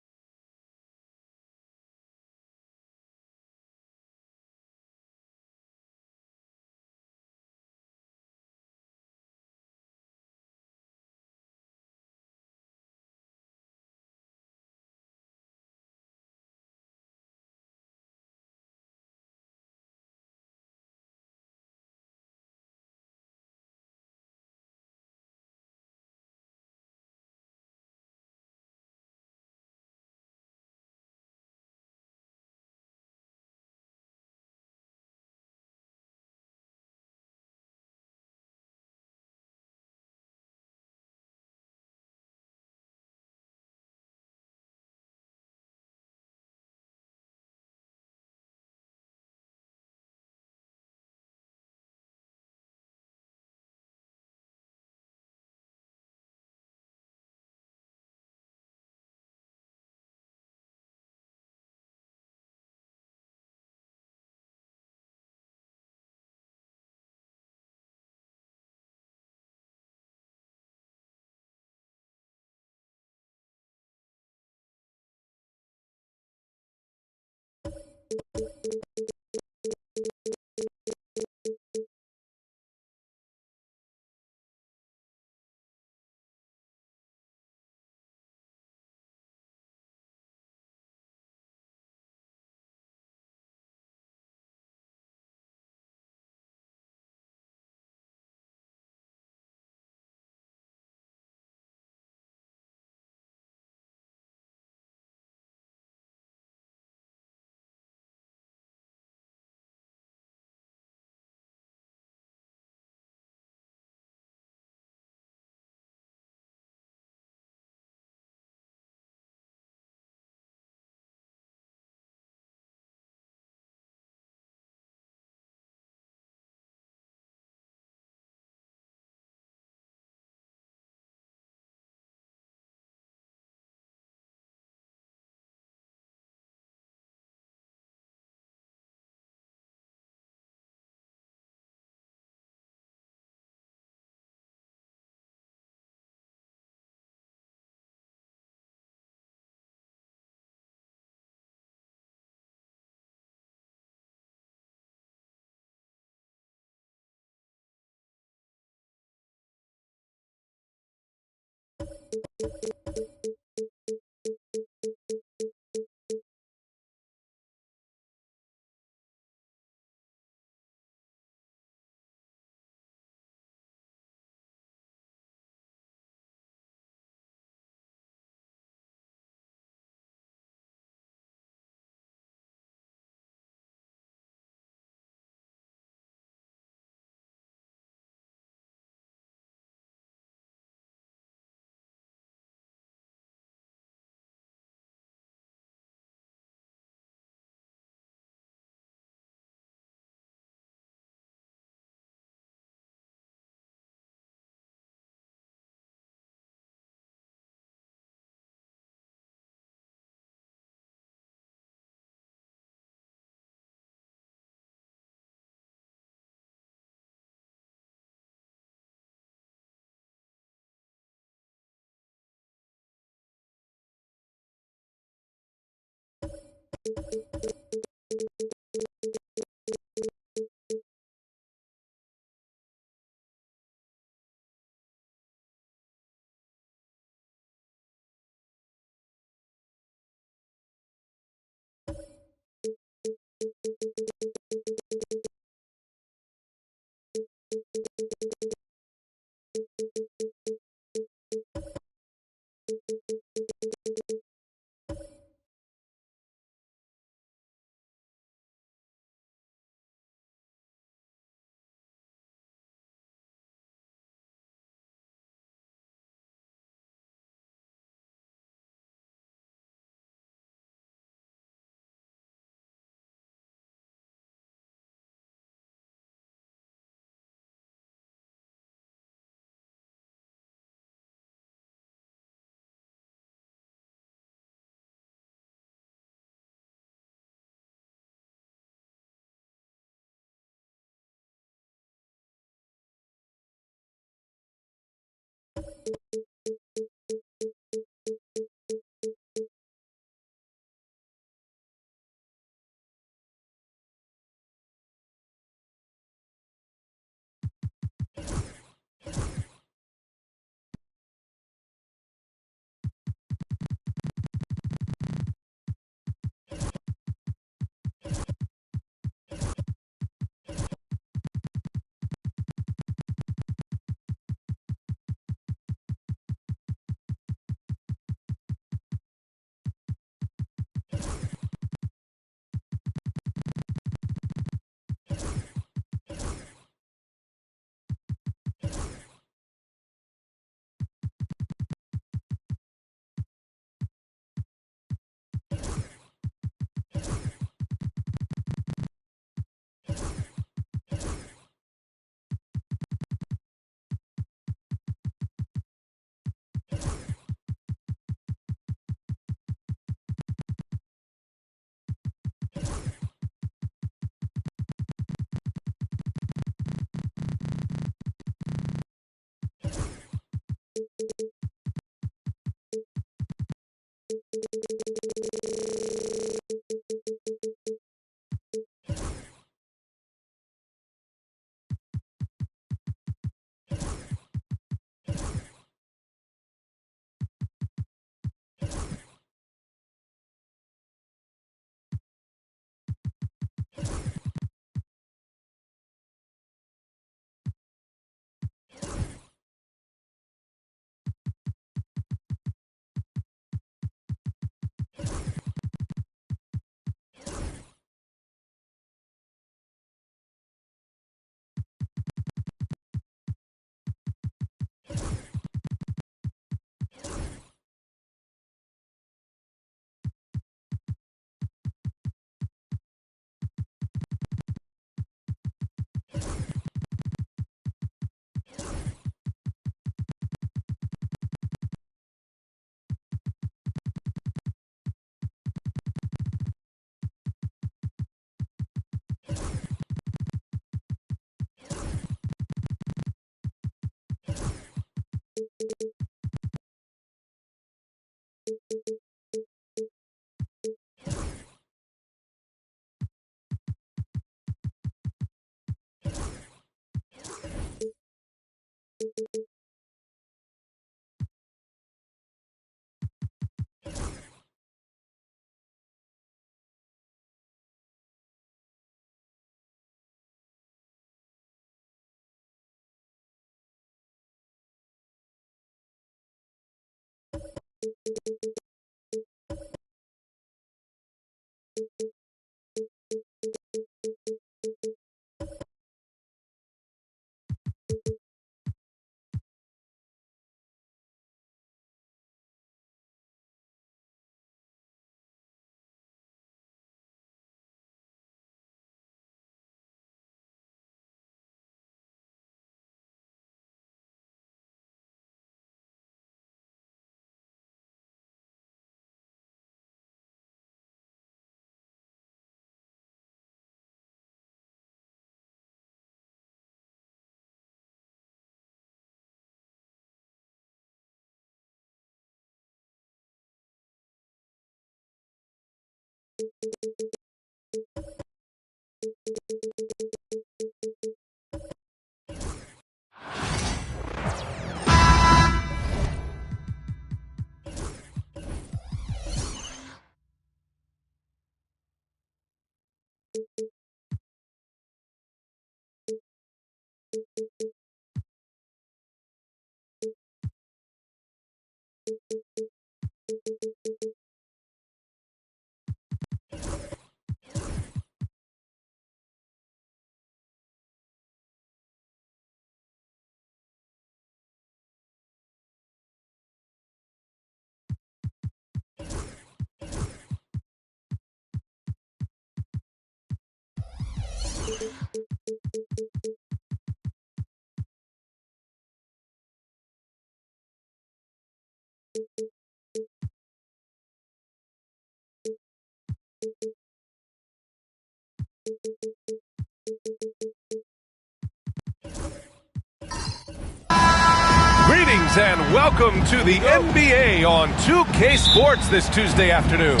Greetings and welcome to the NBA on 2K Sports this Tuesday afternoon.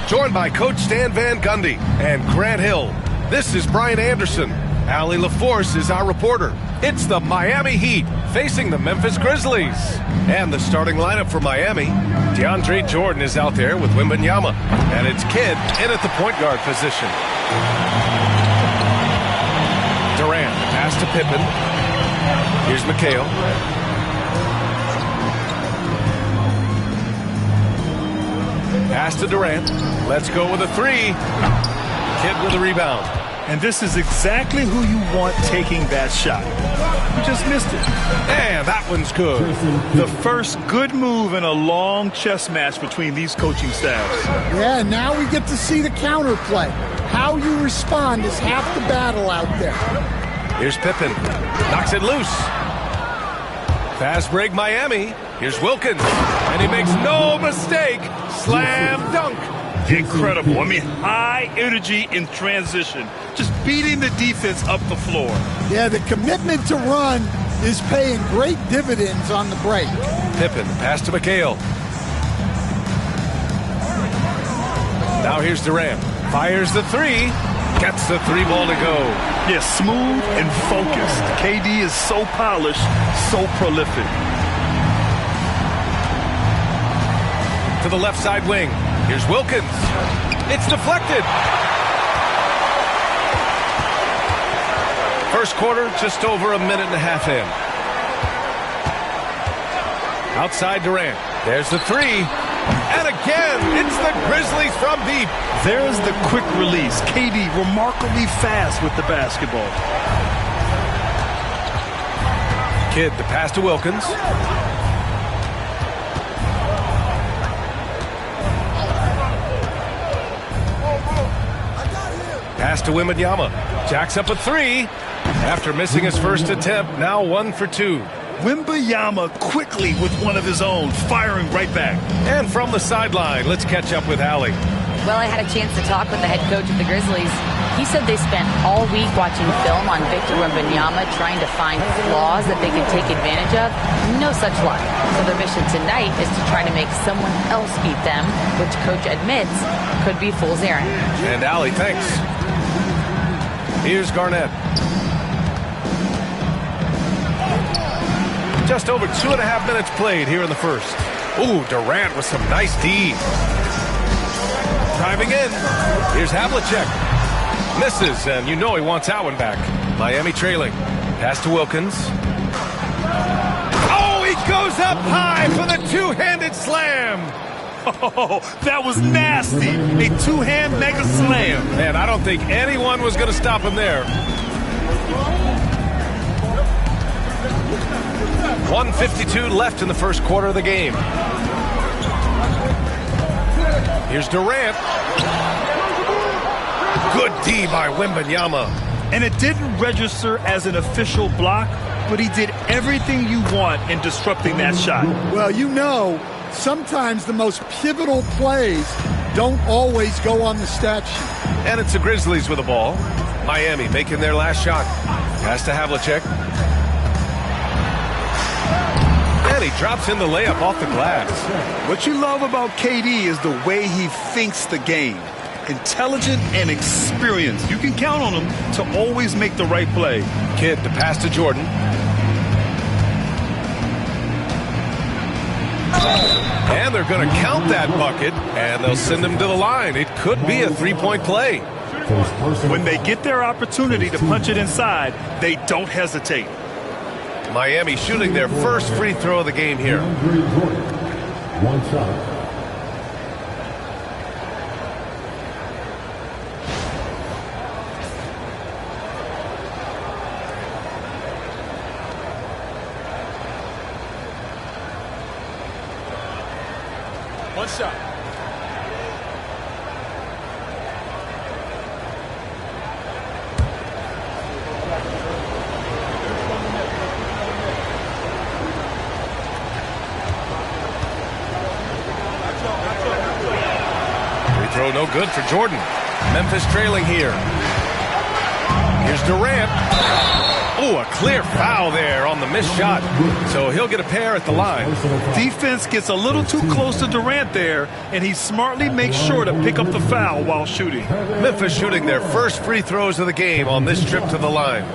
Joined by Coach Stan Van Gundy and Grant Hill. This is Brian Anderson. Allie LaForce is our reporter. It's the Miami Heat facing the Memphis Grizzlies. And the starting lineup for Miami, DeAndre Jordan is out there with Wembanyama. And it's Kidd in at the point guard position. Durant, pass to Pippen. Here's McHale. Pass to Durant. Let's go with a three. Kidd with a rebound.
And this is exactly who you want taking that shot. You just missed it.
And that one's good.
The first good move in a long chess match between these coaching staffs.
Yeah, now we get to see the counterplay. How you respond is half the battle out there.
Here's Pippen. Knocks it loose. Fast break Miami. Here's Wilkins. And he makes no mistake. Slam dunk.
Incredible. I mean, high energy in transition. Just beating the defense up the floor.
Yeah, the commitment to run is paying great dividends on the break.
Pippen, pass to McHale. Now here's Durant. Fires the three. Gets the three ball to go.
Yeah, smooth and focused. KD is so polished, so prolific.
To the left side wing. Here's Wilkins. It's deflected. First quarter, just over a minute and a half in. Outside Durant. There's the three. And again, it's the Grizzlies from deep.
There's the quick release. KD remarkably fast with the basketball.
Kidd, the pass to Wilkins. Pass to Wembanyama. Jacks up a three. After missing his first attempt, now 1 for 2.
Wembanyama quickly with one of his own, firing right back.
And from the sideline, let's catch up with Allie.
Well, I had a chance to talk with the head coach of the Grizzlies. He said they spent all week watching film on Victor Wembanyama, trying to find flaws that they could take advantage of. No such luck. So their mission tonight is to try to make someone else beat them, which coach admits could be fool's errand.
And Allie, thanks. Here's Garnett. Just over 2.5 minutes played here in the first. Ooh, Durant with some nice D. Driving in. Here's Havlicek. Misses, and you know he wants that one back. Miami trailing. Pass to Wilkins. Oh, he goes up high for the two-handed slam.
Oh, that was nasty. A two-hand mega slam.
Man, I don't think anyone was going to stop him there. 1:52 left in the first quarter of the game. Here's Durant. Good D by Wembanyama.
And it didn't register as an official block, but he did everything you want in disrupting that shot.
Well, you know, sometimes the most pivotal plays don't always go on the stat sheet.
And it's the Grizzlies with the ball. Miami making their last shot. Pass to Havlicek. And he drops in the layup off the glass.
What you love about KD is the way he thinks the game. Intelligent and experienced. You can count on him to always make the right play.
Kidd to pass to Jordan. And they're going to count that bucket, and they'll send him to the line. It could be a three-point play.
When they get their opportunity to punch it inside, they don't hesitate.
Miami shooting their first free throw of the game here.
One shot.
One shot.
Free throw no good for Jordan. Memphis trailing here. Here's Durant. Oh, a clear foul there on the missed shot. So he'll get a pair at the line.
Defense gets a little too close to Durant there, and he smartly makes sure to pick up the foul while shooting.
Memphis shooting their first free throws of the game on this trip to the line.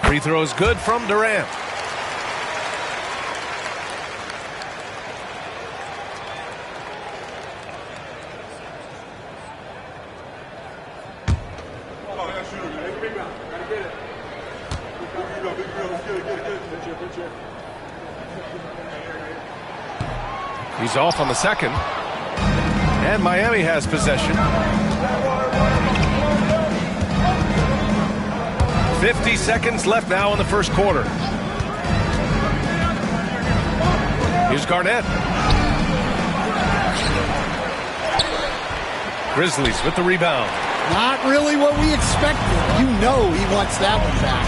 Free throw is good from Durant. He's off on the second. And Miami has possession. 50 seconds left now in the first quarter. Here's Garnett. Grizzlies with the rebound.
Not really what we expected. You know he wants that one back.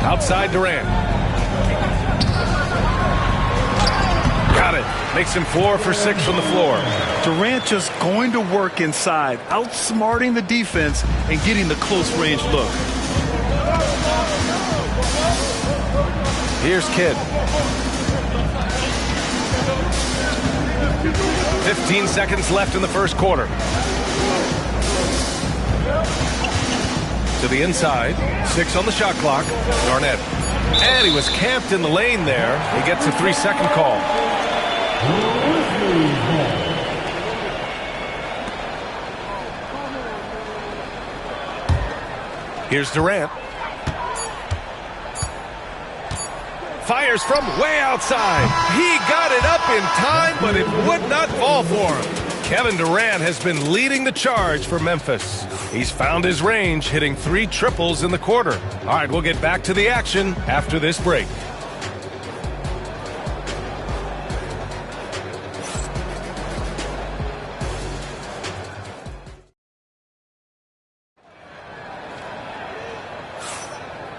Outside Durant. Got it. Makes him 4 for 6 from the floor.
Durant just going to work inside, outsmarting the defense and getting the close range look.
Here's Kidd. 15 seconds left in the first quarter. To the inside. 6 on the shot clock. Garnett. And he was camped in the lane there. He gets a 3-second call. Here's Durant. Fires from way outside. He got it up in time, but it would not fall for him. Kevin Durant has been leading the charge for Memphis. He's found his range, hitting 3 triples in the quarter. All right, we'll get back to the action after this break.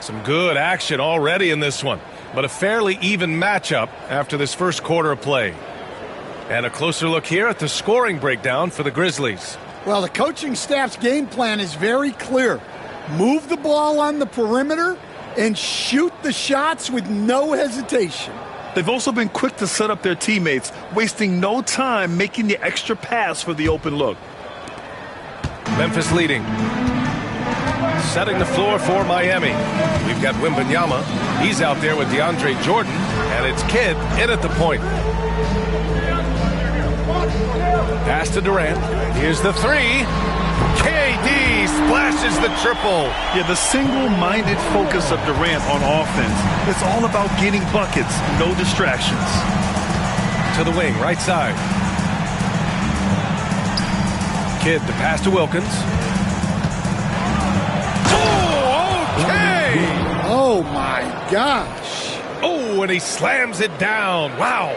Some good action already in this one, but a fairly even matchup after this first quarter of play. And a closer look here at the scoring breakdown for the Grizzlies.
Well, the coaching staff's game plan is very clear. Move the ball on the perimeter and shoot the shots with no hesitation.
They've also been quick to set up their teammates, wasting no time making the extra pass for the open look.
Memphis leading. Setting the floor for Miami. We've got Wembanyama. He's out there with DeAndre Jordan, and it's Kidd in at the point. Pass to Durant. Here's the three. KD splashes the triple.
Yeah, the single-minded focus of Durant on offense. It's all about getting buckets, no distractions.
To the wing, right side. Kidd to pass to Wilkins. Oh, okay.
Oh, my gosh.
Oh, and he slams it down. Wow.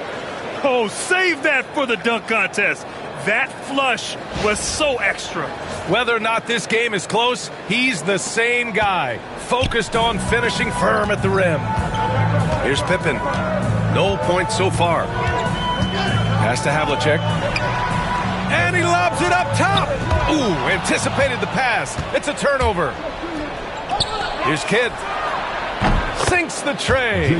Oh, save that for the dunk contest. That flush was so extra.
Whether or not this game is close, he's the same guy, focused on finishing firm at the rim. Here's Pippen. No points so far. Pass to Havlicek. And he lobs it up top. Ooh, anticipated the pass. It's a turnover. Here's Kidd. Sinks the tray.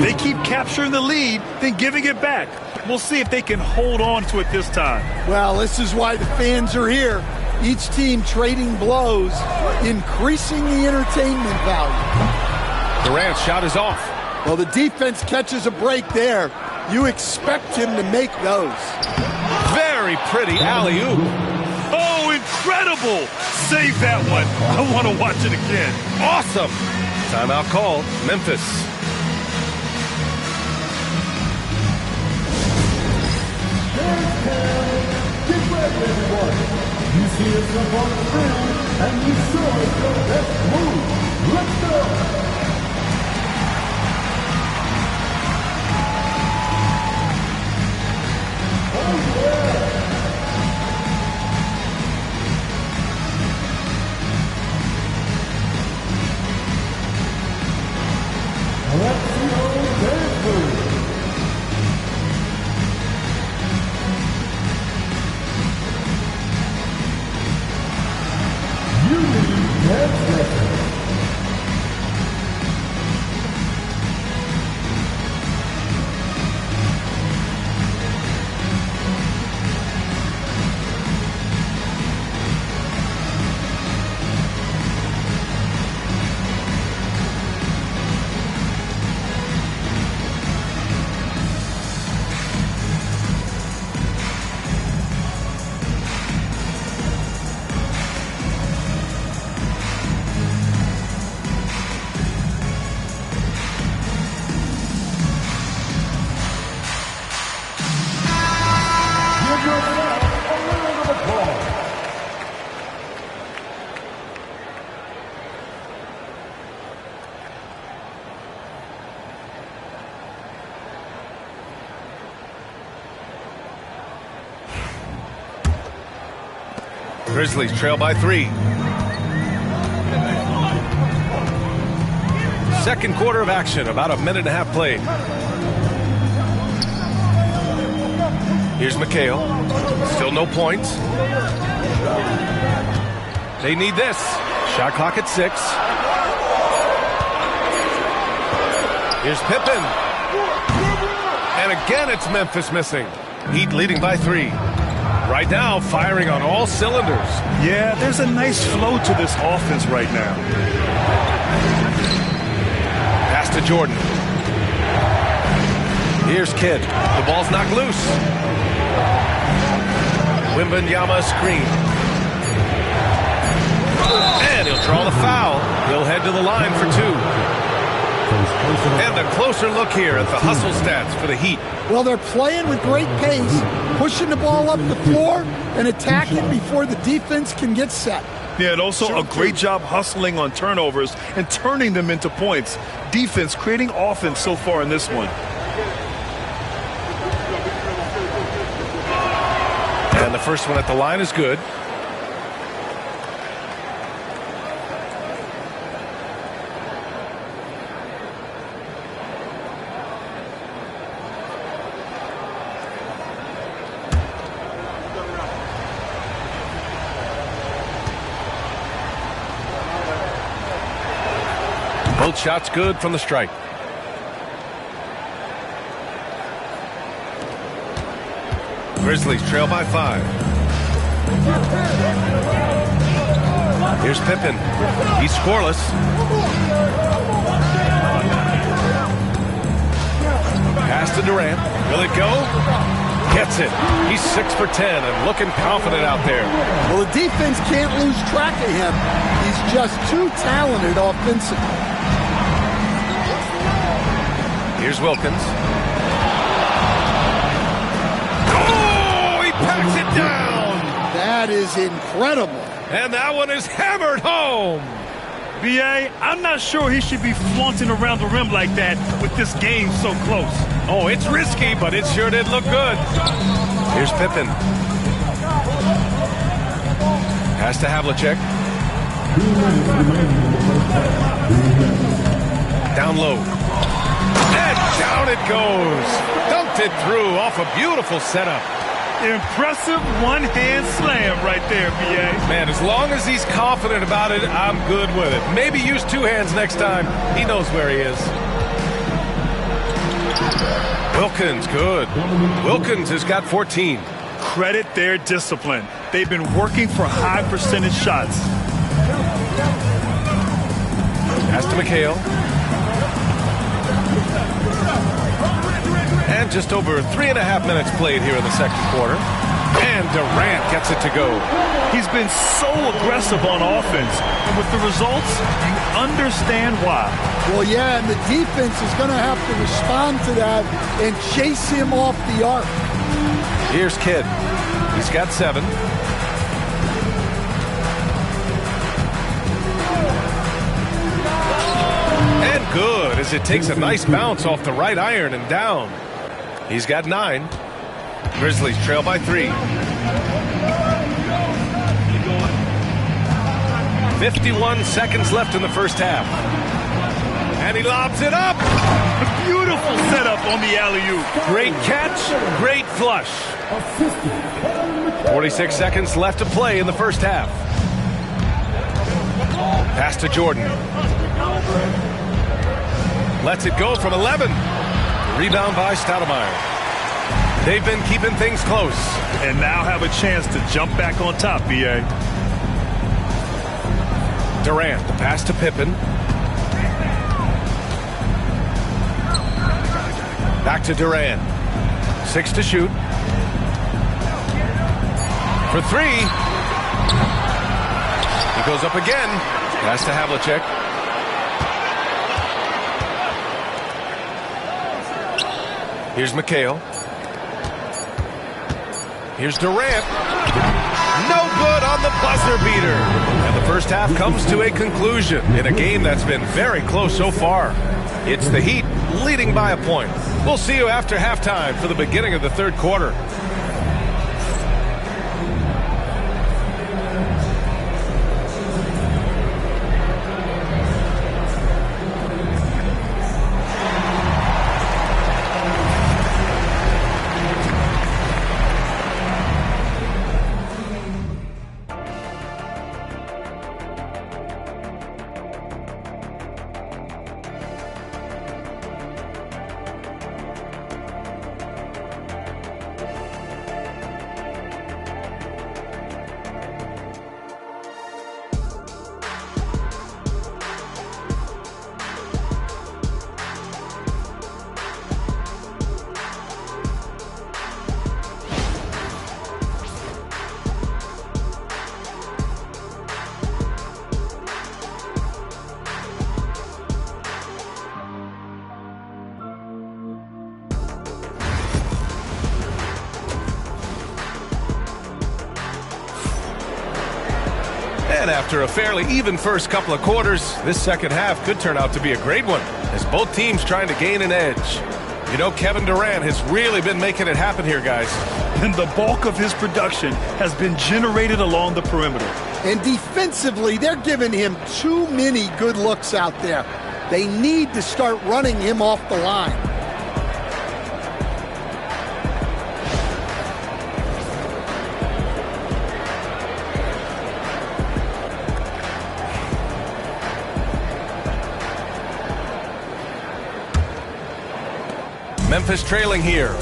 They keep capturing the lead, then giving it back. We'll see if they can hold on to it this time.
Well, this is why the fans are here. Each team trading blows, increasing the entertainment value.
Durant's shot is off.
Well, the defense catches a break there. You expect him to make those.
Very pretty alley-oop.
Oh, incredible! Save that one. I want to watch it again.
Awesome. Timeout called. Memphis.
Get ready, everyone. You see yourself on the field, and you saw your best move. Let's go. Oh, yeah. Let's go, Denver.
Grizzlies trail by 3. Second quarter of action, about a minute and a half played. Here's McHale. Still no points. They need this. Shot clock at 6. Here's Pippen. And again, it's Memphis missing. Heat leading by 3. Right now, firing on all cylinders.
Yeah, there's a nice flow to this offense right now.
Pass to Jordan. Here's Kidd. The ball's knocked loose. Wembanyama screen. And he'll draw the foul. He'll head to the line for 2. And a closer look here at the hustle stats for the Heat.
Well, they're playing with great pace, pushing the ball up the floor and attacking before the defense can get set.
Yeah, and also a great job hustling on turnovers and turning them into points. Defense creating offense so far in this one.
And the first one at the line is good. Both shots good from the strike. Grizzlies trail by 5. Here's Pippen. He's scoreless. Pass to Durant. Will it go? Gets it. He's 6 for 10 and looking confident out there.
Well, the defense can't lose track of him. He's just too talented offensively.
Here's Wilkins. Oh, he packs it down.
That is incredible.
And that one is hammered home.
B.A., I'm not sure he should be flaunting around the rim like that with this game so close.
Oh, it's risky, but it sure did look good. Here's Pippen. Pass to Havlicek. Down low. And down it goes. Dunked it through off a beautiful setup.
Impressive one-hand slam right there, B.A.
Man, as long as he's confident about it, I'm good with it. Maybe use 2 hands next time. He knows where he is. Wilkins, good. Wilkins has got 14.
Credit their discipline. They've been working for high percentage shots.
Pass to McHale. And just over 3.5 minutes played here in the second quarter. And Durant gets it to go.
He's been so aggressive on offense. And with the results, you understand why.
Well, yeah, and the defense is going to have to respond to that and chase him off the arc.
Here's Kidd. He's got 7. And good, as it takes a nice bounce off the right iron and down. He's got 9. Grizzlies trail by 3. 51 seconds left in the first half. And he lobs it up.
Beautiful setup on the alley-oop.
Great catch, great flush. 46 seconds left to play in the first half. Pass to Jordan. Lets it go from 11. Rebound by Stoudemire. They've been keeping things close.
And now have a chance to jump back on top, B.A.
Durant, the pass to Pippen. Back to Durant. 6 to shoot. For 3. He goes up again. Pass to Havlicek. Here's McHale. Here's Durant. No good on the buzzer beater. And the first half comes to a conclusion in a game that's been very close so far. It's the Heat leading by a point. We'll see you after halftime for the beginning of the third quarter. And after a fairly even first couple of quarters, this second half could turn out to be a great one, as both teams trying to gain an edge. You know, Kevin Durant has really been making it happen here, guys.
And the bulk of his production has been generated along the perimeter.
And defensively, they're giving him too many good looks out there. They need to start running him off the line.
Memphis trailing here.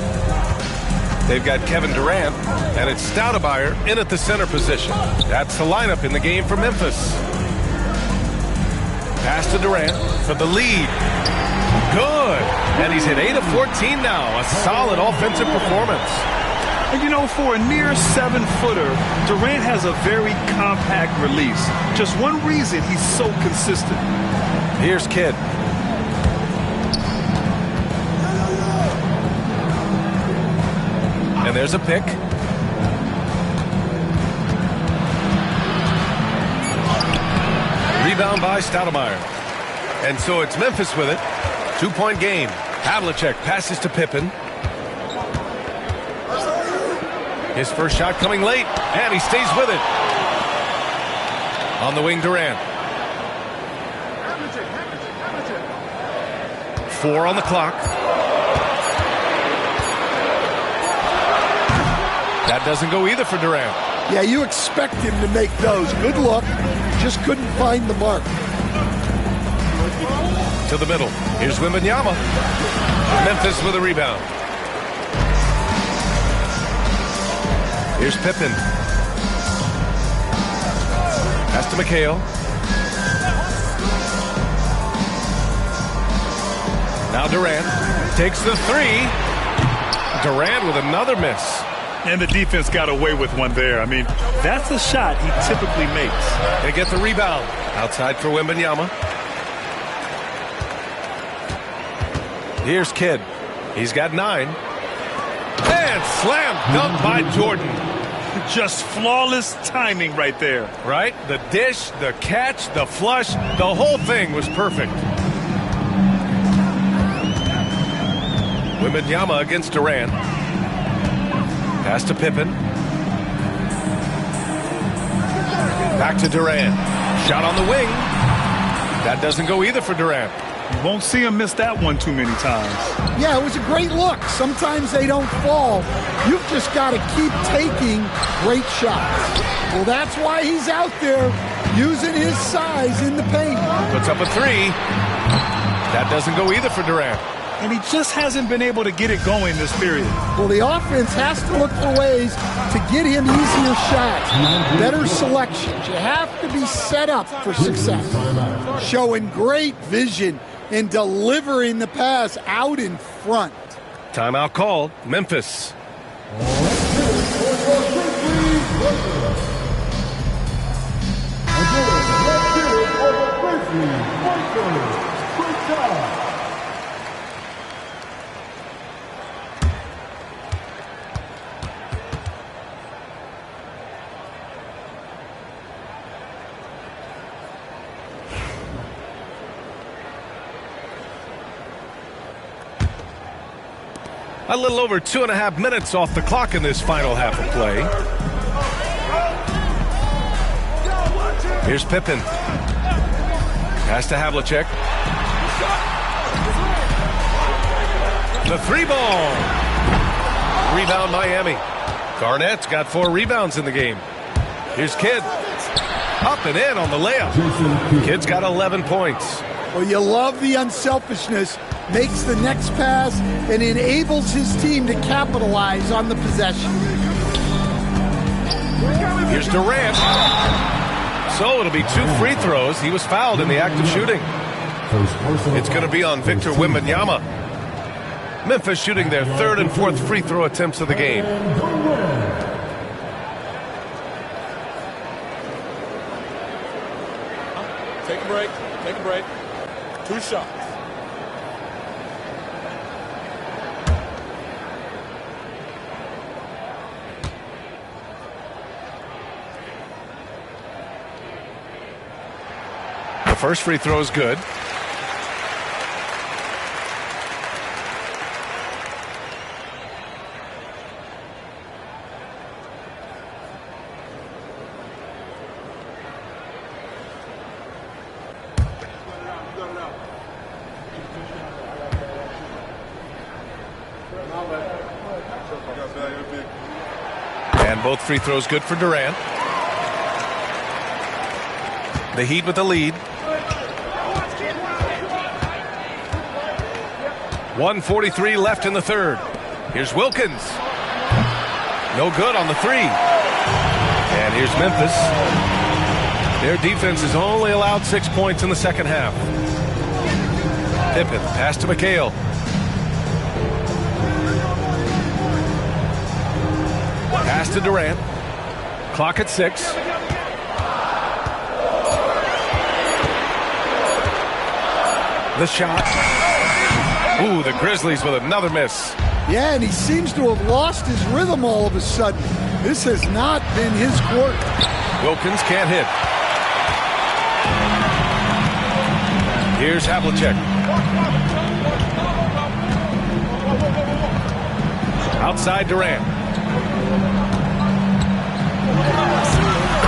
They've got Kevin Durant, and it's Stoudemire in at the center position. That's the lineup in the game for Memphis. Pass to Durant for the lead. Good. And he's hit 8 of 14 now. A solid offensive performance.
And you know, for a near 7-footer, Durant has a very compact release. Just one reason he's so consistent.
Here's Kidd. And there's a pick. Rebound by Stoudemire. And so it's Memphis with it. 2-point game. Havlicek passes to Pippen. His first shot coming late, and he stays with it. On the wing, Durant. 4 on the clock. That doesn't go either for Durant.
Yeah, you expect him to make those. Good look. Just couldn't find the mark.
To the middle. Here's Wembanyama. Memphis with a rebound. Here's Pippen. Pass to McHale. Now Durant takes the 3. Durant with another miss.
And the defense got away with one there. I mean, that's a shot he typically makes.
They get the rebound. Outside for Wembanyama. Here's Kidd. He's got 9. And slam dunk by Jordan.
Just flawless timing right there.
Right? The dish, the catch, the flush, the whole thing was perfect. Wembanyama against Durant. Pass to Pippen. Back to Durant. Shot on the wing. That doesn't go either for Durant.
You won't see him miss that one too many times.
Yeah, it was a great look. Sometimes they don't fall. You've just got to keep taking great shots. Well, that's why he's out there using his size in the paint.
Puts up a 3. That doesn't go either for Durant.
And he just hasn't been able to get it going this period.
Well, the offense has to look for ways to get him easier shots, better selections. You have to be set up for success. Showing great vision and delivering the pass out in front.
Timeout called. Memphis. A little over 2.5 minutes off the clock in this final half of play. Here's Pippen. Pass to Havlicek. The 3-ball. Rebound Miami. Garnett's got 4 rebounds in the game. Here's Kidd. Up and in on the layup. Kidd's got 11 points.
Well, you love the unselfishness. Makes the next pass and enables his team to capitalize on the possession.
Here's Durant. So it'll be 2 free throws. He was fouled in the act of shooting. It's going to be on Victor Wembanyama. Memphis shooting their 3rd and 4th free throw attempts of the game.
Take a break. Take a break. 2 shots.
The first free throw is good. And both free throws good for Durant. The Heat with the lead. 1:43 left in the third. Here's Wilkins. No good on the three. And here's Memphis. Their defense has only allowed 6 points in the second half. Pippen, pass to McHale. Pass to Durant. Clock at 6. The shot. Ooh, the Grizzlies with another miss.
Yeah, and he seems to have lost his rhythm all of a sudden. This has not been his quarter.
Wilkins can't hit. Here's Havlicek. Outside Durant.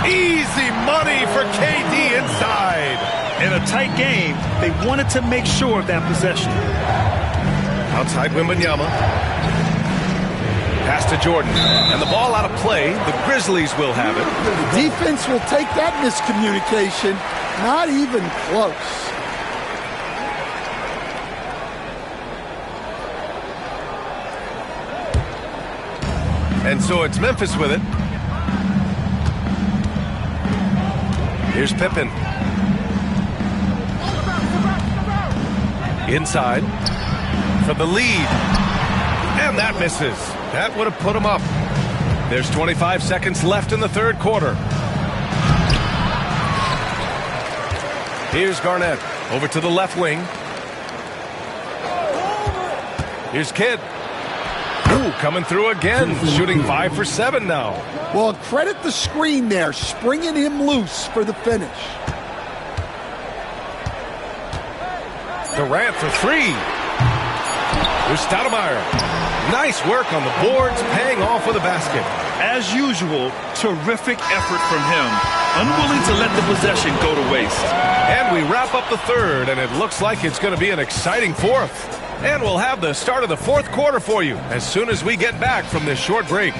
Easy money for KD inside.
In a tight game, they wanted to make sure of that possession.
Outside Wembanyama. Pass to Jordan. And the ball out of play. The Grizzlies will have it.
The defense will take that miscommunication. Not even close.
And so it's Memphis with it. Here's Pippen. Inside for the lead. And that misses. That would have put him up. There's 25 seconds left in the third quarter. Here's Garnett. Over to the left wing. Here's Kidd. Ooh, coming through again. Shooting 5 for 7 now.
Well, credit the screen there, springing him loose for the finish.
Durant for 3. Here's Stoudemire. Nice work on the boards, paying off with a basket.
As usual, terrific effort from him. Unwilling to let the possession go to waste.
And we wrap up the third, and it looks like it's going to be an exciting fourth. And we'll have the start of the fourth quarter for you as soon as we get back from this short break.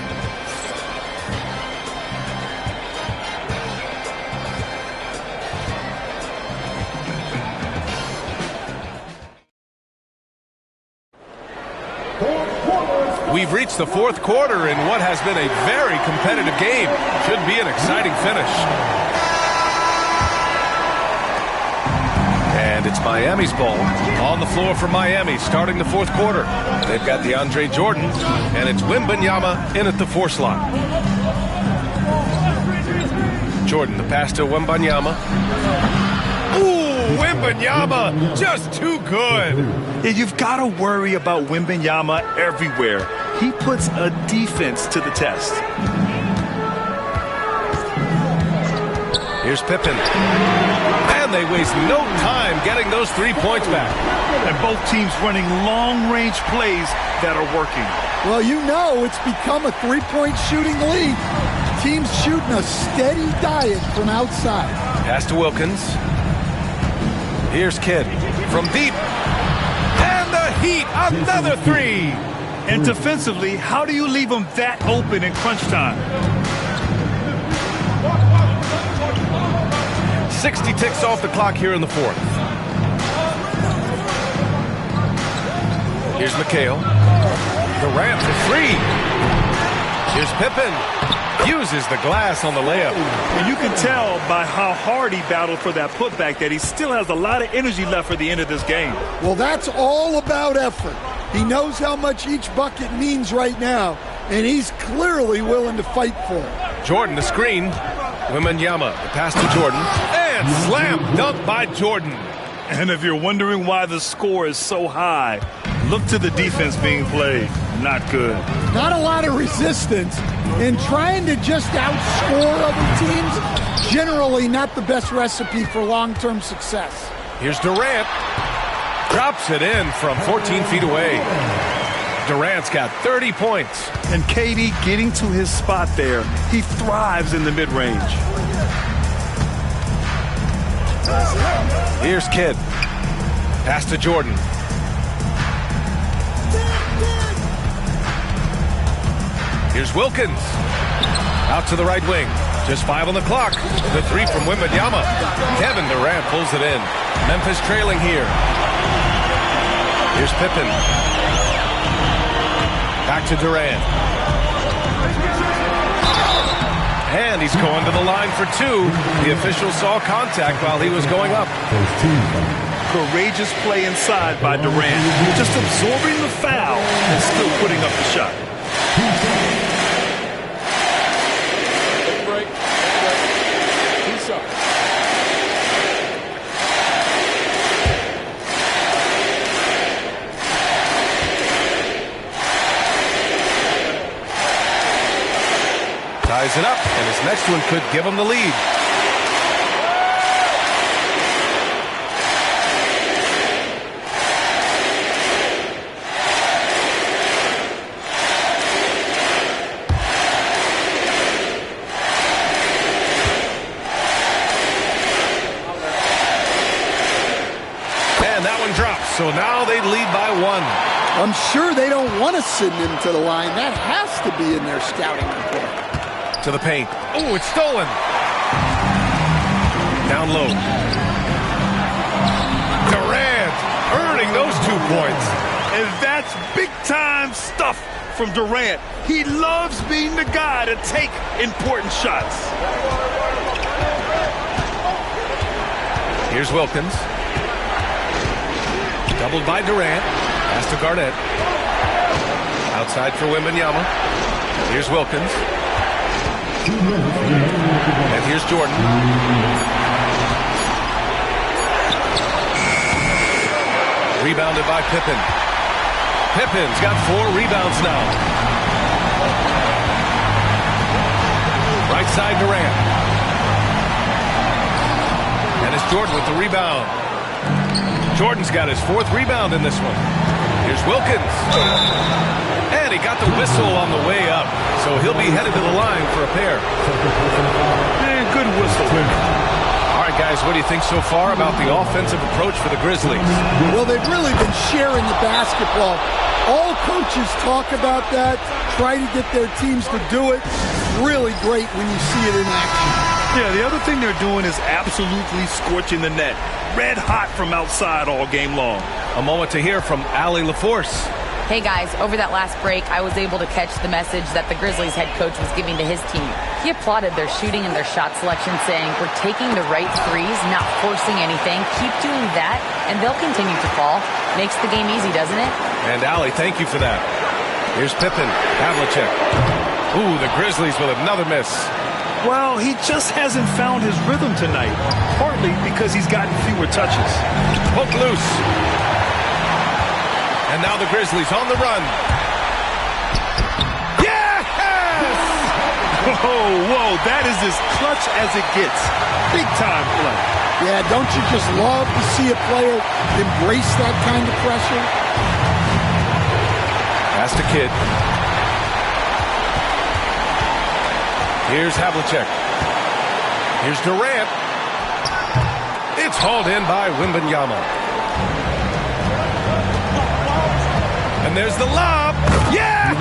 We've reached the fourth quarter in what has been a very competitive game. Should be an exciting finish. And it's Miami's ball. On the floor for Miami starting the fourth quarter. They've got DeAndre Jordan, and it's Wembanyama in at the 4 slot. Jordan, the pass to Wembanyama. Ooh, Wembanyama, just too good.
Yeah, you've got to worry about Wembanyama everywhere. He puts a defense to the test.
Here's Pippen. And they waste no time getting those 3 points back.
And both teams running long-range plays that are working.
Well, you know it's become a three-point shooting league. Teams shooting a steady diet from outside.
Pass to Wilkins. Here's Kidd from deep. And the Heat, another 3.
And defensively, how do you leave them that open in crunch time?
60 ticks off the clock here in the fourth. Here's McHale. Durant for 3. Here's Pippen. Uses the glass on the layup.
And you can tell by how hard he battled for that putback that he still has a lot of energy left for the end of this game.
Well, that's all about effort. He knows how much each bucket means right now, and he's clearly willing to fight for it.
Jordan, the screen. Wembanyama, the pass to Jordan. And slam dunk by Jordan.
And if you're wondering why the score is so high, look to the defense being played. Not good.
Not a lot of resistance, and trying to just outscore other teams, generally not the best recipe for long-term success.
Here's Durant. Drops it in from 14 feet away. Durant's got 30 points.
And KD getting to his spot there. He thrives in the mid-range.
Here's Kidd. Pass to Jordan. Here's Wilkins. Out to the right wing. Just 5 on the clock. The 3 from Wembanyama. Kevin Durant pulls it in. Memphis trailing here. Here's Pippen. Back to Durant. And he's going to the line for two. The official saw contact while he was going up.
Courageous play inside by Durant. Just absorbing the foul and still putting up the shot.
Take a break. Two shots.
Ties it up, and his next one could give him the lead. And that one drops, so now they lead by one.
I'm sure they don't want to send him to the line. That has to be in their scouting report.
To the paint. Oh, it's stolen. Down low. Durant earning those 2 points.
And that's big-time stuff from Durant. He loves being the guy to take important shots.
Here's Wilkins. Doubled by Durant. Pass to Garnett. Outside for Wembanyama. Here's Wilkins. And here's Jordan. Rebounded by Pippen. Pippen's got 4 rebounds now. Right side Durant. And it's Jordan with the rebound. Jordan's got his 4th rebound in this one. Here's Wilkins. And he got the whistle on the way up. So he'll be headed to the line for a pair.
And good whistle.
All right, guys, what do you think so far about the offensive approach for the Grizzlies?
Well, they've really been sharing the basketball. All coaches talk about that, try to get their teams to do it. Really great when you see it in action.
Yeah, the other thing they're doing is absolutely scorching the net. Red hot from outside all game long.
A moment to hear from Allie LaForce.
Hey guys, over that last break, I was able to catch the message that the Grizzlies head coach was giving to his team. He applauded their shooting and their shot selection, saying, "We're taking the right threes, not forcing anything. Keep doing that, and they'll continue to fall." Makes the game easy, doesn't it?
And Allie, thank you for that. Here's Pippen. Havlicek. Ooh, the Grizzlies with another miss.
Well, he just hasn't found his rhythm tonight, partly because he's gotten fewer touches.
Hook loose. And now the Grizzlies on the run. Yes!
Whoa, that is as clutch as it gets. Big time play.
Yeah, don't you just love to see a player embrace that kind of pressure?
Pass to Kidd. Here's Havlicek. Here's Durant. It's hauled in by Wembanyama. And there's the lob. Yes!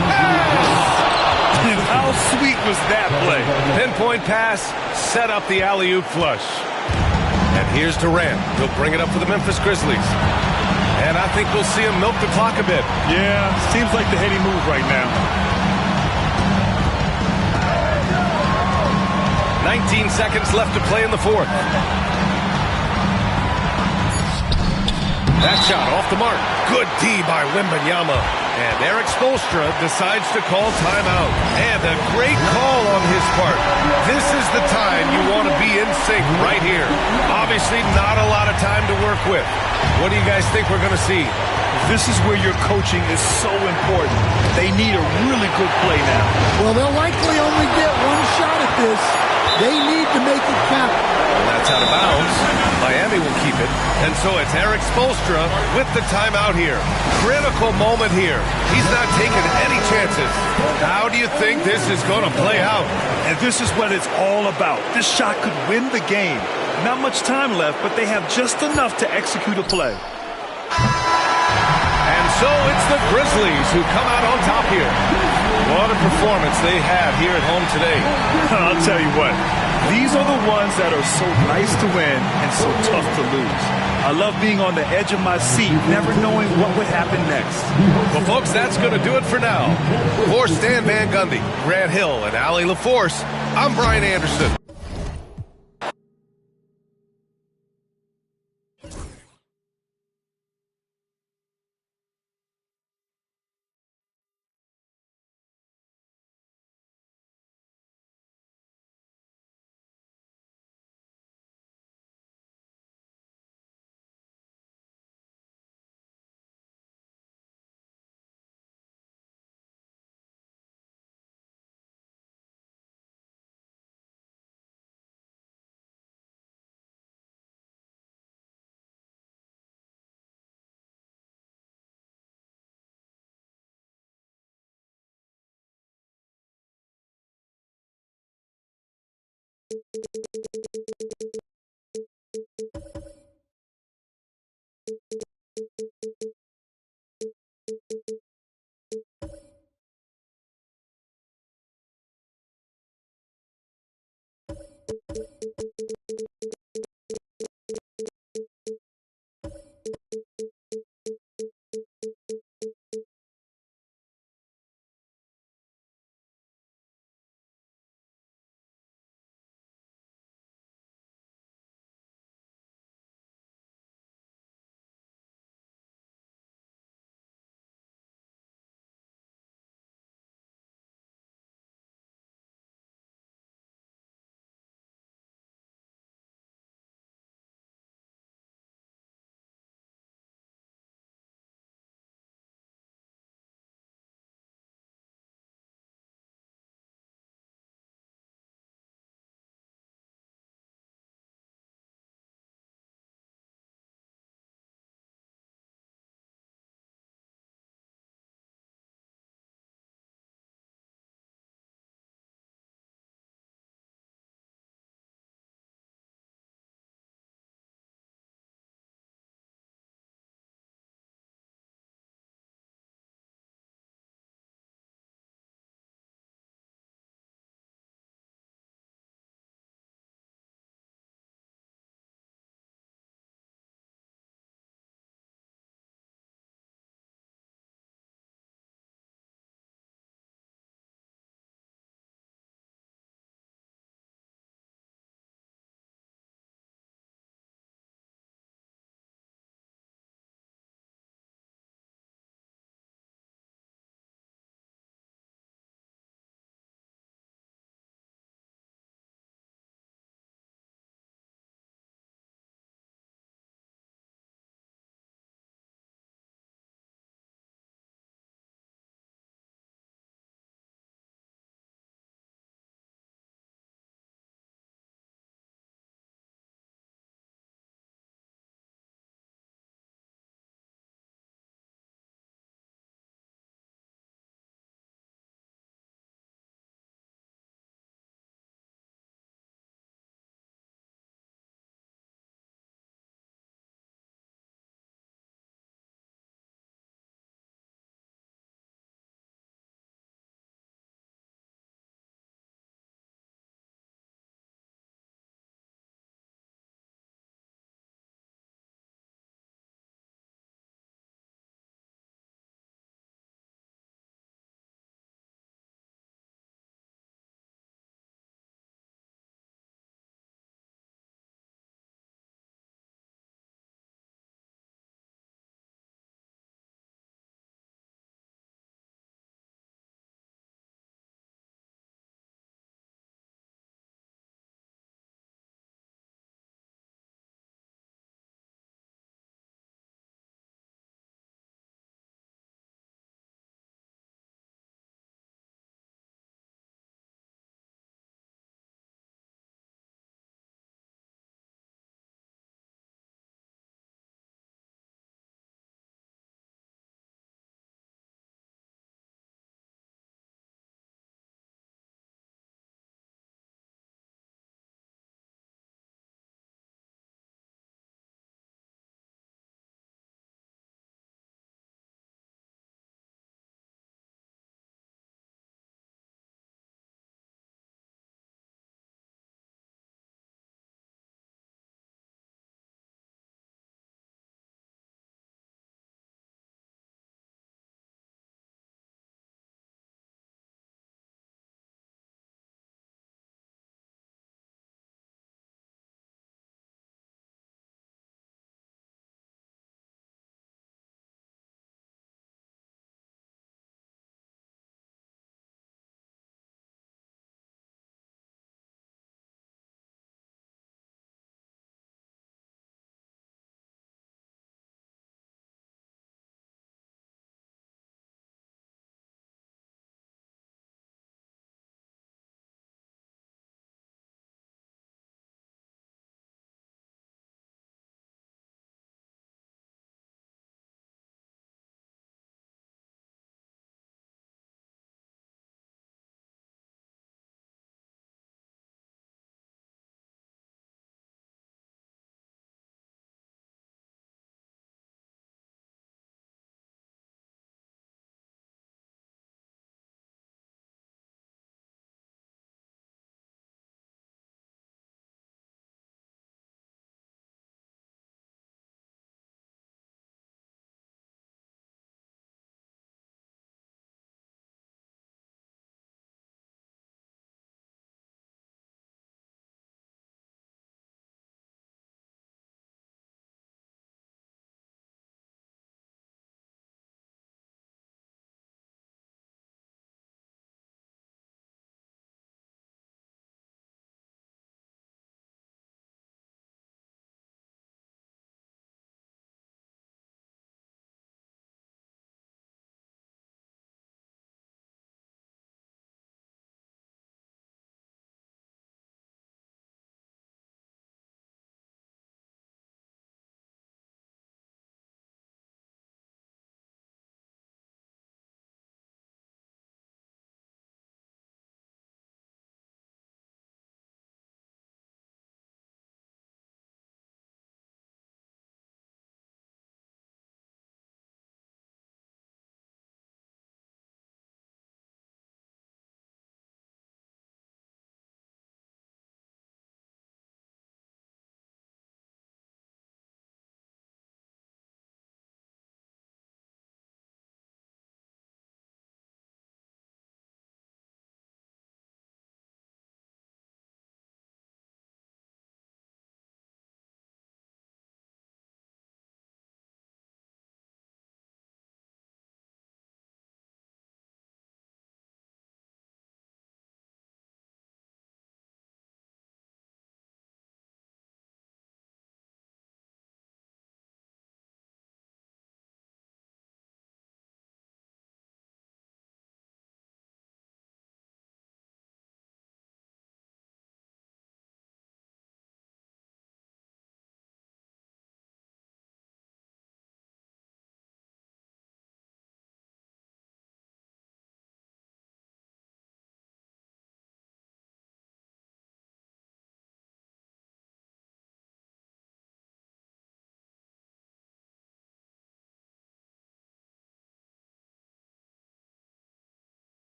And how sweet was that play?
Pinpoint pass, set up the alley-oop flush. And here's Durant. He'll bring it up for the Memphis Grizzlies. And I think we'll see him milk the clock a bit.
Yeah, seems like the heady move right now.
19 seconds left to play in the fourth. That shot off the mark. Good D by Wembanyama. And Eric Spoelstra decides to call timeout. And a great call on his part. This is the time you want to be in sync right here. Obviously not a lot of time to work with. What do you guys think we're going to see?
This is where your coaching is so important. They need a really good play now.
Well, they'll likely only get one shot at this. They need to make it count.
And that's out of bounds. Miami will keep it. And so it's Eric Spoelstra with the timeout here. Critical moment here. He's not taking any chances. How do you think this is going to play out?
And this is what it's all about. This shot could win the game. Not much time left, but they have just enough to execute a play.
And so it's the Grizzlies who come out on top here. What a performance they have here at home today.
I'll tell you what, These are the ones that are so nice to win and so tough to lose. I love being on the edge of my seat, never knowing what would happen next.
Well, folks, that's going to do it for now. For Stan Van Gundy, Grant Hill, and Allie LaForce, I'm Brian Anderson.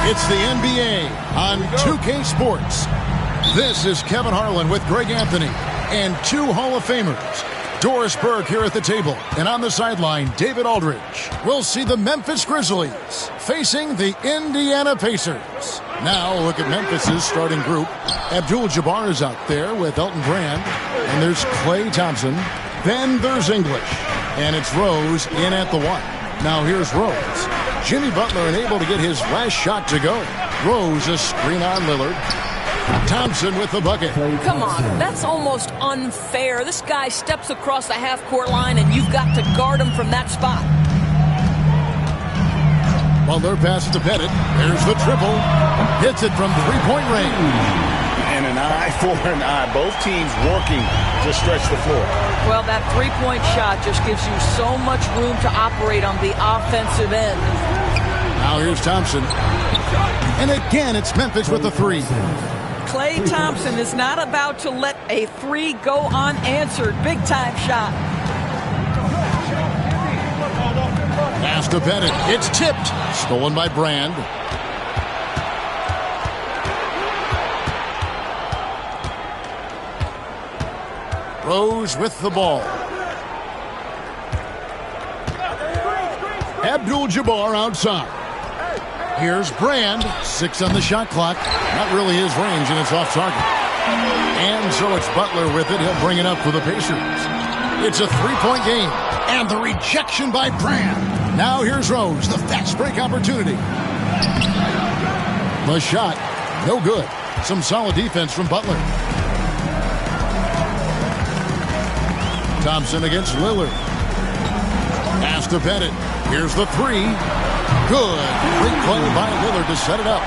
It's the NBA on 2K Sports. This is Kevin Harlan with Greg Anthony and two Hall of Famers. Doris Burke here at the table, and on the sideline, David Aldridge. We'll see the Memphis Grizzlies facing the Indiana Pacers. Now look at Memphis's starting group. Abdul-Jabbar is out there with Elton Brand, and there's Klay Thompson. Then there's English, and it's Rose in at the 1. Now here's Rose. Jimmy Butler unable to get his last shot to go. Rose a screen on Lillard. Thompson with the bucket.
Come on, that's almost unfair. This guy steps across the half-court line, and you've got to guard him from that spot.
Butler passes to Pettit. There's the triple. Hits it from three-point range.
And an eye for an eye. Both teams working to stretch the floor.
Well, that three-point shot just gives you so much room to operate on the offensive end.
Now here's Thompson. And again, it's Memphis with the 3.
Klay Thompson is not about to let a 3 go unanswered. Big-time shot.
Pass to Pettit. It's tipped. Stolen by Brand. Rose with the ball. Abdul-Jabbar outside. Here's Brand. 6 on the shot clock. Not really his range, and it's off target. And so it's Butler with it. He'll bring it up for the Pacers. It's a 3-point game. And the rejection by Brand. Now here's Rose. The fast break opportunity. The shot. No good. Some solid defense from Butler. Thompson against Lillard. Pass to Pettit. Here's the 3. Good. Great play by Lillard to set it up.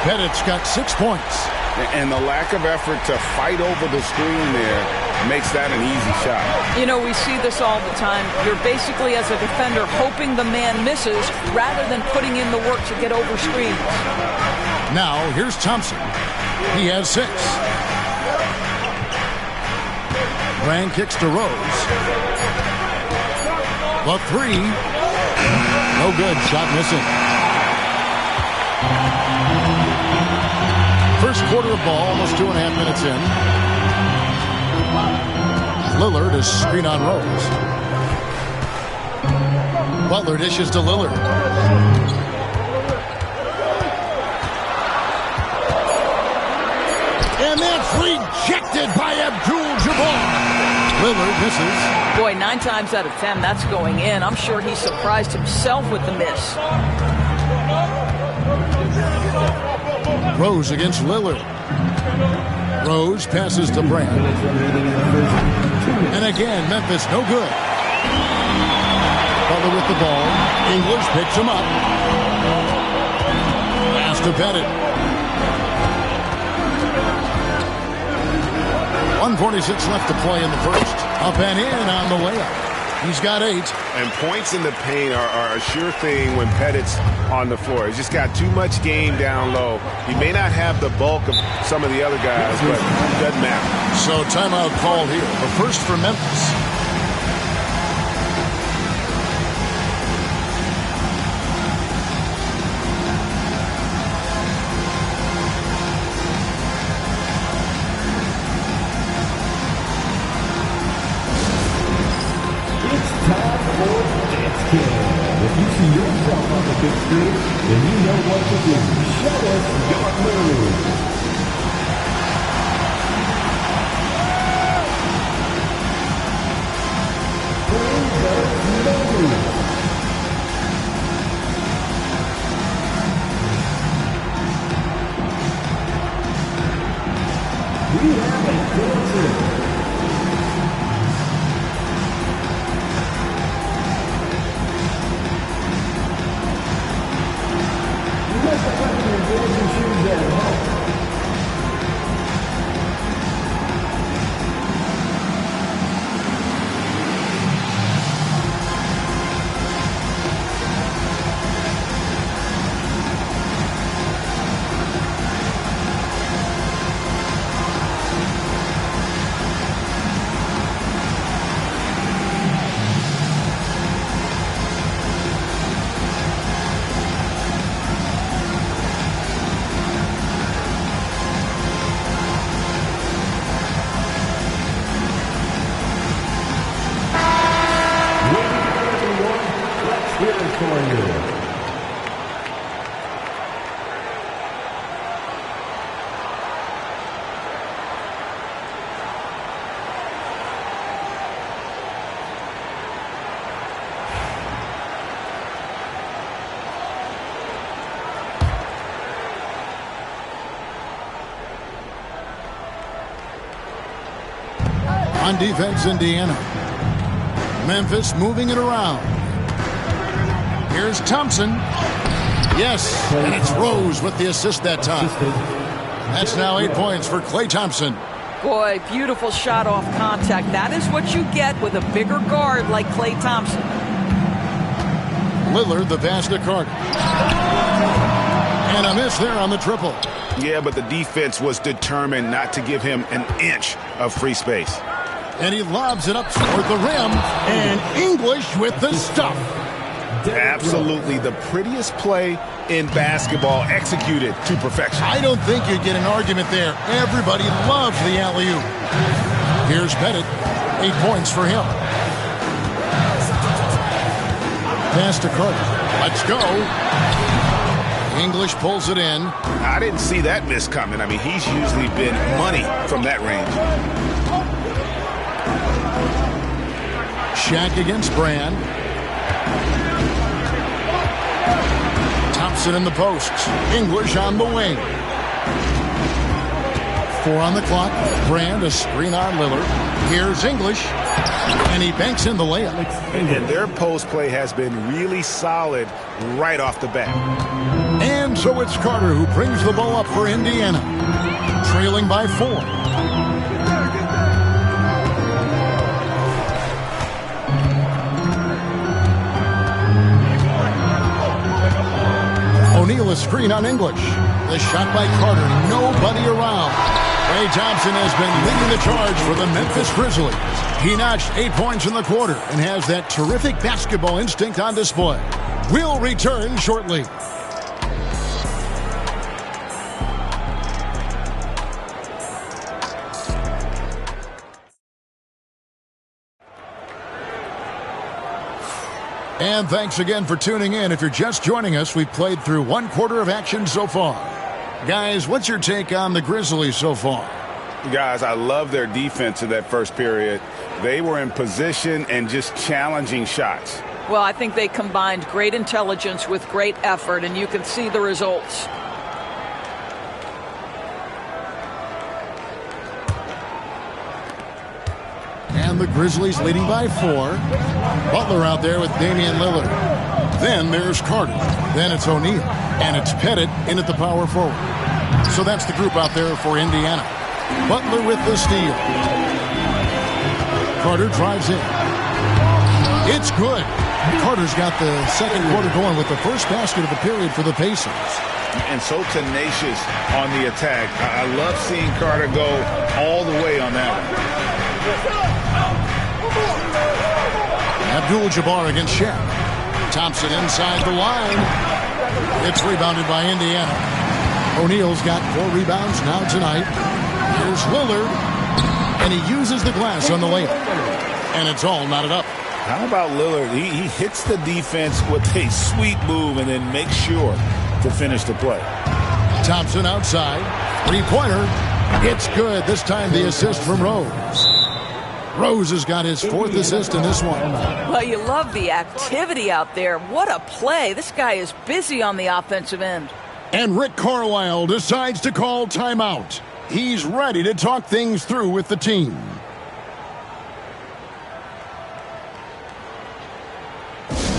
Pettit's got 6 points.
And the lack of effort to fight over the screen there makes that an easy shot.
You know, we see this all the time. You're basically, as a defender, hoping the man misses rather than putting in the work to get over screens.
Now, here's Thompson. He has 6. Brand kicks to Rose. The 3. No good. Shot missing. First quarter of ball, almost 2.5 minutes in. Lillard is screen on Rose. Butler dishes to Lillard. And that's rejected by Abdul-Jabbar. Lillard misses.
Boy, 9 times out of 10, that's going in. I'm sure he surprised himself with the miss.
Rose against Lillard. Rose passes to Brand. And again, Memphis no good. Butler with the ball. English picks him up. Pass to Pettit. 1:46 left to play in the first. Up and in on the layup. He's got 8.
And points in the paint are a sure thing when Pettit's on the floor. He's just got too much game down low. He may not have the bulk of some of the other guys, but it doesn't matter.
So timeout called here. The first for Memphis.
If you see yourself on the big screen, then you know what to do. Show us your move. We have a dancer.
On defense, Indiana. Memphis moving it around. Here's Thompson. Yes, and it's Rose with the assist that time. That's now 8 points for Klay Thompson.
Boy, beautiful shot off contact. That is what you get with a bigger guard like Klay Thompson.
Lillard, the pass to Carter. And a miss there on the triple.
Yeah, but the defense was determined not to give him an inch of free space.
And he lobs it up toward the rim. And English with the stuff.
Absolutely the prettiest play in basketball, executed to perfection.
I don't think you'd get an argument there. Everybody loves the alley-oop. Here's Pettit. 8 points for him. Pass to Carter. Let's go. English pulls it in.
I didn't see that miss coming. I mean, he's usually been money from that range.
Shaq against Brand. Thompson in the posts. English on the wing. 4 on the clock. Brand, a screen on Lillard. Here's English. And he banks in the layup.
And their post play has been really solid right off the bat.
And so it's Carter who brings the ball up for Indiana. Trailing by 4. O'Neal a screen on English. The shot by Carter. Nobody around. Klay Thompson has been leading the charge for the Memphis Grizzlies. He notched 8 points in the quarter and has that terrific basketball instinct on display. We'll return shortly. And thanks again for tuning in. If you're just joining us, we've played through 1 quarter of action so far. Guys, what's your take on the Grizzlies so far?
Guys, I love their defense in that first period. They were in position and just challenging shots.
Well, I think they combined great intelligence with great effort, and you can see the results.
And the Grizzlies leading by 4. Butler out there with Damian Lillard. Then there's Carter. Then it's O'Neal. And it's Pettit in at the power forward. So that's the group out there for Indiana. Butler with the steal. Carter drives in. It's good. Carter's got the second quarter going with the first basket of the period for the Pacers.
And so tenacious on the attack. I love seeing Carter go all the way on that one.
Abdul-Jabbar against Shaq. Thompson inside the line. It's rebounded by Indiana. O'Neal's got 4 rebounds now tonight. Here's Lillard. And he uses the glass on the layup. And it's all knotted up.
How about Lillard? He hits the defense with a sweet move and then makes sure to finish the play.
Thompson outside. 3-pointer. It's good. This time the assist from Rose. Rose has got his 4th assist in this one.
Well, you love the activity out there. What a play. This guy is busy on the offensive end.
And Rick Carlisle decides to call timeout. He's ready to talk things through with the team.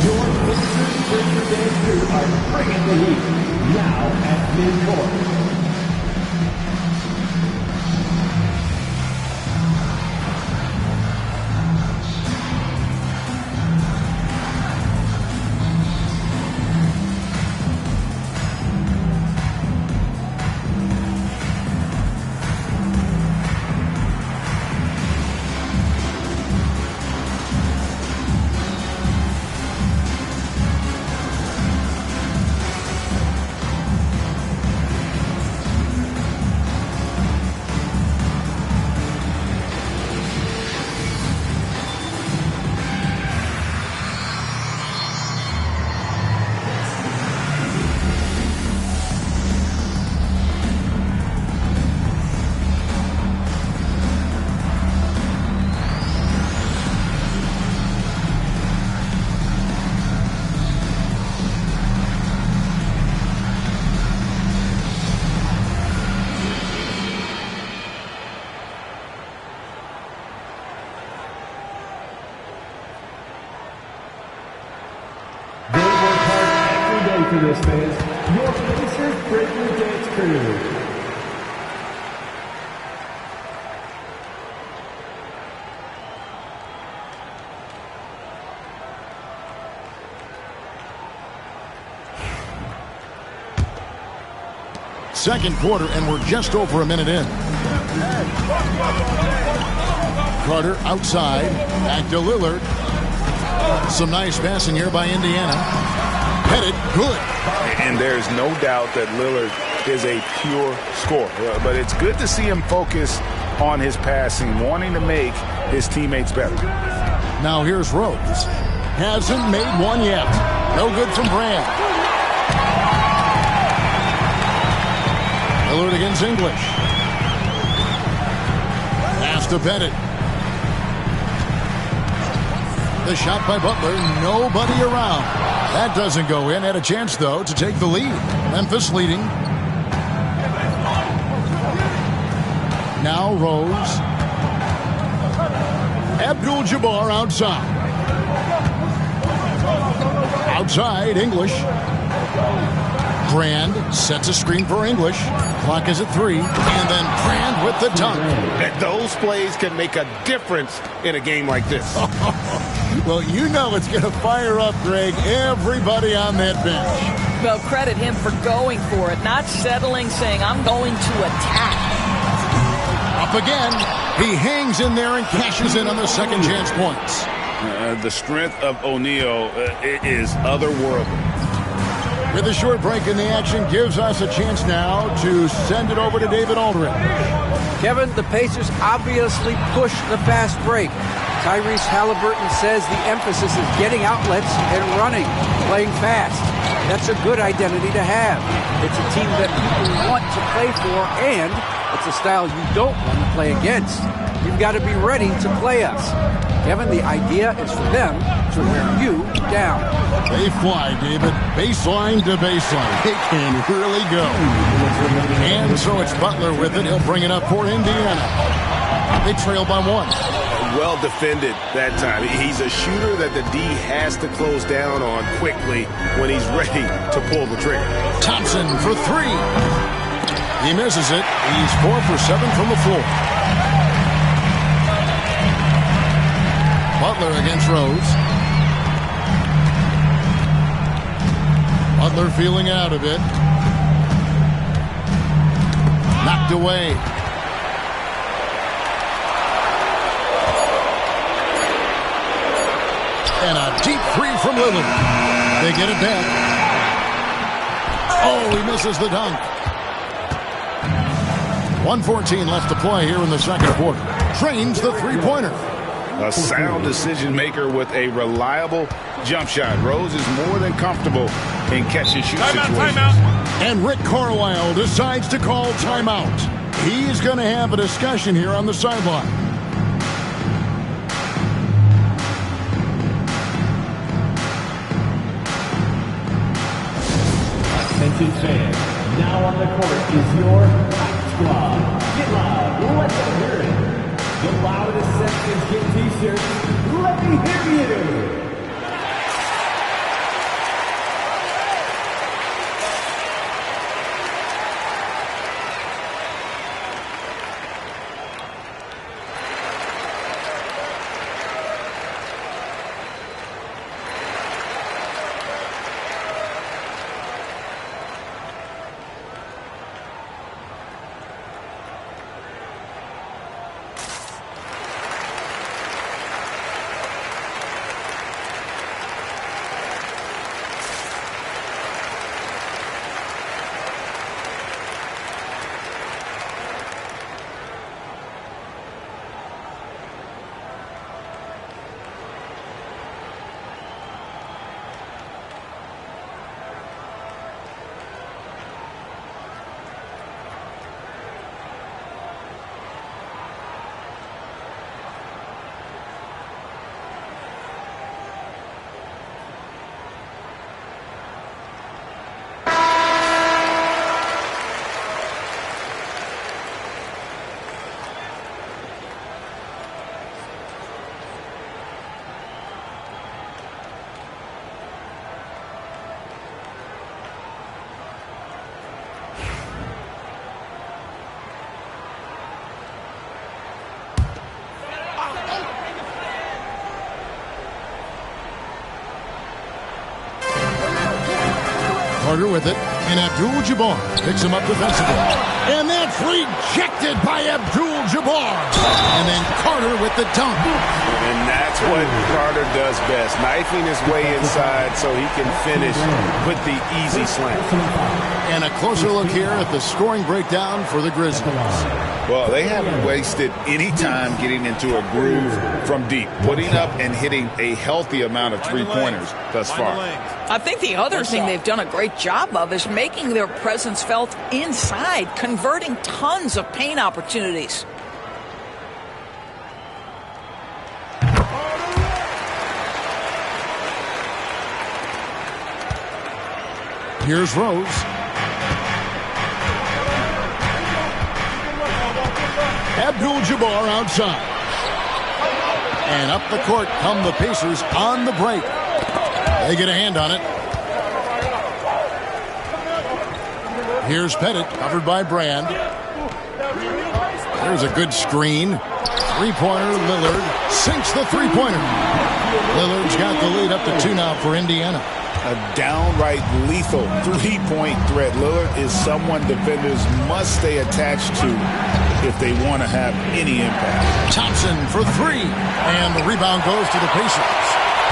Your Pacers for today are bringing the heat now at midcourt. ready for this, fans. Your Pacers Breaking Dance Crew.
Second quarter, and we're just over a minute in. Carter outside. Back to Lillard. Some nice passing here by Indiana. Headed good.
And there's no doubt that Lillard is a pure scorer. But it's good to see him focus on his passing, wanting to make his teammates better.
Now here's Rose. Hasn't made one yet. No good from Brand. Lillard against English. Pass to Bennett. The shot by Butler. Nobody around. That doesn't go in. Had a chance, though, to take the lead. Memphis leading. Now Rose. Abdul-Jabbar outside. Outside, English. Brand sets a screen for English. Clock is at 3. And then Brand with the dunk.
Those plays can make a difference in a game like this.
Well, you know it's going to fire up, Greg, everybody on that bench.
Well, credit him for going for it, not settling, saying, I'm going to attack.
Up again. He hangs in there and cashes in on the second chance points.
The strength of O'Neal is otherworldly.
With a short break in the action, gives us a chance now to send it over to David Aldridge.
Kevin, the Pacers obviously pushed the fast break. Tyrese Halliburton says the emphasis is getting outlets and running, playing fast. That's a good identity to have. It's a team that people want to play for, and it's a style you don't want to play against. You've got to be ready to play us. Kevin, the idea is for them to wear you down.
They fly, David. Baseline to baseline. They can really go. And so it's Butler with it. He'll bring it up for Indiana. They trail by 1.
Well defended that time. He's a shooter that the D has to close down on quickly when he's ready to pull the trigger.
Thompson for 3. He misses it. He's 4 for 7 from the floor. Butler against Rose. Butler feeling out of it. Knocked away. And a deep 3 from Lillard. They get it back. Oh, he misses the dunk. 1:14 left to play here in the second quarter. Trains the three-pointer.
A sound decision maker with a reliable jump shot. Rose is more than comfortable in catch-and-shoot situations.
Timeout. And Rick Carlisle decides to call timeout. He's going to have a discussion here on the sideline.
Attention fans, now on the court is your Fight Squad. Get loud, let them hear it. The loudest sections get t-shirts. Let me hear you.
Carter with it, and Abdul-Jabbar picks him up defensively. And that's rejected by Abdul-Jabbar. And then Carter with the dunk.
And that's what Carter does best, knifing his way inside so he can finish with the easy slam.
And a closer look here at the scoring breakdown for the Grizzlies.
Well, they haven't wasted any time getting into a groove from deep, putting up and hitting a healthy amount of three-pointers thus far.
I think the other thing they've done a great job of is making their presence felt inside, converting tons of paint opportunities.
Here's Rose. Abdul-Jabbar outside. And up the court come the Pacers on the break. They get a hand on it. Here's Pettit, covered by Brand. There's a good screen. Three-pointer, Lillard sinks the three-pointer. Lillard's got the lead up to 2 now for Indiana.
A downright lethal three-point threat. Lillard is someone defenders must stay attached to if they want to have any impact.
Thompson for 3. And the rebound goes to the Pacers.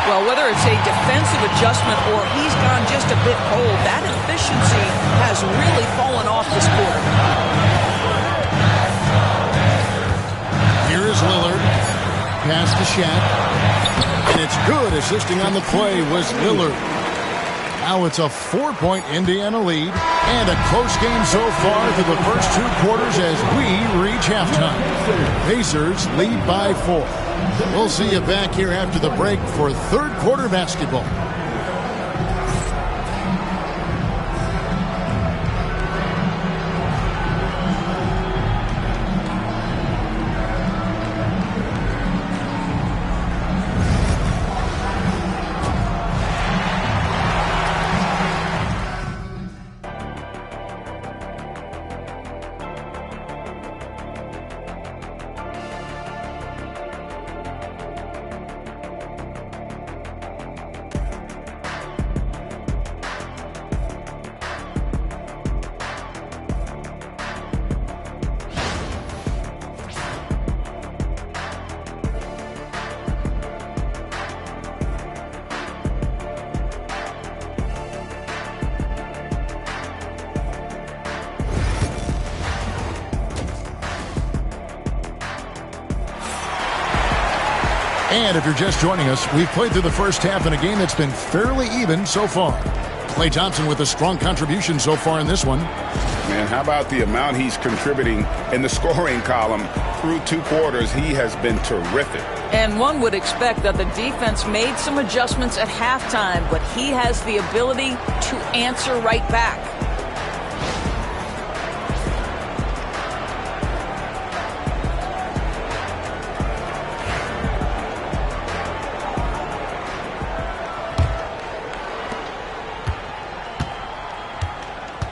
Well, whether it's a defensive adjustment or he's gone just a bit cold, that efficiency has really fallen off this quarter.
Here is Lillard. Pass to Shaq. And it's good. Assisting on the play was Lillard. Now it's a 4-point Indiana lead and a close game so far through the first 2 quarters as we reach halftime. Pacers lead by 4. We'll see you back here after the break for third quarter basketball. And if you're just joining us, we've played through the first half in a game that's been fairly even so far. Klay Thompson with a strong contribution so far in this one.
Man, how about the amount he's contributing in the scoring column through 2 quarters? He has been terrific.
And one would expect that the defense made some adjustments at halftime, but he has the ability to answer right back.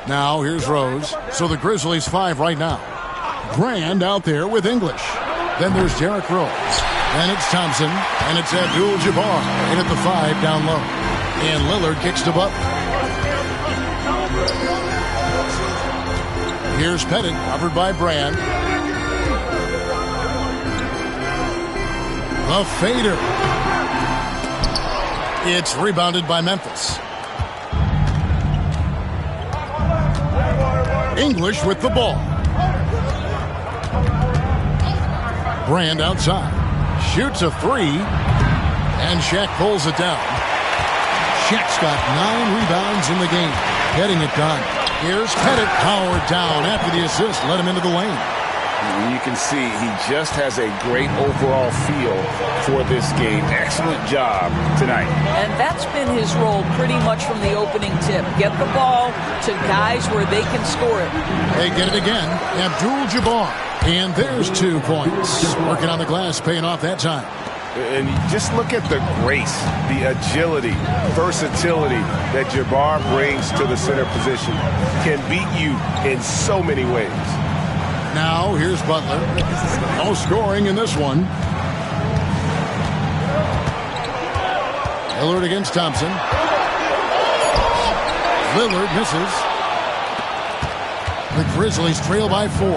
Now here's Rose. So the Grizzlies 5 right now. Brand out there with English. Then there's Derrick Rose. Then it's Thompson. And it's Abdul-Jabbar in at the 5 down low. And Lillard kicks to Butler. Here's Pettit, covered by Brand. The fader. It's rebounded by Memphis. English with the ball. Brand outside. Shoots a 3. And Shaq pulls it down. Shaq's got 9 rebounds in the game. Getting it done. Here's Pettit, powered down after the assist. Let him into the lane.
And you can see he just has a great overall feel for this game. Excellent job tonight.
And that's been his role pretty much from the opening tip. Get the ball to guys where they can score it.
They get it again. Abdul-Jabbar. And there's 2 points. Working on the glass, paying off that time.
And just look at the grace, the agility, versatility that Jabbar brings to the center position. Can beat you in so many ways.
Now, here's Butler. No scoring in this one. Lillard against Thompson. Lillard misses. The Grizzlies trail by 4.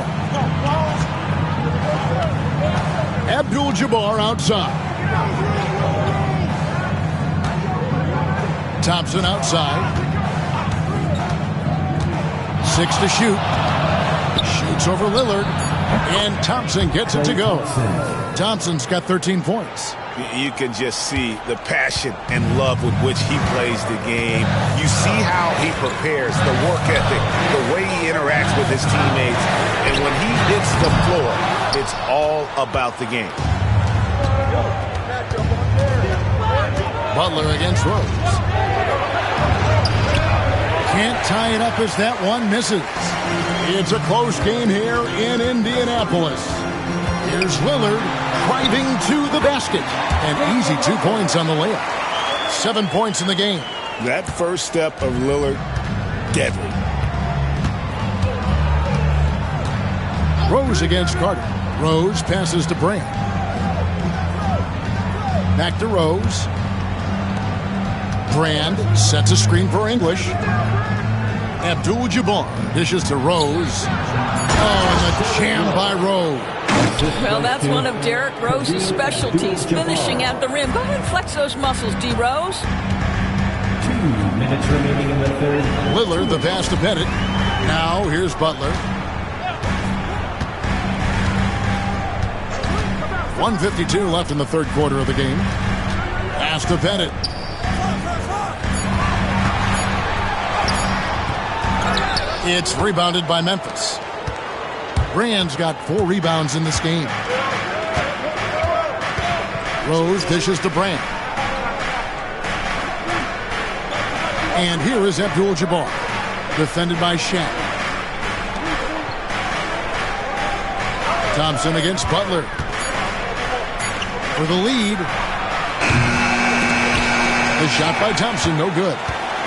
Abdul-Jabbar outside. Thompson outside. 6 to shoot. Shoots over Lillard. And Thompson gets it to go. Thompson's got 13 points.
You can just see the passion and love with which he plays the game. You see how he prepares, the work ethic, the way he interacts with his teammates. And when he hits the floor, it's all about the game.
Butler against Rose. Can't tie it up as that one misses. It's a close game here in Indianapolis. Here's Lillard driving to the basket. An easy 2 points on the layup. 7 points in the game.
That first step of Lillard, deadly.
Rose against Carter. Rose passes to Brand. Back to Rose. Brand sets a screen for English. Abdul-Jabbar dishes to Rose. Oh, and the jam by Rose.
Well, that's one of Derrick Rose's specialties, finishing at the rim. Go ahead and flex those muscles, D. Rose.
2 minutes remaining in the third.
Lillard, the pass to Bennett. Now, here's Butler. 1:52 left in the third quarter of the game. Pass to Bennett. It's rebounded by Memphis. Brand's got 4 rebounds in this game. Rose dishes to Brand. And here is Abdul-Jabbar, defended by Shaq. Thompson against Butler. For the lead. The shot by Thompson, no good.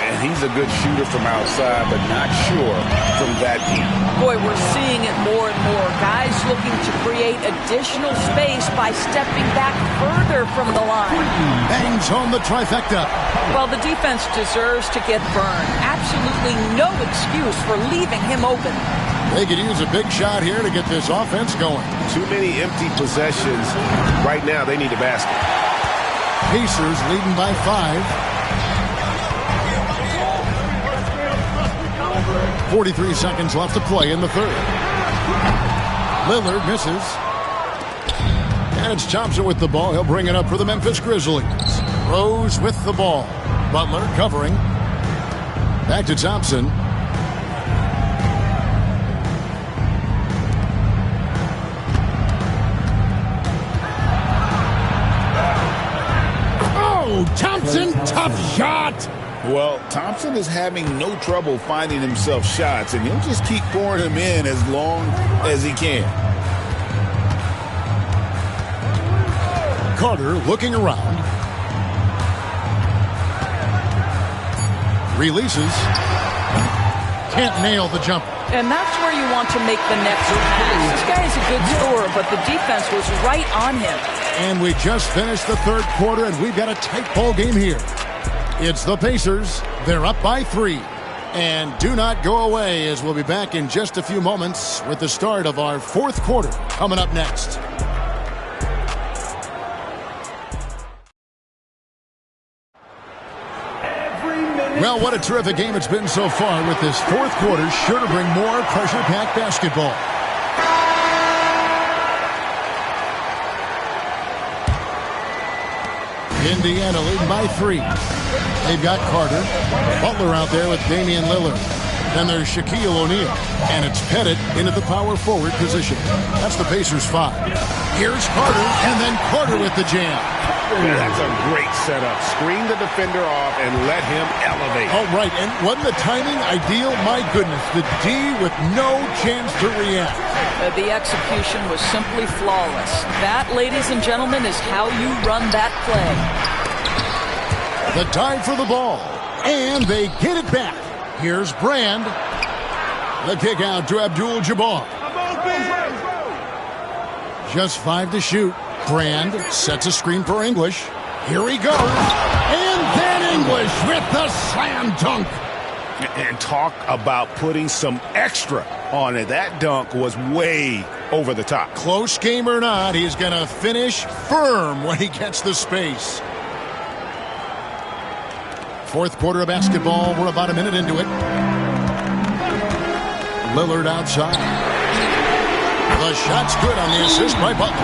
And he's a good shooter from outside, but not sure from that deep.
Boy, we're seeing it more and more. Guys looking to create additional space by stepping back further from the line.
Bangs home the trifecta.
Well, the defense deserves to get burned. Absolutely no excuse for leaving him open.
They could use a big shot here to get this offense going.
Too many empty possessions. Right now, they need a basket.
Pacers leading by 5. 43 seconds left to play in the third. Lillard misses. And it's Thompson with the ball. He'll bring it up for the Memphis Grizzlies. Rose with the ball. Butler covering. Back to Thompson. Oh, Thompson, tough shot.
Well, Thompson is having no trouble finding himself shots, and he'll just keep pouring them in as long as he can.
Carter looking around. Releases. Can't nail the jumper.
And that's where you want to make the next pass. This guy is a good scorer, but the defense was right on him.
And we just finished the third quarter, and we've got a tight ball game here. It's the Pacers. They're up by 3. And do not go away, as we'll be back in just a few moments with the start of our fourth quarter coming up next. Well, what a terrific game it's been so far, with this fourth quarter sure to bring more pressure-packed basketball. Indiana leading by 3. They've got Carter. Butler out there with Damian Lillard. Then there's Shaquille O'Neal. And it's Pettit into the power forward position. That's the Pacers 5. Here's Carter, and then Carter with the jam.
That's a great setup. Screen the defender off and let him elevate.
Oh, right. And wasn't the timing ideal? My goodness. The D with no chance to react.
The execution was simply flawless. That, ladies and gentlemen, is how you run that play.
The dive for the ball. And they get it back. Here's Brand. The kick out to Abdul-Jabbar. Just 5 to shoot. Brand sets a screen for English. Here he goes. And then English with the slam dunk.
And talk about putting some extra on it. That dunk was way over the top.
Close game or not, he's going to finish firm when he gets the space. Fourth quarter of basketball. We're about a minute into it. Lillard outside. The shot's good on the assist by Butler.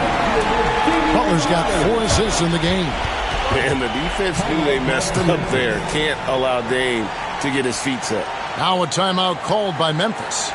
Butler's got 4 assists in the game.
And the defense knew they messed up there. Can't allow Dame to get his feet set.
Now a timeout called by Memphis.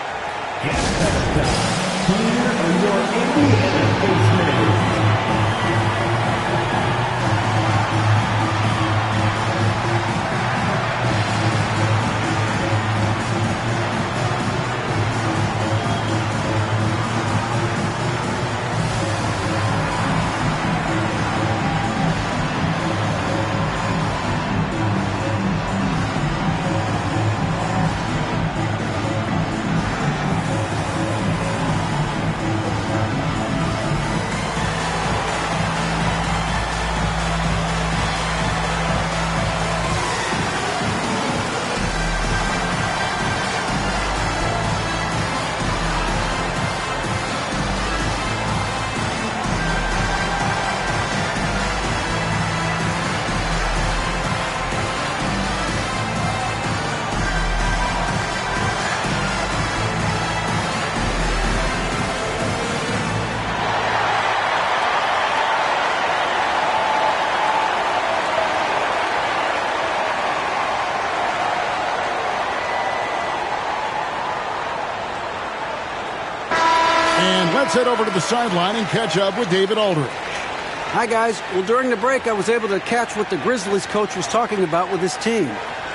Let's head over to the sideline and catch up with David Aldridge.
Hi, guys. Well, during the break, I was able to catch what the Grizzlies coach was talking about with his team.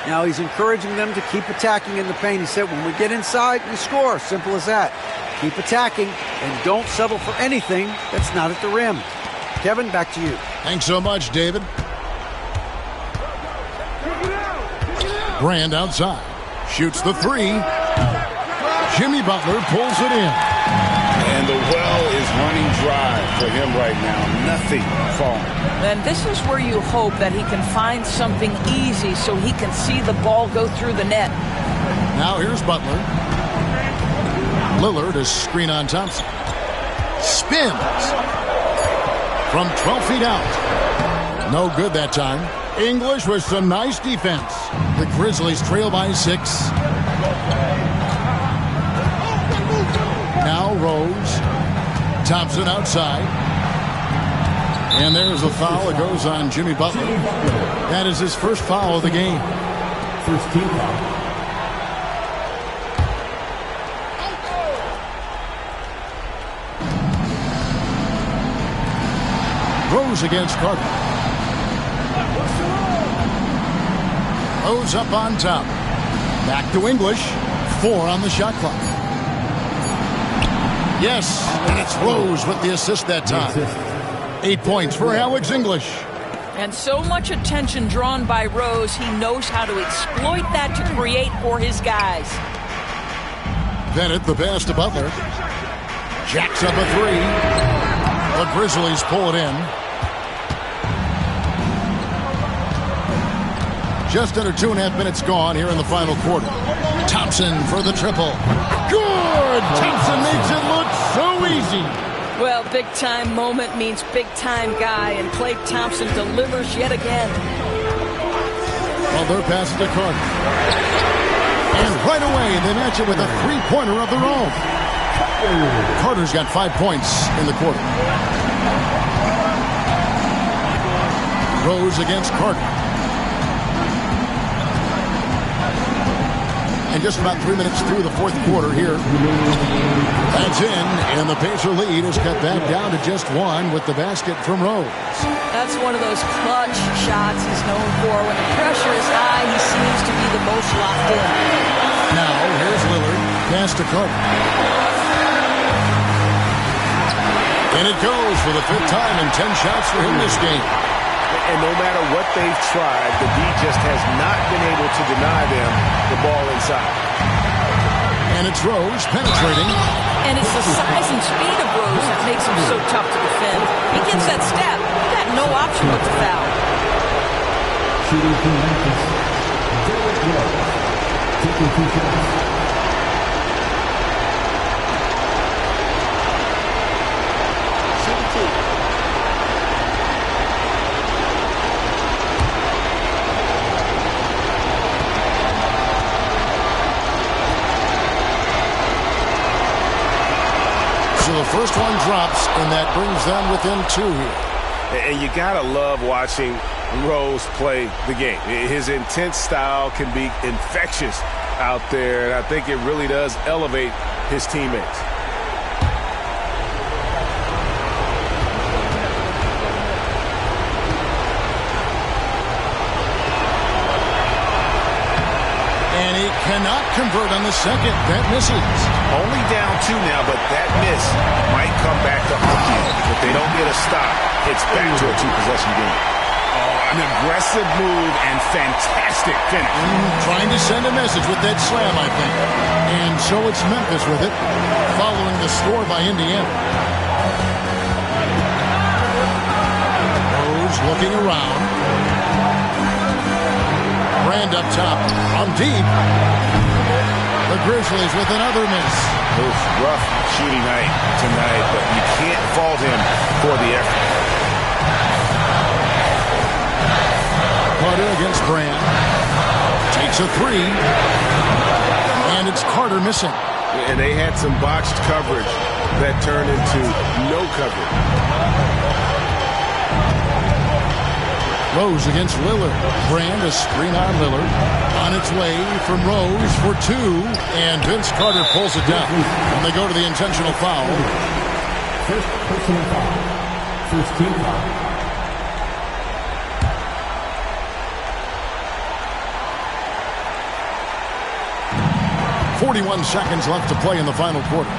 Now, he's encouraging them to keep attacking in the paint. He said, when we get inside, we score. Simple as that. Keep attacking and don't settle for anything that's not at the rim. Kevin, back to you.
Thanks so much, David. Brand outside. Shoots the 3. Jimmy Butler pulls it in.
And the well is running dry for him right now. Nothing falling.
And this is where you hope that he can find something easy so he can see the ball go through the net.
Now here's Butler. Lillard is screen on Thompson. Spins. From 12 feet out. No good that time. English with some nice defense. The Grizzlies trail by 6. Now Rose. Thompson outside. And there's a foul that goes on Jimmy Butler. That is his first foul of the game.
First team foul.
Rose against Carter. Rose up on top. Back to English. 4 on the shot clock. Yes, and it's Rose with the assist that time. 8 points for Alex English.
And so much attention drawn by Rose, he knows how to exploit that to create for his guys.
Bennett the pass to Butler. Jacks up a 3. The Grizzlies pull it in. Just under 2.5 minutes gone here in the final quarter. Thompson for the triple. Good! Thompson makes it look so easy.
Well, big-time moment means big-time guy, and Klay Thompson delivers yet again.
Butler passes to Carter. And right away, they match it with a 3-pointer of their own. Carter's got 5 points in the quarter. Rose against Carter. And just about 3 minutes through the fourth quarter here. That's in, and the Pacer lead is cut back down to just 1 with the basket from Rose.
That's one of those clutch shots he's known for. When the pressure is high, he seems to be the most locked in.
Now, here's Lillard. Pass to Carter. And it goes for the 5th time in 10 shots for him this game.
And no matter what they've tried, the D just has not been able to deny them the ball inside.
And it's Rose penetrating.
And it's the size and speed of Rose that makes him so tough to defend. He gets that step. He got no option but to foul.
Shooting from Memphis, Derrick Rose. taking 2 shots.
So the first one drops, and that brings them within 2 here.
And you got to love watching Rose play the game. His intense style can be infectious out there, and I think it really does elevate his teammates.
And he cannot convert on the second. That misses.
Only down 2 now, but that miss might come back to haunt you. If they don't get a stop, it's back to a 2-possession game. Oh, an aggressive move and fantastic finish.
Trying to send a message with that slam, I think. And so it's Memphis with it, following the score by Indiana. Rose looking around. Brand up top, on deep. The Grizzlies with another miss.
Oof, rough shooting night tonight, but you can't fault him for the effort.
Carter against Brand. Takes a 3. And it's Carter missing.
And they had some botched coverage that turned into no coverage.
Rose against Lillard. Brand a screen on Lillard. On its way from Rose for 2. And Vince Carter pulls it down. And they go to the intentional foul.
First personal foul. First team foul.
41 seconds left to play in the final quarter.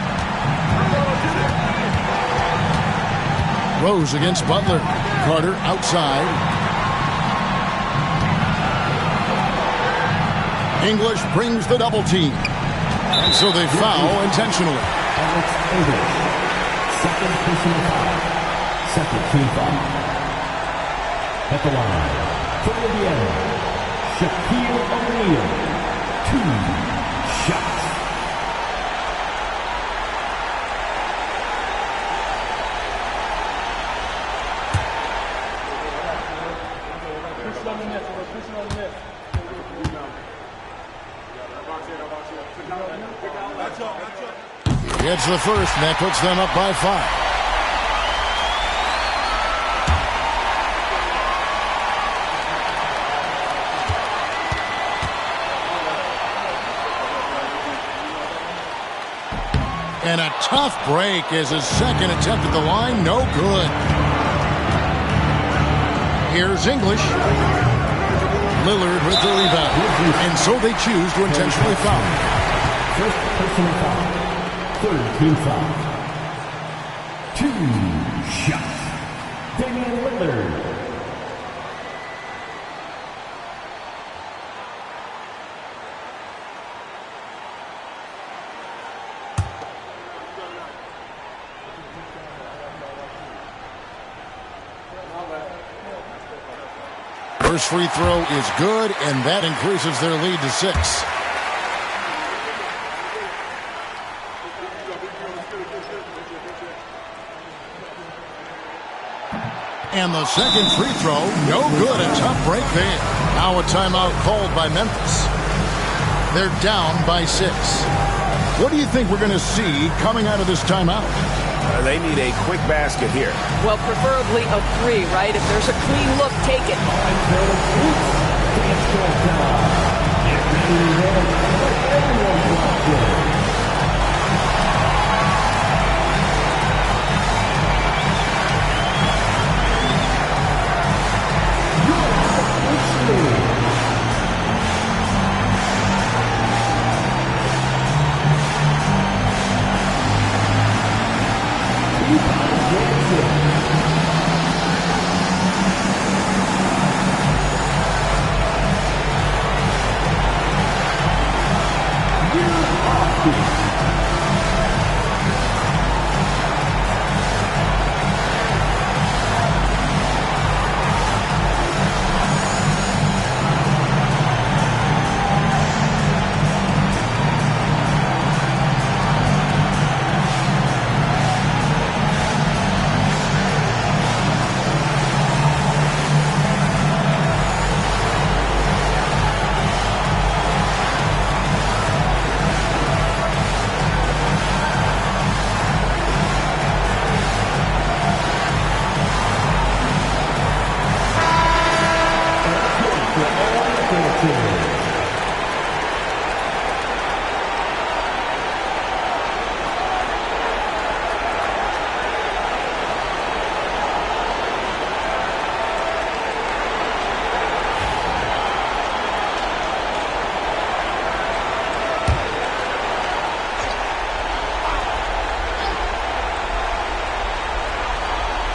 Rose against Butler. Carter outside. English brings the double team. And so they foul intentionally.
Alex English. Second personal foul. Second team foul. At the line, for Indiana, Shaquille O'Neal. 2 shots.
It's the first, and that puts them up by 5. And a tough break as his second attempt at the line, no good. Here's English. Lillard with the rebound. And so they choose to intentionally foul.
First personal foul. Third team foul. 2 shots. Damian Lillard.
First free throw is good, and that increases their lead to 6. And the second free throw, no good. A tough break there. Now a timeout called by Memphis. They're down by 6. What do you think we're going to see coming out of this timeout?
They need a quick basket here.
Well, preferably a 3, right? If there's a clean look, take it.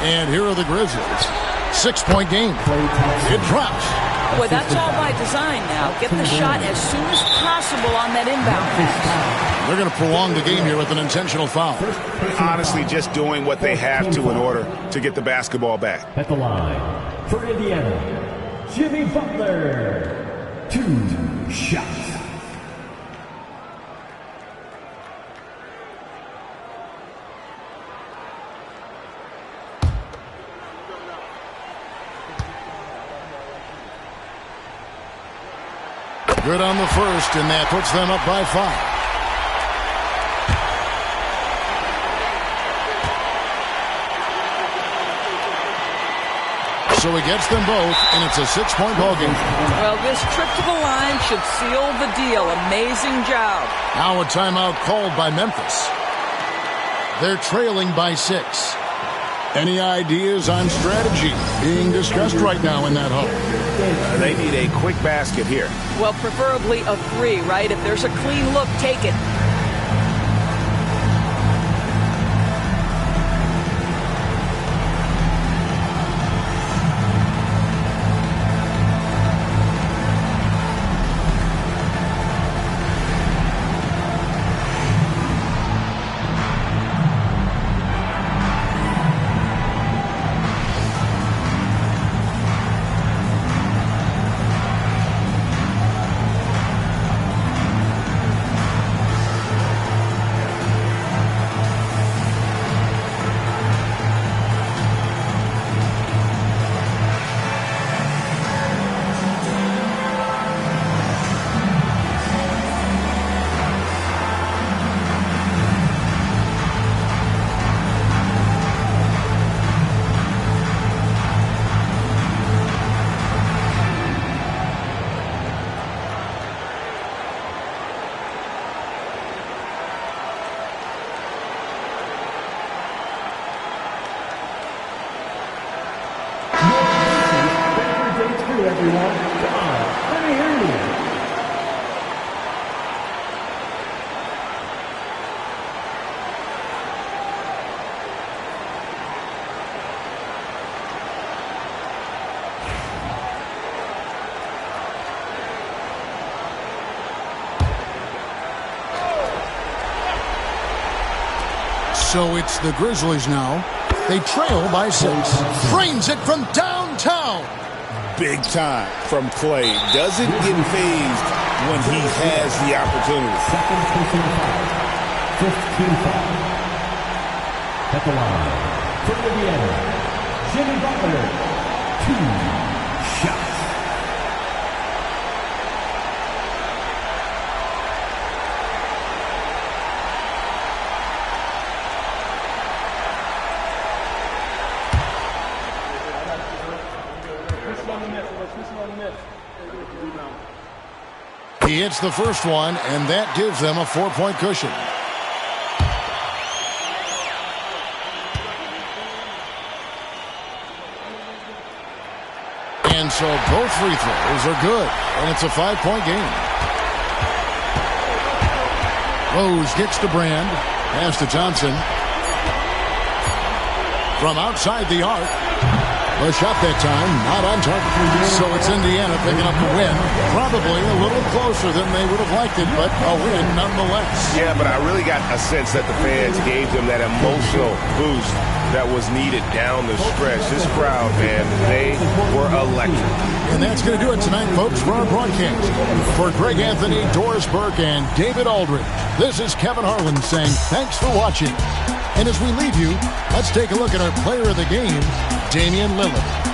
And here are the Grizzlies. 6-point game. It drops.
Boy, that's all by design now. Get the shot as soon as possible on that inbound pass.
They're going to prolong the game here with an intentional foul.
Honestly, just doing what they have to in order to get the basketball back.
At the line for Indiana, Jimmy Butler. 2 shots.
Good on the first, and that puts them up by 5. So he gets them both, and it's a 6-point ball game.
Well, this trip to the line should seal the deal. Amazing job.
Now a timeout called by Memphis. They're trailing by 6. Any ideas on strategy being discussed right now in that huddle?
They need a quick basket here.
Well, preferably a 3, right? If there's a clean look, take it.
Everyone, come on, let me hear you.
So it's the Grizzlies now. They trail by 6. Frames it from downtown.
Big time from Clay. Doesn't get phased when he has the opportunity.
Second personal foul. 15 foul. At the line for Indiana, Jimmy Butler. 2 shots.
He hits the first one, and that gives them a 4-point cushion. And so both free throws are good, and it's a 5-point game. Rose gets to Brand, pass to Johnson. From outside the arc. The shot that time, not on target. So it's Indiana picking up the win. Probably a little closer than they would have liked it, but a win nonetheless.
Yeah, but I really got a sense that the fans gave them that emotional boost that was needed down the stretch. This crowd, man, they were electric.
And that's going to do it tonight, folks, for our broadcast. For Greg Anthony, Doris Burke, and David Aldridge, this is Kevin Harlan saying thanks for watching. And as we leave you, let's take a look at our player of the game, Damian Lillard.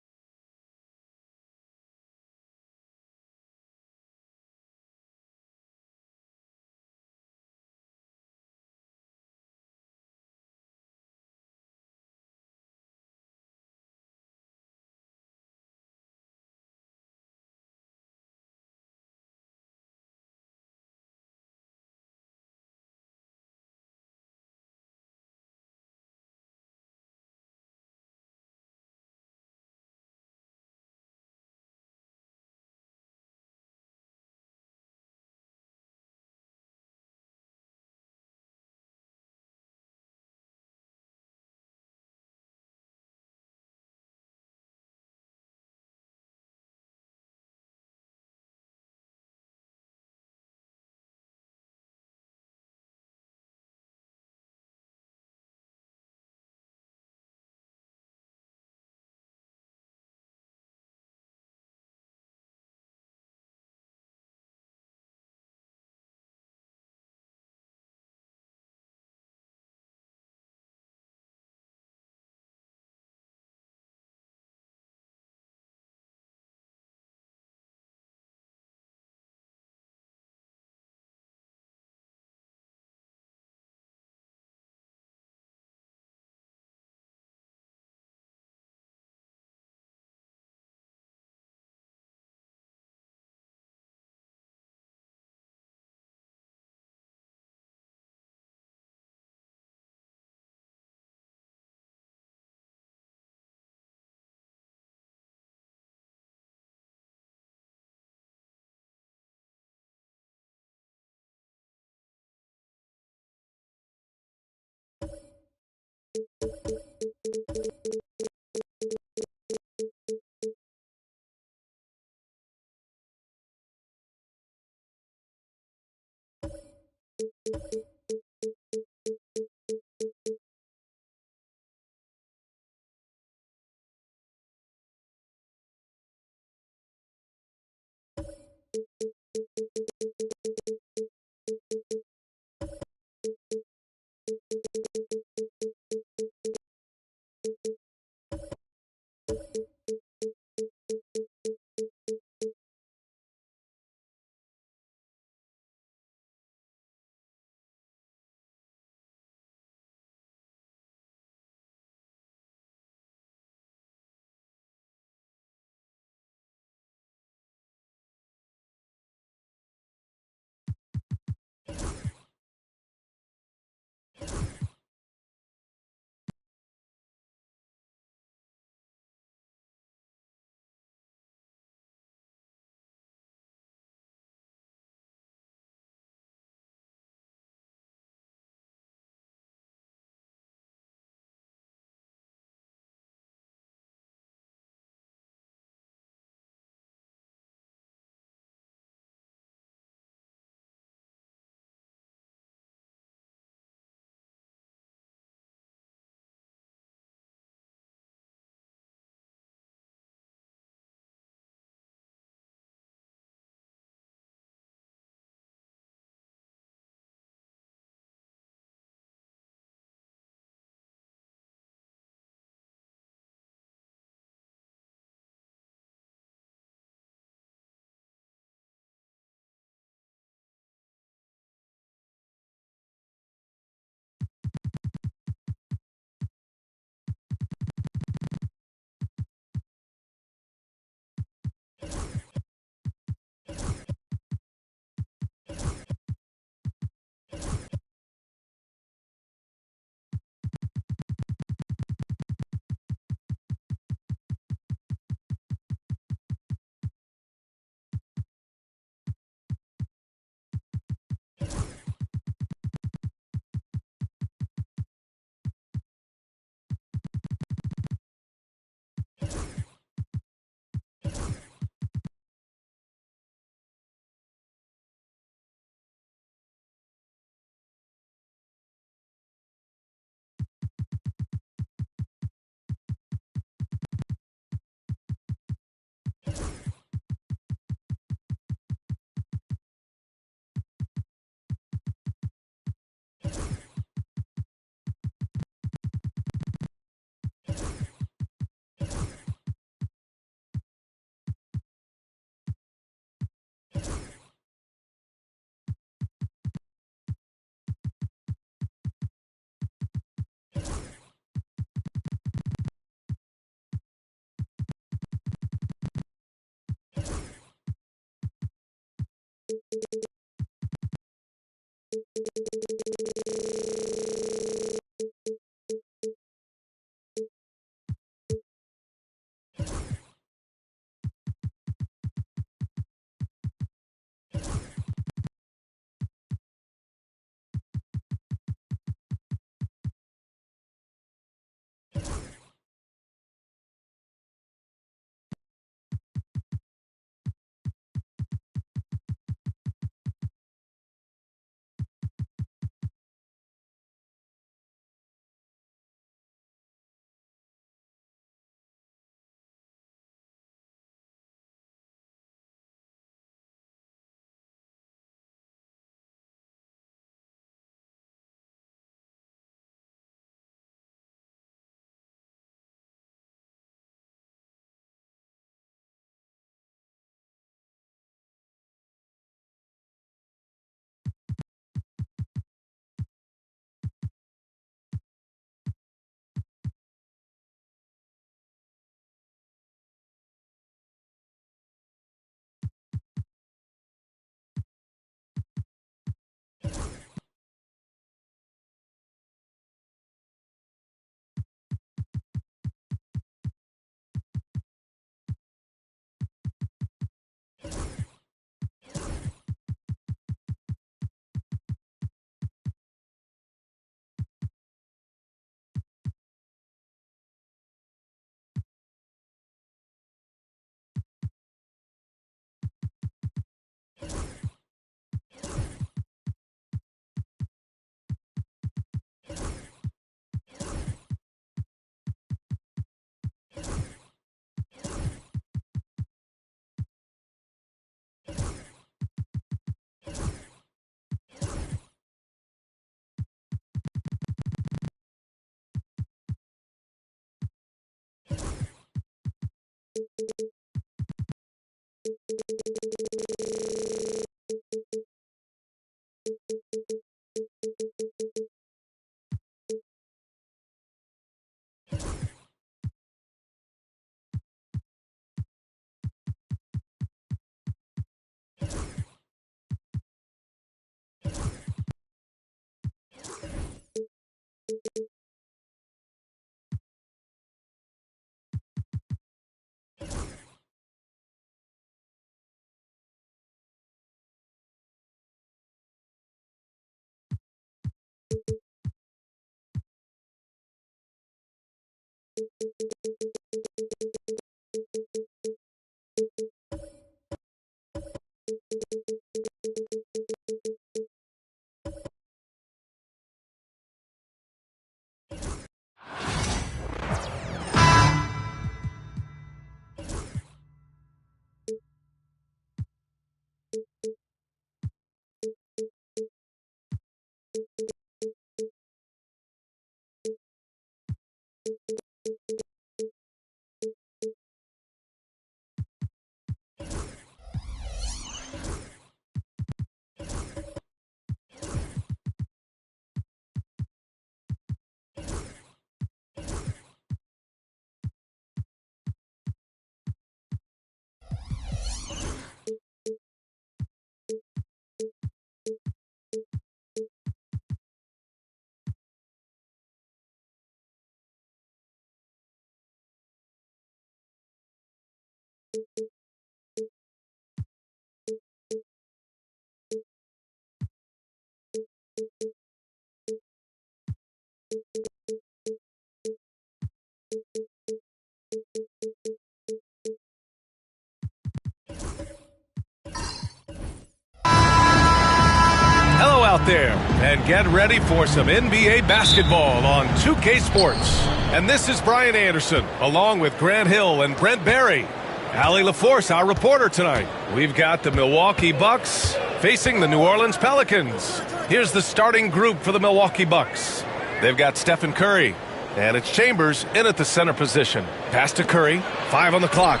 Hello out there, and get ready for some NBA basketball on 2K Sports. And this is Brian Anderson, along with Grant Hill and Brent Barry. Allie LaForce, our reporter tonight. We've got the Milwaukee Bucks facing the New Orleans Pelicans. Here's the starting group for the Milwaukee Bucks. They've got Stephen Curry, and it's Chambers in at the center position. Pass to Curry, 5 on the clock.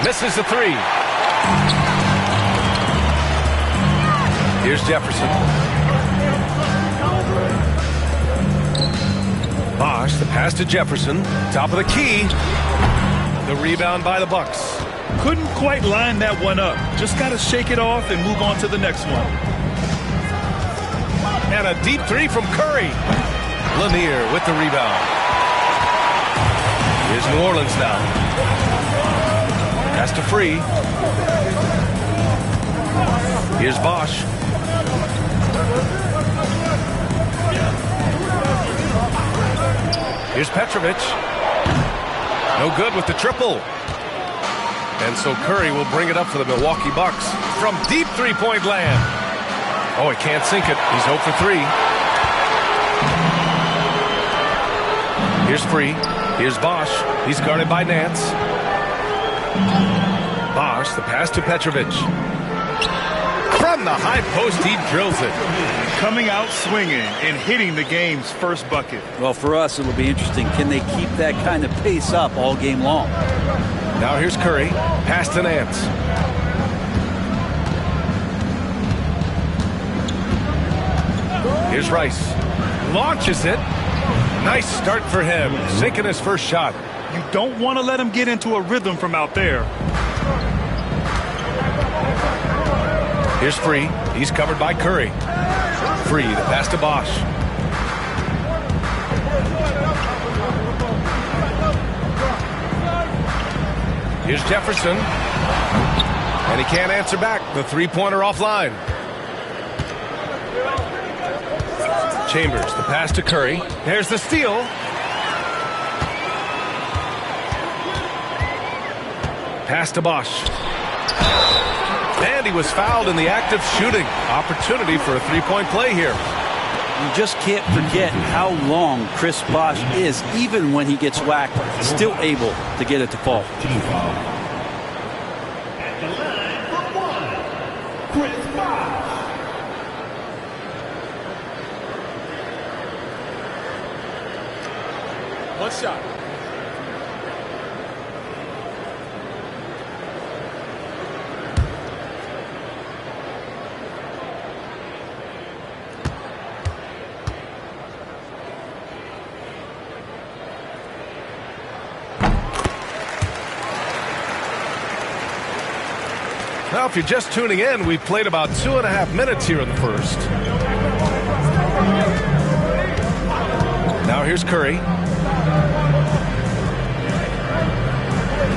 Misses the three. Here's Jefferson. Bosh, the pass to Jefferson. Top of the key. The rebound by the Bucks.
Couldn't quite line that one up. Just got to shake it off and move on to the next one.
And a deep three from Curry. Lanier with the rebound. Here's New Orleans now. Pass to Free. Here's Bosch. Here's Petrovic. No good with the triple. And so Curry will bring it up for the Milwaukee Bucks from deep three-point land. Oh, he can't sink it. He's 0 for 3. Here's Free. Here's Bosch. He's guarded by Nance. Bosch, the pass to Petrovic. From the high post, he drills it.
Coming out swinging and hitting the game's first bucket.
Well, for us, it'll be interesting. Can they keep that kind of pace up all game long?
Now here's Curry. Pass to Nance. Here's Rice. Launches it. Nice start for him. Sinking his first shot.
You don't want to let him get into a rhythm from out there.
Here's Free. He's covered by Curry. Free, the pass to Bosch. Here's Jefferson. And he can't answer back. The three-pointer offline. Chambers, the pass to Curry. There's the steal. Pass to Bosch. And he was fouled in the act of shooting. Opportunity for a three-point play here.
You just can't forget how long Chris Bosch is, even when he gets whacked, still able to get it to fall.
At the line for one, Chris Bosch.
One shot.
Now, if you're just tuning in, we've played about 2.5 minutes here in the first. Now here's Curry.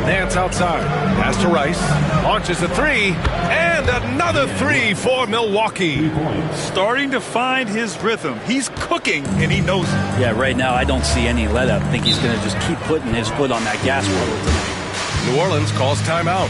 Nance outside. Pass to Rice. Launches a three. And another three for Milwaukee.
Starting to find his rhythm. He's cooking, and he knows it.
Yeah, right now I don't see any let-up. I think he's going to just keep putting his foot on that gas pedal tonight.
New Orleans calls timeout.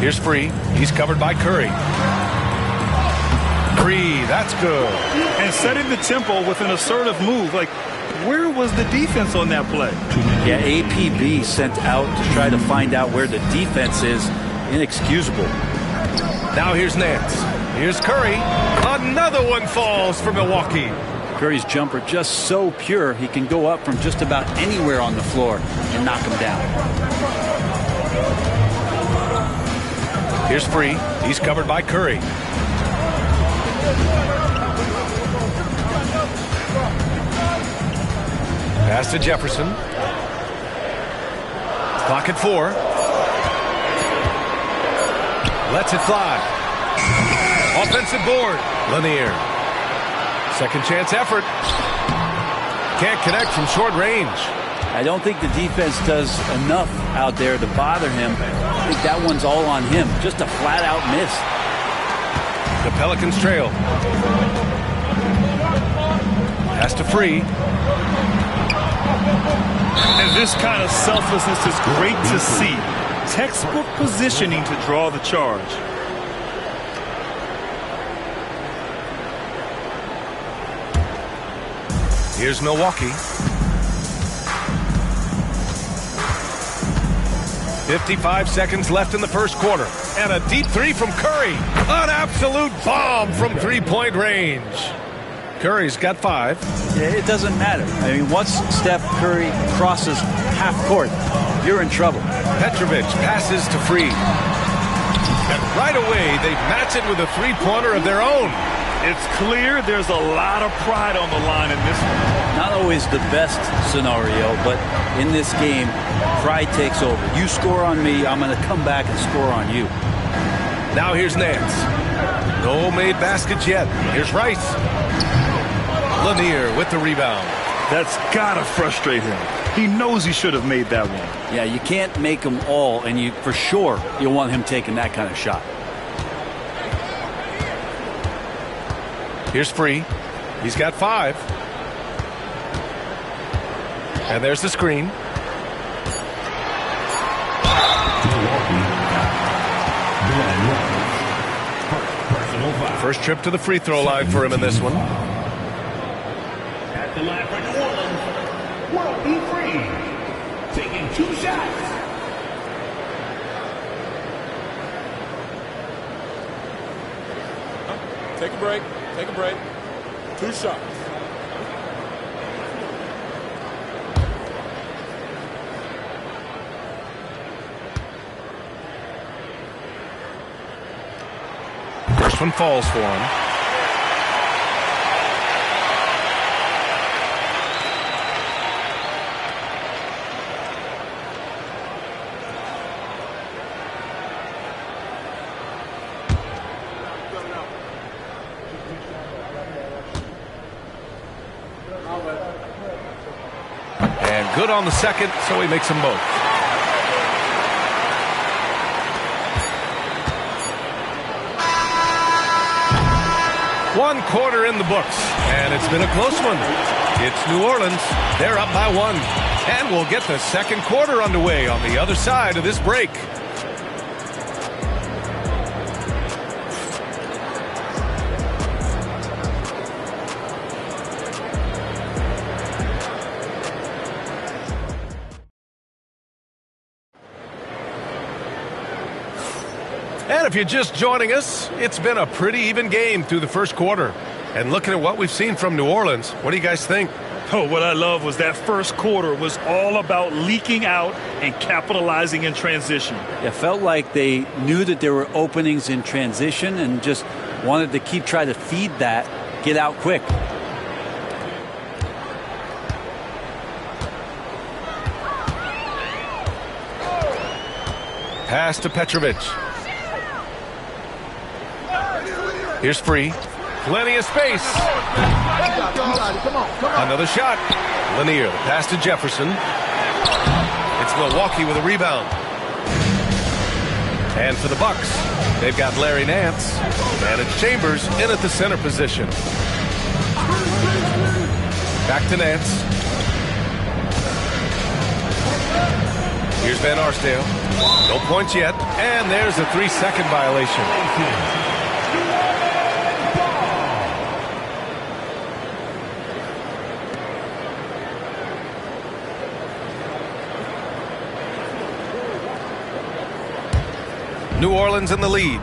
Here's Free. He's covered by Curry. free. That's good.
And setting the tempo with an assertive move. Like, where was the defense on that play?
Yeah, APB sent out to try to find out where the defense is. Inexcusable.
Now here's Nance. Here's Curry. Another one falls for Milwaukee.
Curry's jumper just so pure, he can go up from just about anywhere on the floor and knock him down.
Here's Free. He's covered by Curry. Pass to Jefferson. Clock at 4. Lets it fly. Offensive board. Lanier. Second chance effort. Can't connect from short range.
I don't think the defense does enough out there to bother him. I think that one's all on him. Just a flat-out miss.
The Pelicans trail. Pass to Free.
And this kind of selflessness is great to see. Textbook positioning to draw the charge.
Here's Milwaukee. 55 seconds left in the first quarter. And a deep three from Curry. An absolute bomb from three-point range. Curry's got 5.
Yeah, it doesn't matter. I mean, once Steph Curry crosses half court, you're in trouble.
Petrovic passes to Free. And right away, they match it with a three-pointer of their own.
It's clear there's a lot of pride on the line in this one.
Not always the best scenario, but in this game, pride takes over. You score on me, I'm going to come back and score on you.
Now here's Nance. No made baskets yet. Here's Rice. Lanier with the rebound.
That's got to frustrate him. He knows he should have made that one.
Yeah, you can't make them all, and you for sure you'll want him taking that kind of shot.
Here's Free. He's got 5. And there's the screen. First trip to the free throw line for him in this one.
At the line for New Orleans, World Free, taking 2 shots.
Take a break. Take a break. 2 shots.
First one falls for him. And good on the second, so he makes them both. One quarter in the books, and it's been a close one. It's New Orleans. They're up by 1. And we'll get the second quarter underway on the other side of this break. And if you're just joining us, it's been a pretty even game through the first quarter. And looking at what we've seen from New Orleans, what do you guys think?
Oh, what I love was that first quarter was all about leaking out and capitalizing in transition.
It felt like they knew that there were openings in transition and just wanted to keep trying to feed that, get out quick.
Pass to Petrovic. Here's Free. Plenty of space. Another shot. Lanier. The pass to Jefferson. It's Milwaukee with a rebound. And for the Bucks, they've got Larry Nance. And it's Chambers in at the center position. Back to Nance. Here's Van Arsdale. No points yet. And there's a 3-second violation. New Orleans in the lead.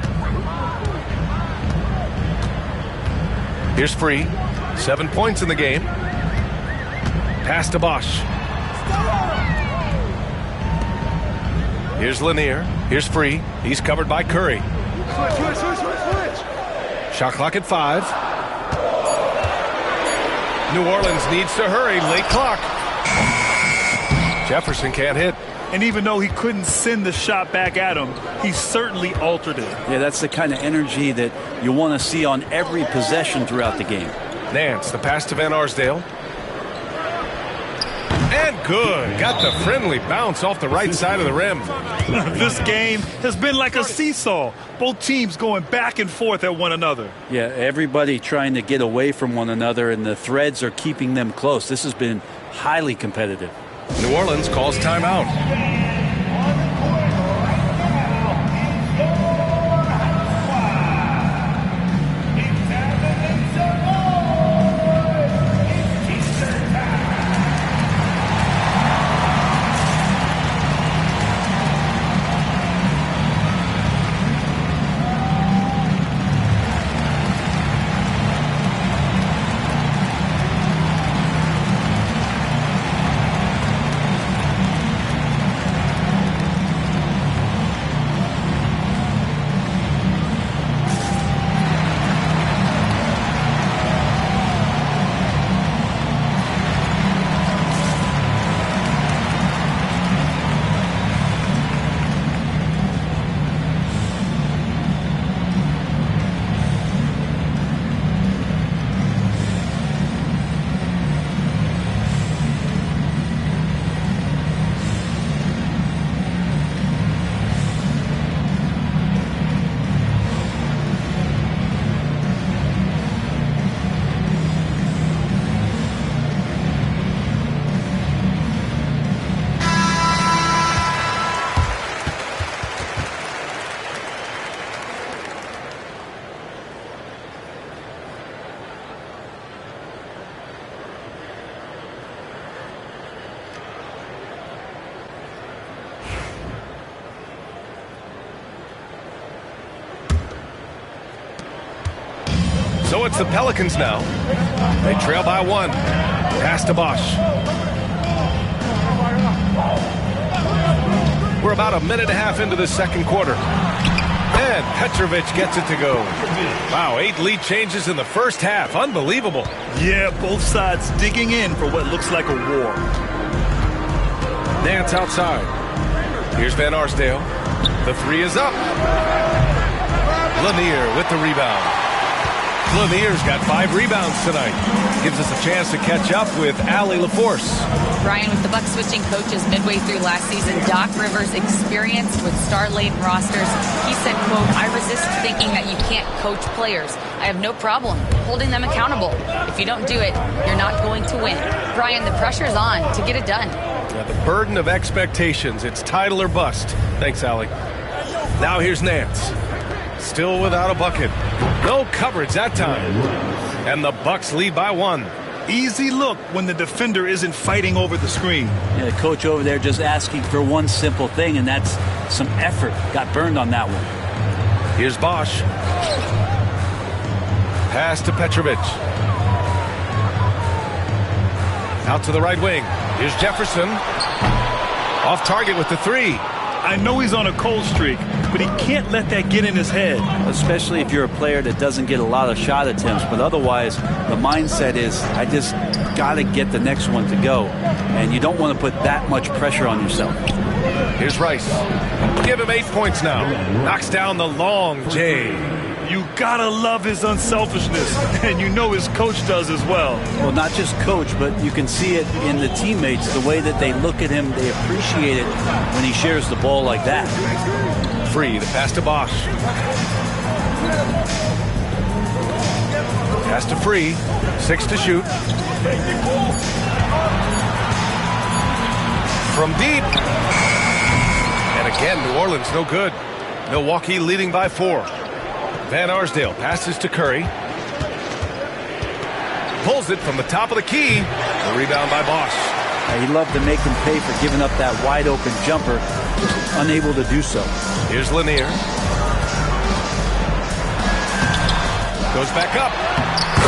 Here's Free. 7 points in the game. Pass to Bosch. Here's Lanier. Here's Free. He's covered by Curry. Switch. Shot clock at 5. New Orleans needs to hurry. Late clock. Jefferson can't hit.
And even though he couldn't send the shot back at him, he certainly altered it.
Yeah, that's the kind of energy that you want to see on every possession throughout the game.
Nance, the pass to Van Arsdale. And good. Got the friendly bounce off the right side of the rim.
This game has been like a seesaw. Both teams going back and forth at one another.
Yeah, everybody trying to get away from one another, and the threads are keeping them close. This has been highly competitive.
New Orleans calls timeout. So it's the Pelicans now. They trail by 1. Pass to Bosch. We're about a minute and a half into the second quarter. And Petrovic gets it to go. Wow, 8 lead changes in the first half. Unbelievable.
Yeah, both sides digging in for what looks like a war.
Nance outside. Here's Van Arsdale. The 3 is up. Lanier with the rebound. Lanier's got 5 rebounds tonight. Gives us a chance to catch up with Allie LaForce.
Brian, with the Bucks switching coaches midway through last season, Doc Rivers experienced with star-laden rosters. He said, quote, "I resist thinking that you can't coach players. I have no problem holding them accountable. If you don't do it, you're not going to win." Brian, the pressure's on to get it done.
Yeah, the burden of expectations. It's title or bust. Thanks, Allie. Now here's Nance. Still without a bucket. No coverage that time. And the Bucks lead by 1.
Easy look when the defender isn't fighting over the screen.
Yeah, the coach over there just asking for one simple thing, and that's some effort. Got burned on that one.
Here's Bosch. Pass to Petrovic. Out to the right wing. Here's Jefferson. Off target with the 3.
I know he's on a cold streak, but he can't let that get in his head.
Especially if you're a player that doesn't get a lot of shot attempts, but otherwise the mindset is, I just got to get the next one to go. And you don't want to put that much pressure on yourself.
Here's Rice. Give him 8 points now. Knocks down the long J.
You gotta love his unselfishness, and you know his coach does as well.
Well, not just coach, but you can see it in the teammates, the way that they look at him, they appreciate it when he shares the ball like that.
Free, the pass to Bosch. Pass to Free, 6 to shoot. From deep. And again, New Orleans no good. Milwaukee leading by 4. Van Arsdale passes to Curry. Pulls it from the top of the key. The rebound by Bosch.
He loved to make him pay for giving up that wide open jumper. Just unable to do so.
Here's Lanier. Goes back up.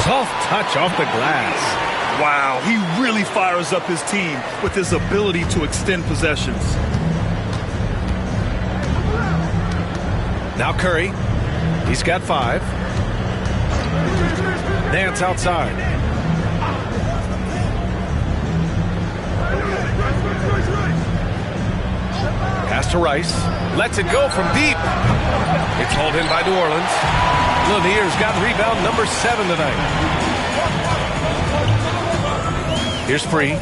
Soft touch off the glass.
Wow, he really fires up his team with his ability to extend possessions.
Now Curry. He's got 5. Nance outside. Pass to Rice. Lets it go from deep. It's hauled in by New Orleans. Lanier's got rebound number 7 tonight. Here's Free.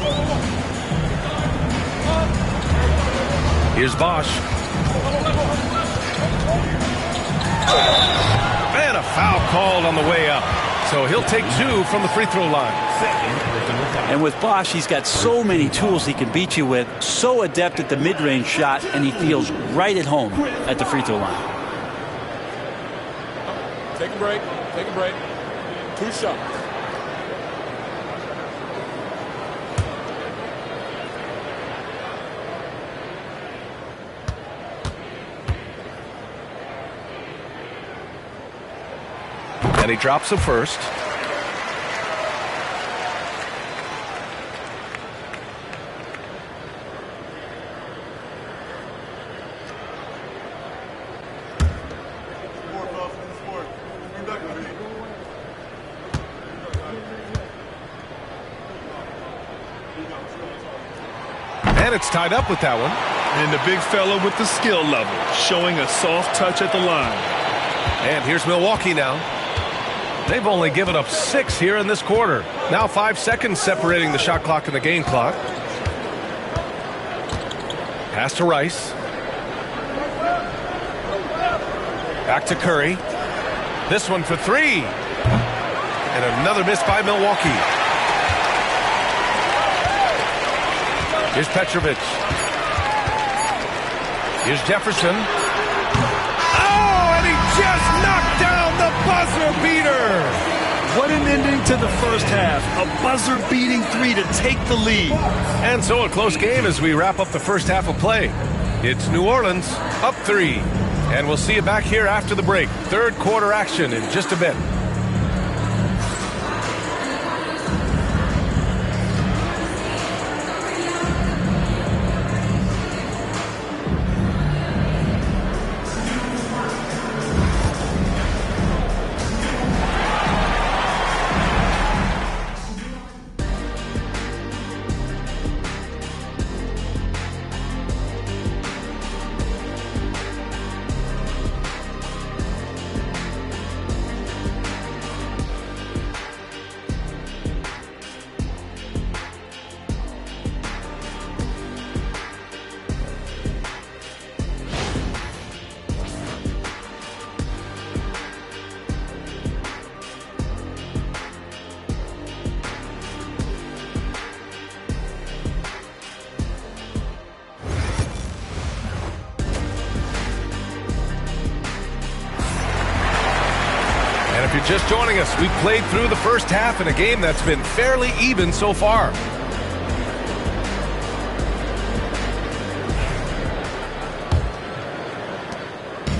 Here's Bosch. And a foul called on the way up. So he'll take 2 from the free throw line.
And with Bosch, he's got so many tools he can beat you with. So adept at the mid-range shot, and he feels right at home at the free throw line.
Take a break. Take a break. 2 shots.
And he drops the first. And it's tied up with that one.
And the big fella with the skill level, showing a soft touch at the line.
And here's Milwaukee now. They've only given up 6 here in this quarter. Now 5 seconds separating the shot clock and the game clock. Pass to Rice. Back to Curry. This one for 3. And another miss by Milwaukee. Here's Petrovic. Here's Jefferson. Oh, and he just knocked down the buzzer beater.
What an ending to the first half. A buzzer-beating 3 to take the lead.
And so a close game as we wrap up the first half of play. It's New Orleans up 3. And we'll see you back here after the break. Third quarter action in just a bit. If you're just joining us, we've played through the first half in a game that's been fairly even so far.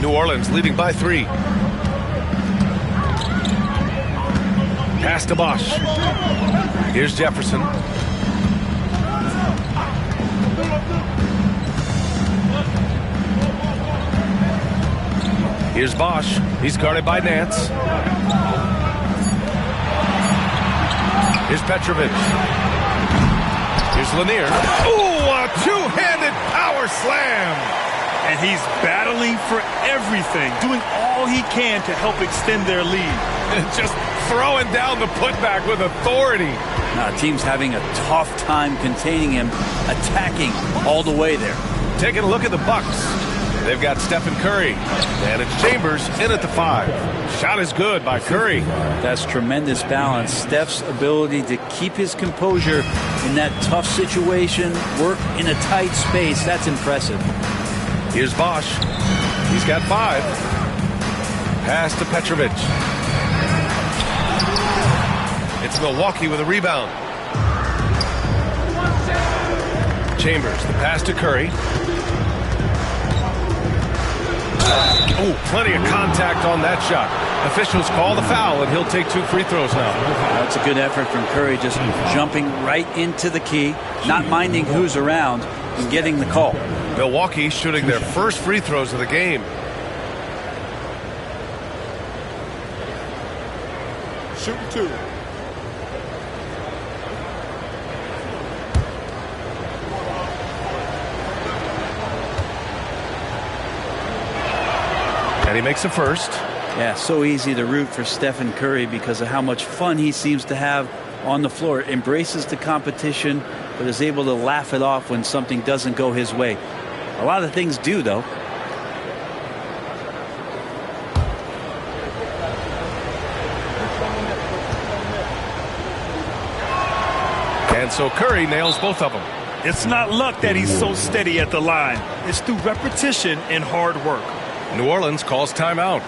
New Orleans leading by 3. Pass to Bosch. Here's Jefferson. Here's Bosch. He's guarded by Nance. Here's Petrovic. Here's Lanier. Ooh, a two-handed power slam.
And he's battling for everything, doing all he can to help extend their lead.
And just throwing down the putback with authority.
Now, team's having a tough time containing him, attacking all the way there.
Taking a look at the Bucks. They've got Stephen Curry, and it's Chambers in at the 5. Shot is good by Curry.
That's tremendous balance. Steph's ability to keep his composure in that tough situation, work in a tight space, that's impressive.
Here's Bosch. He's got 5. Pass to Petrovic. It's Milwaukee with a rebound. Chambers, the pass to Curry. Oh, plenty of contact on that shot. Officials call the foul, and he'll take 2 free throws now.
That's a good effort from Curry, just jumping right into the key, not minding who's around, and getting the call.
Milwaukee shooting their first free throws of the game.
Shooting 2.
And he makes a first.
Yeah, so easy to root for Stephen Curry because of how much fun he seems to have on the floor. Embraces the competition, but is able to laugh it off when something doesn't go his way. A lot of things do, though.
And so Curry nails both of them.
It's not luck that he's so steady at the line. It's through repetition and hard work.
New Orleans calls timeout.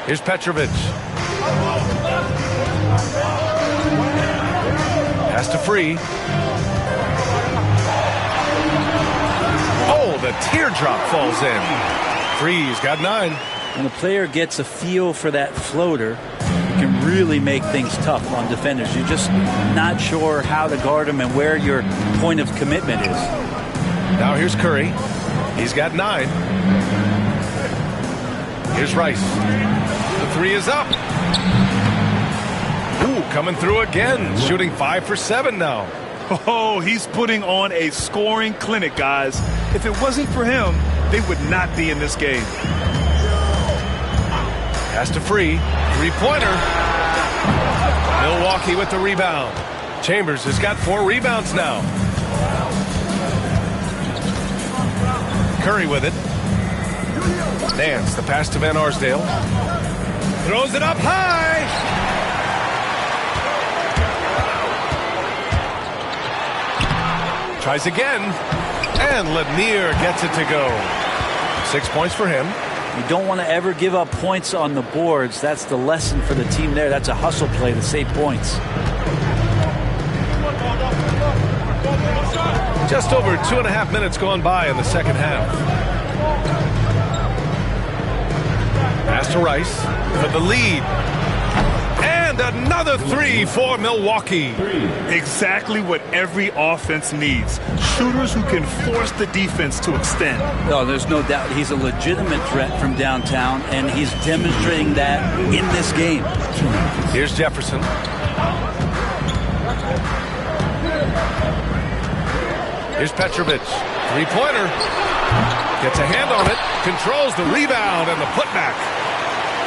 Here's Petrovic. Pass to Free. Oh, the teardrop falls in. Free's got 9.
When a player gets a feel for that floater, it can really make things tough on defenders. You're just not sure how to guard them and where your point of commitment is.
Now here's Curry. He's got 9. Here's Rice. The 3 is up. Ooh, coming through again. Shooting 5 for 7 now.
Oh, he's putting on a scoring clinic, guys. If it wasn't for him, they would not be in this game.
Pass to Free. 3-pointer. Milwaukee with the rebound. Chambers has got 4 rebounds now. Curry with it. Nance, the pass to Van Arsdale. Throws it up high. Tries again. And Lanier gets it to go. 6 points for him.
You don't want to ever give up points on the boards. That's the lesson for the team there. That's a hustle play to save points.
Just over 2.5 minutes gone by in the second half. Pass to Rice for the lead. And another 3 for Milwaukee.
Exactly what every offense needs. Shooters who can force the defense to extend.
Oh, there's no doubt he's a legitimate threat from downtown, and he's demonstrating that in this game.
Here's Jefferson. Here's Petrovic. 3-pointer. Gets a hand on it. Controls the rebound and the putback.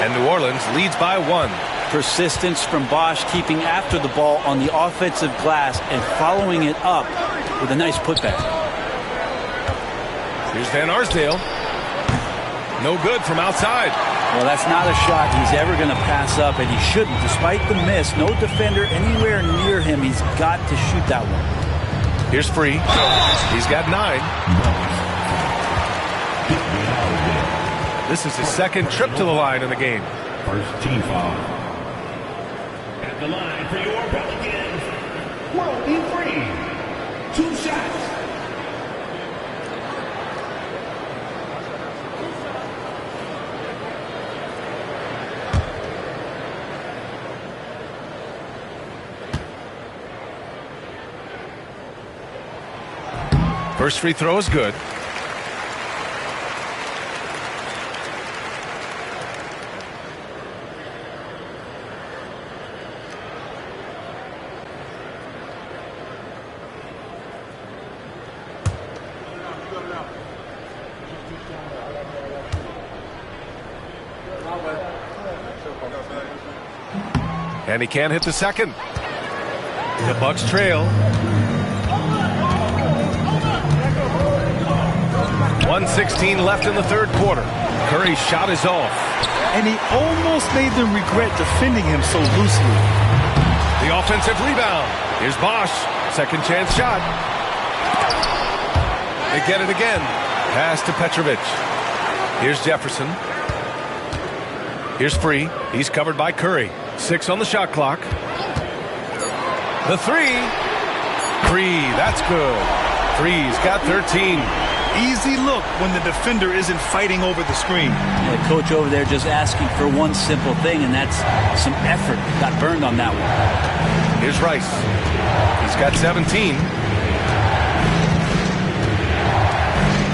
And New Orleans leads by 1.
Persistence from Bosch, keeping after the ball on the offensive glass and following it up with a nice putback.
Here's Van Arsdale. No good from outside.
Well, that's not a shot he's ever going to pass up, and he shouldn't. Despite the miss, no defender anywhere near him. He's got to shoot that one.
Here's Free. He's got 9. This is his second trip to the line in the game.
First team foul. At the line for your Pelicans, World B. Free. 2 shots.
First free throw is good. And he can't hit the second. The Bucks trail. 1:16 left in the third quarter. Curry's shot is off.
And he almost made them regret defending him so loosely.
The offensive rebound. Here's Bosch. Second chance shot. They get it again. Pass to Petrovic. Here's Jefferson. Here's Free. He's covered by Curry. 6 on the shot clock. The 3. Free. That's good. Free's got 13.
Easy look when the defender isn't fighting over the screen.
The coach over there just asking for one simple thing, and that's some effort. Got burned on that one.
Here's Rice. He's got 17.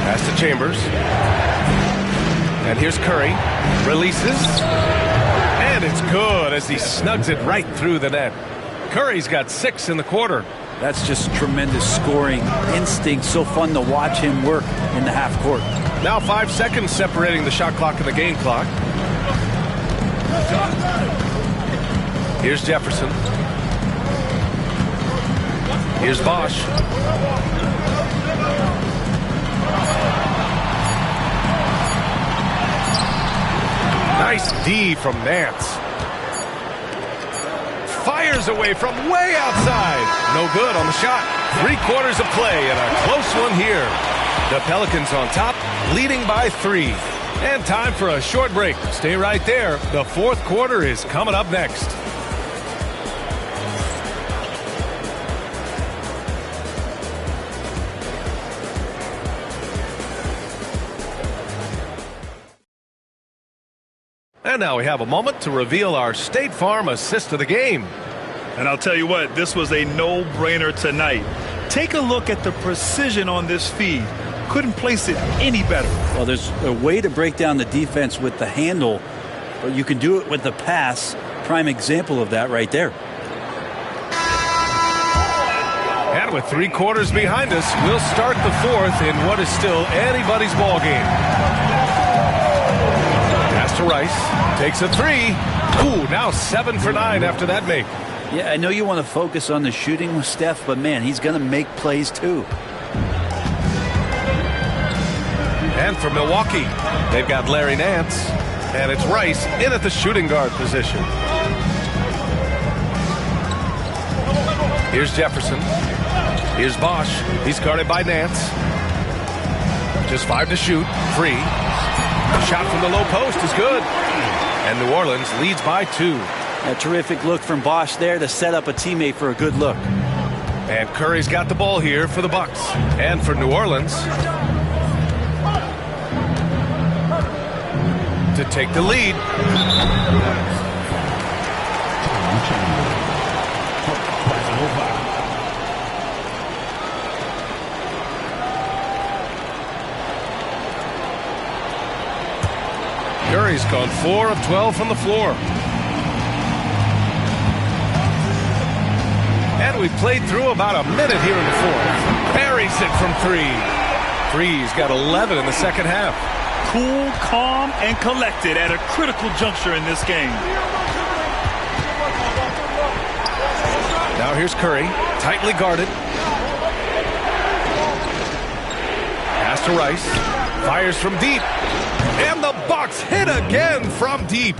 Pass to Chambers. And here's Curry. Releases. And it's good as he snugs it right through the net. Curry's got 6 in the quarter.
That's just tremendous scoring instinct. So fun to watch him work in the half court.
Now 5 seconds separating the shot clock and the game clock. Here's Jefferson. Here's Bosch. Nice D from Nance. Fires away from way outside. No good on the shot. 3/4 of play and a close one here. The Pelicans on top, leading by 3. And time for a short break. Stay right there. The fourth quarter is coming up next. And now we have a moment to reveal our State Farm assist of the game.
And I'll tell you what, this was a no-brainer tonight. Take a look at the precision on this feed. Couldn't place it any better.
Well, there's a way to break down the defense with the handle, but you can do it with the pass. Prime example of that right there.
And with 3/4 behind us, we'll start the fourth in what is still anybody's ball game. Pass to Rice. Takes a 3. Ooh, now 7 for 9 after that make.
Yeah, I know you want to focus on the shooting with Steph, but man, he's going to make plays too.
And for Milwaukee, they've got Larry Nance. And it's Rice in at the shooting guard position. Here's Jefferson. Here's Bosch. He's guarded by Nance. Just 5 to shoot. Free. The shot from the low post is good. And New Orleans leads by 2.
A terrific look from Bosch there to set up a teammate for a good look.
And Curry's got the ball here for the Bucks. And for New Orleans to take the lead. Curry's gone 4 of 12 from the floor. And we've played through about a minute here in the fourth. Buries it from 3. Free's got 11 in the second half.
Cool, calm, and collected at a critical juncture in this game.
Now here's Curry, tightly guarded. Pass to Rice. Fires from deep. And the Bucks hit again from deep.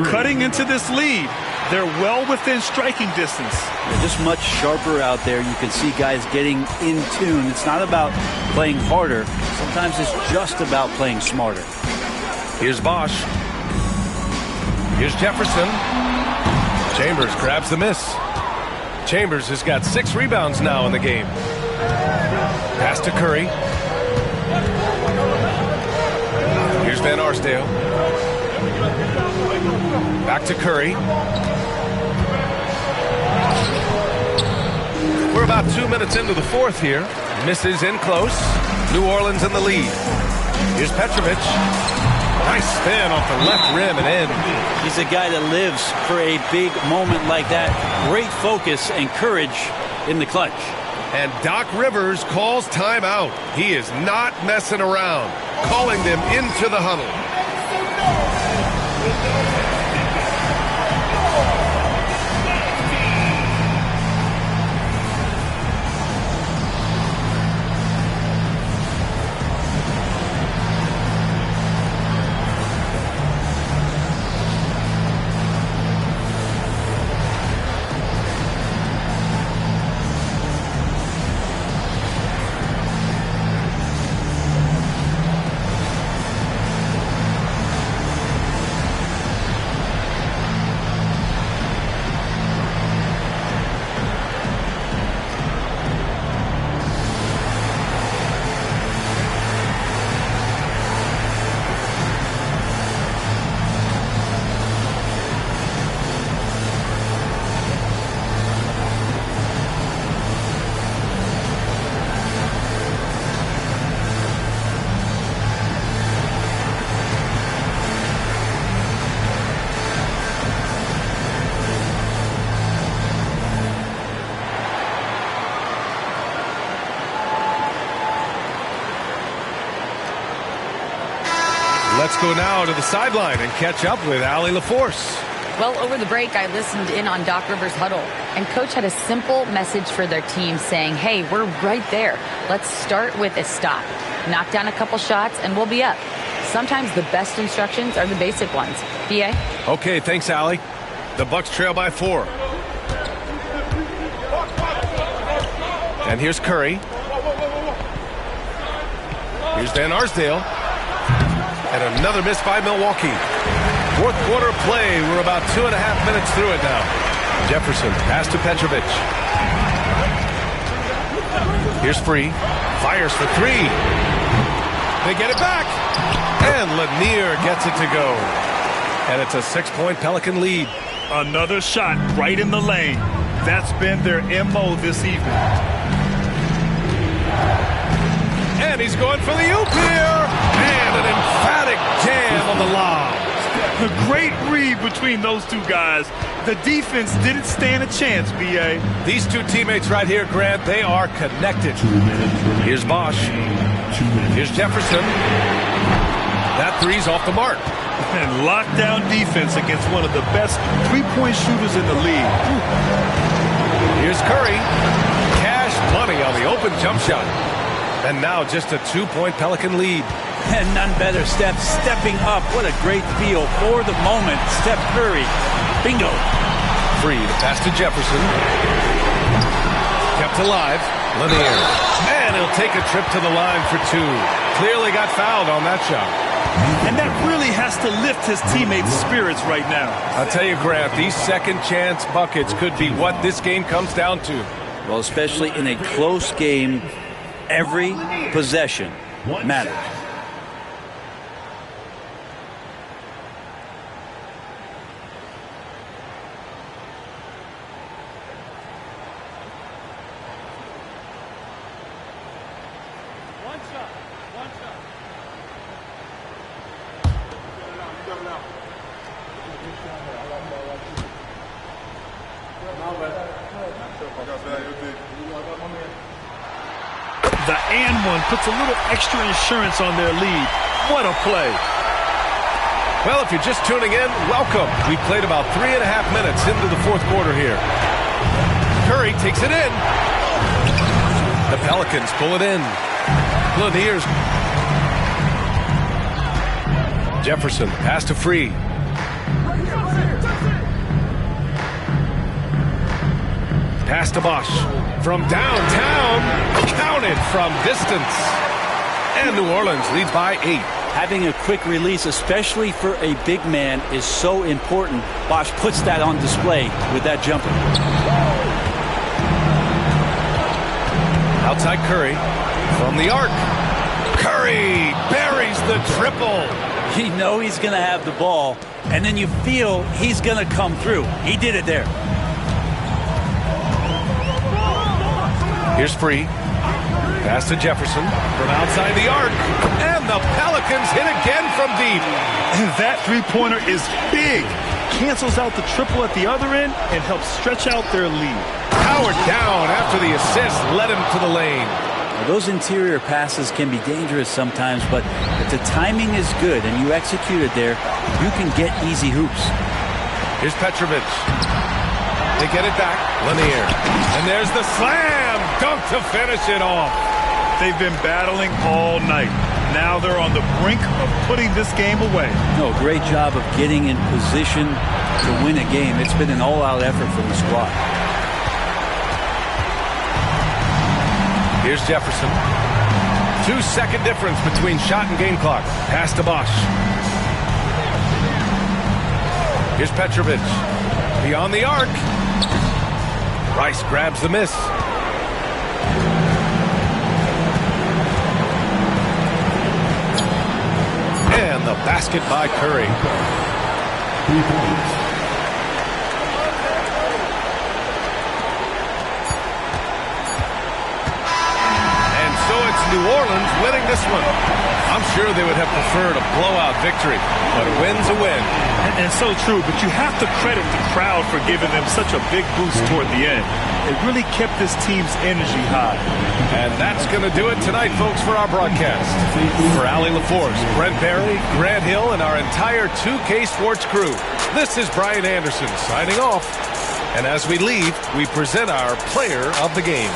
Cutting into this lead. They're well within striking distance.
They're just much sharper out there. You can see guys getting in tune. It's not about playing harder. Sometimes it's just about playing smarter.
Here's Bosch. Here's Jefferson. Chambers grabs the miss. Chambers has got 6 rebounds now in the game. Pass to Curry. Here's Van Arsdale. Back to Curry. We're about 2 minutes into the fourth here. Misses in close. New Orleans in the lead. Here's Petrovic. Nice spin off the left rim and in.
He's a guy that lives for a big moment like that. Great focus and courage in the clutch.
And Doc Rivers calls timeout. He is not messing around. Calling them into the huddle. Let's go now to the sideline and catch up with Allie LaForce.
Well, over the break, I listened in on Doc Rivers' huddle, and Coach had a simple message for their team saying, hey, we're right there. Let's start with a stop. Knock down a couple shots, and we'll be up. Sometimes the best instructions are the basic ones. PA?
Okay, thanks, Allie. The Bucks trail by 4. And here's Curry. Here's Van Arsdale. And another miss by Milwaukee. Fourth quarter play. We're about 2.5 minutes through it now. Jefferson, pass to Petrovic. Here's Free. Fires for 3. They get it back. And Lanier gets it to go. And it's a 6-point Pelican lead.
Another shot right in the lane. That's been their MO this evening.
And he's going for the oop here. And an emphatic jam on the lob.
A great read between those two guys. The defense didn't stand a chance, B.A.
These two teammates right here, Grant, they are connected. Here's Bosch. Here's Jefferson. That three's off the mark.
And lockdown defense against one of the best three-point shooters in the league.
Here's Curry. Cash money on the open jump shot. And now just a 2-point Pelican lead.
And none better, Steph stepping up. What a great feel for the moment. Steph Curry. Bingo.
Free to pass to Jefferson. Kept alive. Lanier. And he'll take a trip to the line for 2. Clearly got fouled on that shot.
And that really has to lift his teammates' spirits right now.
I'll tell you, Grant, these second chance buckets could be what this game comes down to.
Well, especially in a close game, every possession matters.
The and one puts a little extra insurance on their lead. What a play.
Well, if you're just tuning in, welcome. We played about 3.5 minutes into the fourth quarter here. Curry takes it in. The Pelicans pull it in. Lanier's. Jefferson, pass to Free. Pass to Bosch. From downtown, counted from distance. And New Orleans leads by 8.
Having a quick release, especially for a big man, is so important. Bosch puts that on display with that jumper.
Outside Curry. From the arc. Curry buries the triple.
You know he's going to have the ball, and then you feel he's going to come through. He did it there.
Here's Free. Pass to Jefferson from outside the arc. And the Pelicans hit again from deep.
And that three-pointer is big. Cancels out the triple at the other end and helps stretch out their lead.
Howard down after the assist led him to the lane.
Now, those interior passes can be dangerous sometimes, but if the timing is good and you execute it there, you can get easy hoops.
Here's Petrovic. They get it back. Lanier. And there's the slam dunk to finish it off.
They've been battling all night. Now they're on the brink of putting this game away.
No, great job of getting in position to win a game. It's been an all-out effort from the squad.
Here's Jefferson. 2-second difference between shot and game clock. Pass to Bosch. Here's Petrovic. Beyond the arc. Rice grabs the miss. And the basket by Curry.
3 points.
And so it's New Orleans winning this one. I'm sure they would have preferred a blowout victory, but a win's a win.
And so true, but you have to credit the crowd for giving them such a big boost toward the end. It really kept this team's energy high.
And that's going to do it tonight, folks, for our broadcast. For Allie LaForce, Brent Barry, Grant Hill, and our entire 2K Sports crew, this is Brian Anderson signing off. And as we leave, we present our player of the game.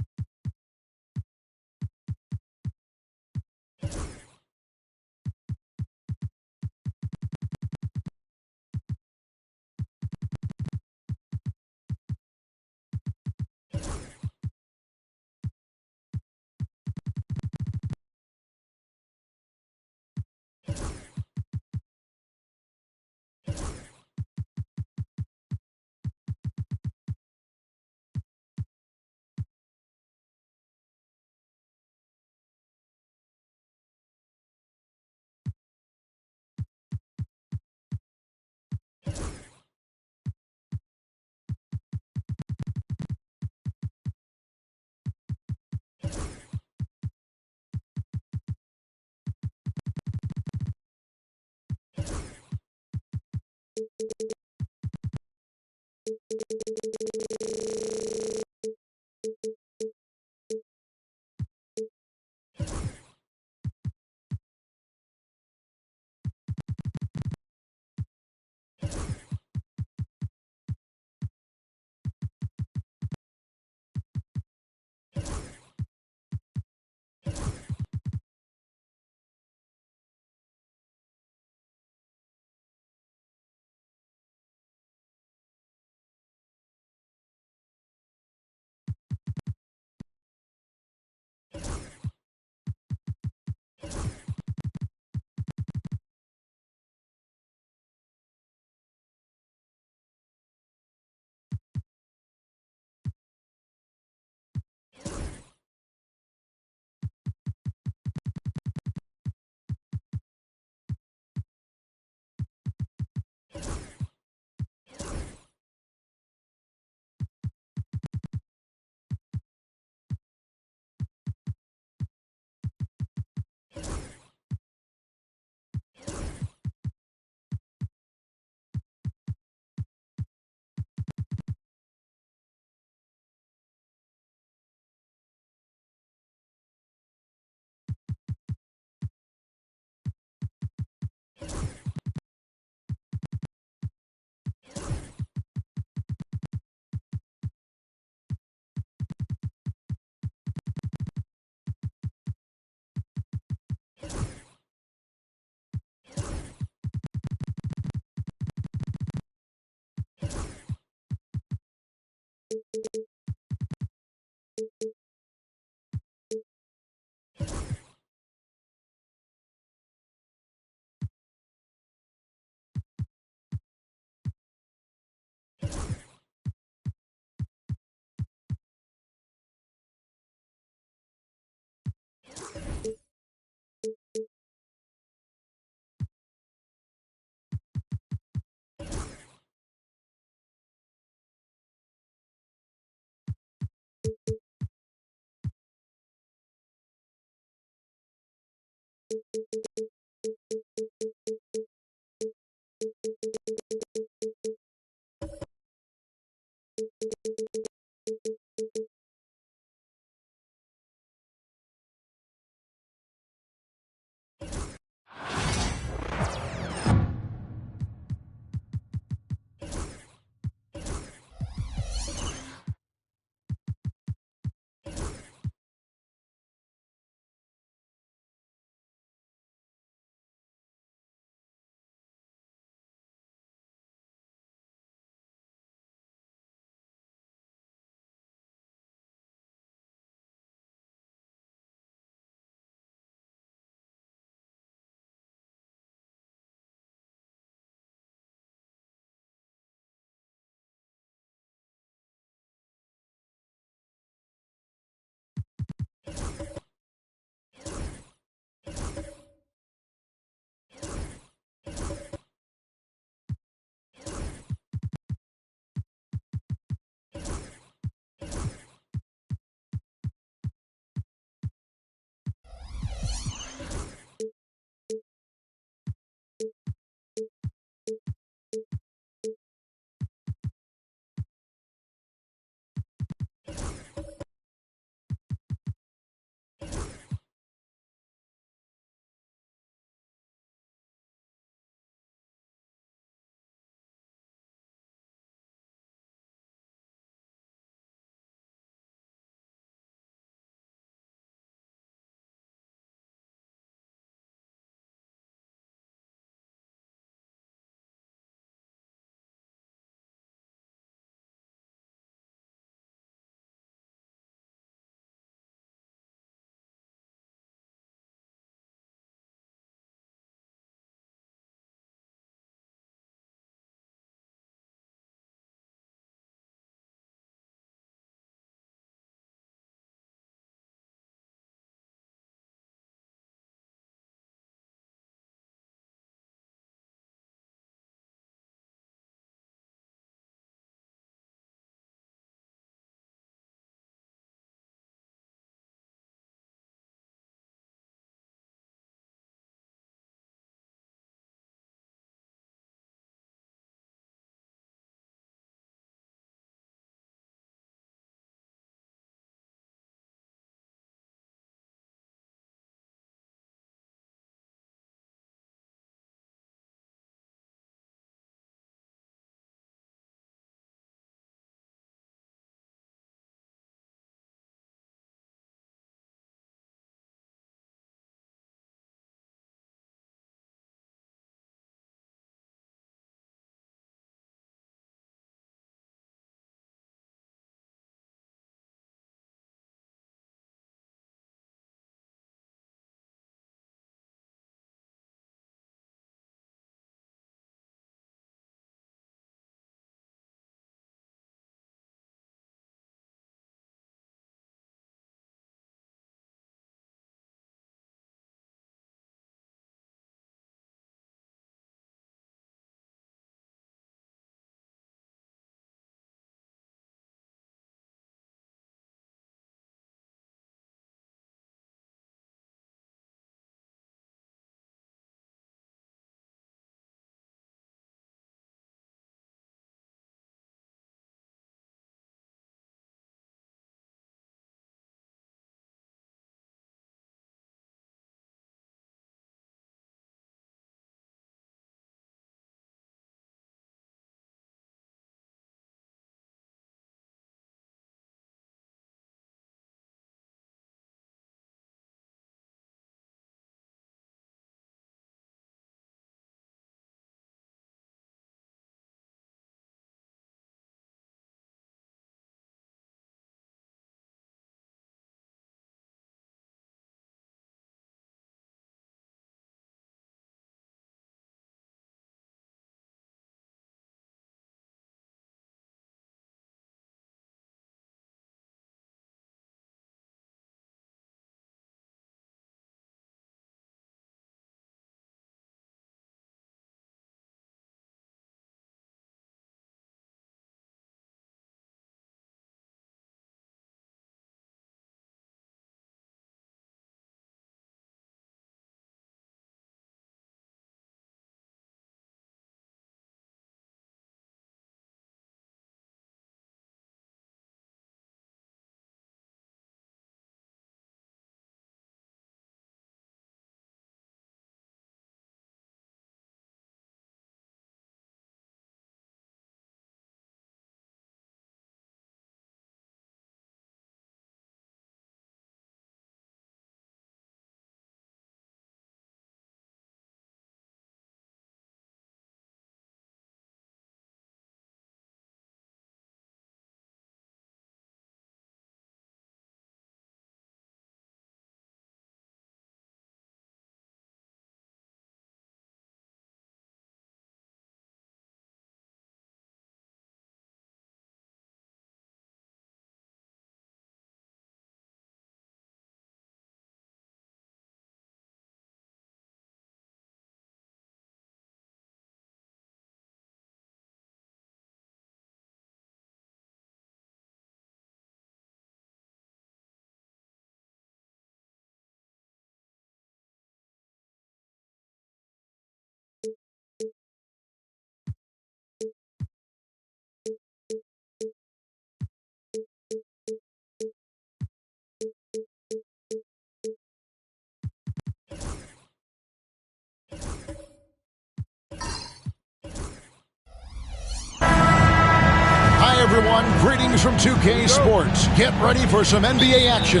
Greetings from 2K Sports. Get ready for some NBA action.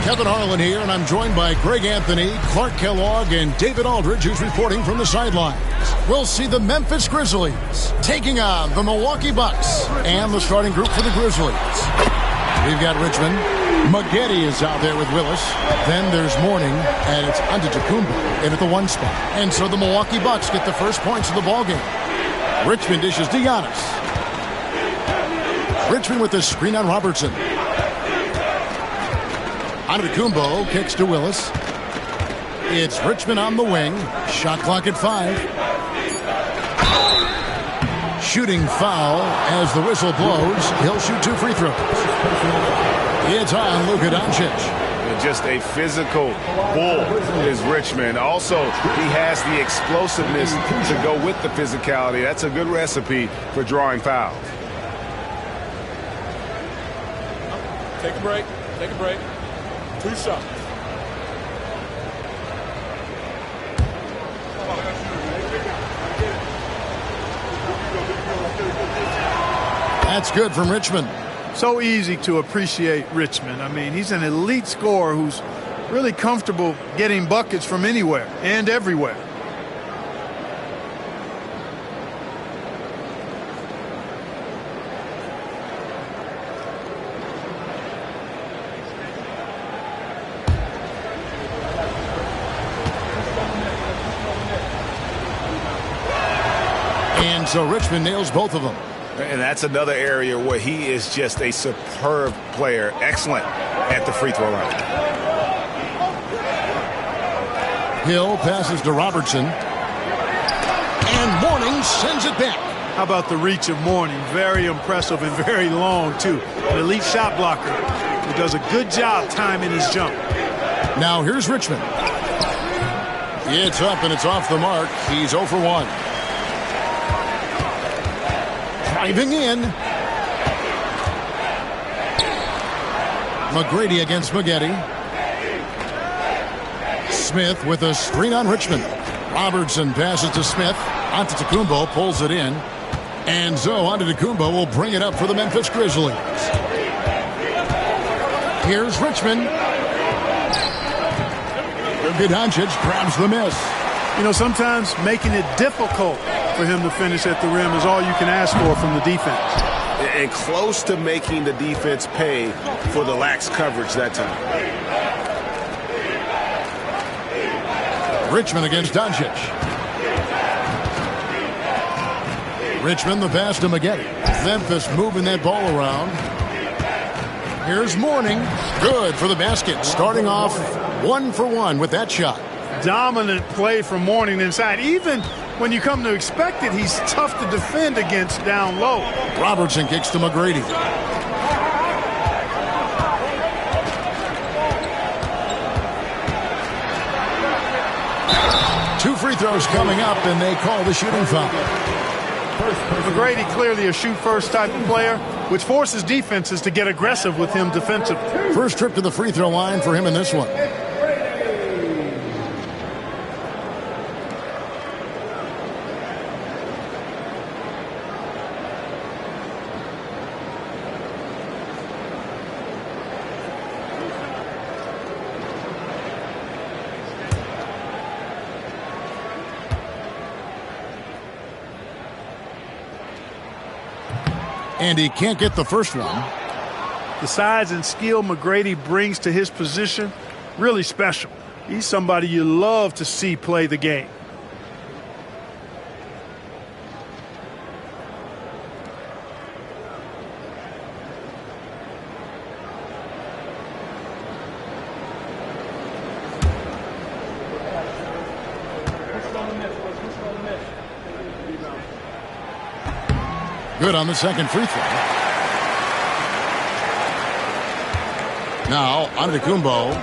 Kevin Harlan here, and I'm joined by Greg Anthony, Clark Kellogg, and David Aldridge, who's reporting from the sidelines. We'll see the Memphis Grizzlies taking on the Milwaukee Bucks and the starting group for the Grizzlies. We've got Richmond. Maggette is out there with Willis. Then there's Mourning, and it's Antetokounmpo in at the 1 spot. And so the Milwaukee Bucks get the first points of the ballgame. Richmond dishes to Giannis. Richmond with the screen on Robertson. Antetokounmpo kicks to Willis. It's Richmond on the wing. Shot clock at 5. Shooting foul as the whistle blows. He'll shoot 2 free throws. It's on Luka Doncic.
Just a physical bull is Richmond. Also, he has the explosiveness to go with the physicality. That's a good recipe for drawing fouls.
Take a break. Take a break. 2 shots.
That's good from Richmond.
So easy to appreciate Richmond. I mean, he's an elite scorer who's really comfortable getting buckets from anywhere and everywhere.
And so Richmond nails both of them.
And that's another area where he is just a superb player. Excellent at the free throw line.
Hill passes to Robertson. And Mourning sends it back.
How about the reach of Mourning? Very impressive and very long, too. An elite shot blocker who does a good job timing his jump.
Now here's Richmond. It's up and it's off the mark. He's 0 for 1. Driving in. McGrady against Maggette. Smith with a screen on Richmond. Robertson passes to Smith. Antetokounmpo pulls it in. And so Antetokounmpo will bring it up for the Memphis Grizzlies. Here's Richmond. Luka Doncic grabs the miss.
You know, sometimes making it difficult for him to finish at the rim is all you can ask for from the defense.
And close to making the defense pay for the lax coverage that time.
Richmond against Doncic. Richmond the pass to Maggette. Memphis moving that ball around. Here's Mourning. Good for the basket. Starting off 1 for 1 with that shot.
Dominant play from Mourning inside. Even when you come to expect it, he's tough to defend against down low.
Robertson kicks to McGrady. Two free throws coming up, and they call the shooting foul.
McGrady clearly a shoot-first type of player, which forces defenses to get aggressive with him defensively.
First trip to the free throw line for him in this one. And he can't get the first one.
The size and skill McGrady brings to his position, really special. He's somebody you love to see play the game.
Good on the second free throw. Now, Antetokounmpo.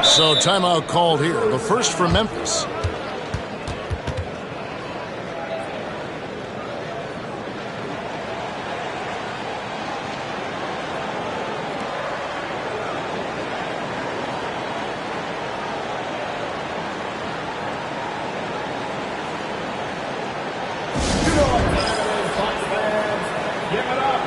So timeout called here. The first for Memphis.
Give it up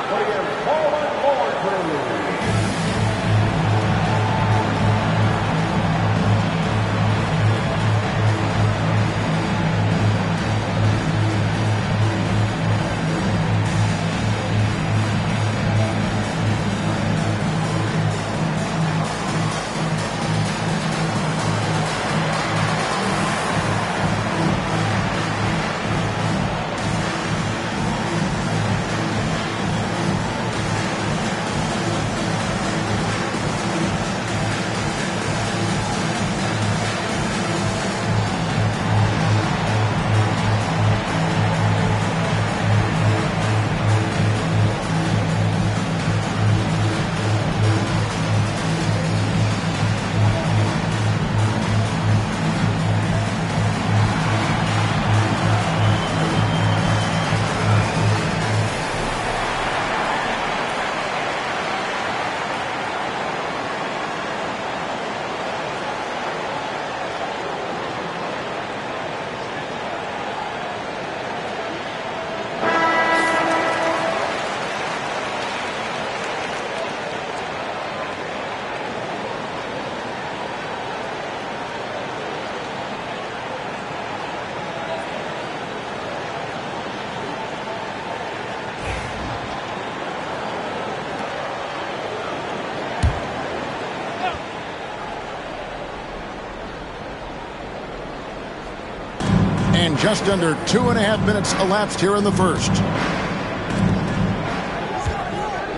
And just under 2.5 minutes elapsed here in the first.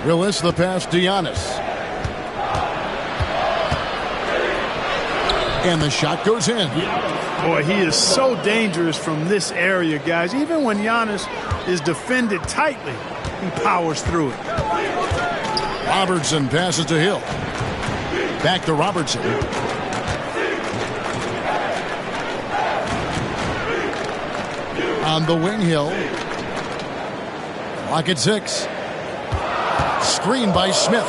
Willis, the pass to Giannis. And the shot goes in.
Boy, he is so dangerous from this area, guys. Even when Giannis is defended tightly, he powers through it.
Robertson passes to Hill. Back to Robertson. On the wing, Hill. Clock at 6. Screen by Smith.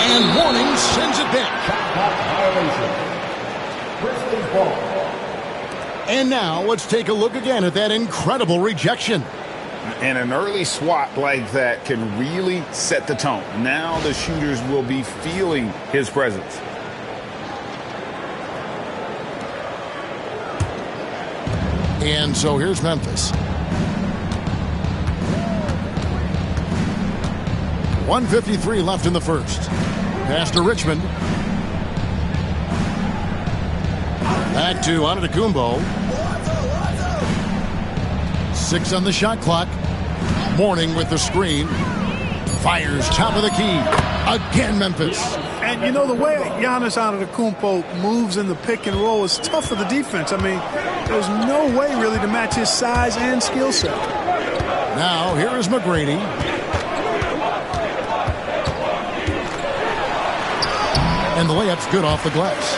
And Warning sends it back. And now let's take a look again at that incredible rejection.
And an early swat like that can really set the tone. Now the shooters will be feeling his presence.
And so here's Memphis. 1:53 left in the first. Pass to Richmond. Back to Antetokounmpo. 6 on the shot clock. Mourning with the screen. Fires top of the key. Again, Memphis.
And you know, the way Giannis Antetokounmpo moves in the pick and roll is tough for the defense. I mean, there's no way really to match his size and skill set.
Now, here is McGrady. And the layup's good off the glass.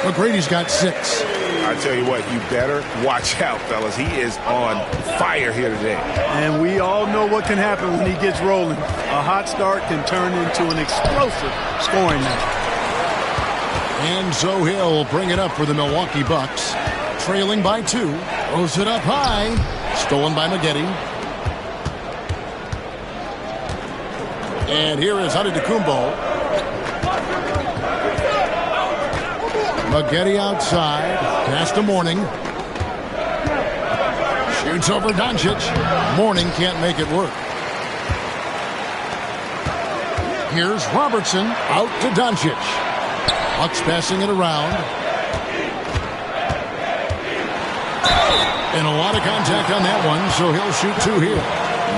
McGrady's got 6.
I tell you what, you better watch out, fellas. He is on fire here today.
And we all know what can happen when he gets rolling. A hot start can turn into an explosive scoring night.
And so Hill bring it up for the Milwaukee Bucks. Trailing by 2. Throws it up high. Stolen by Maggette. And here is Antetokounmpo. Maggette outside. Pass to Mourning. Shoots over Doncic. Mourning can't make it work. Here's Robertson out to Doncic. Bucks passing it around. And a lot of contact on that one, so he'll shoot 2 here.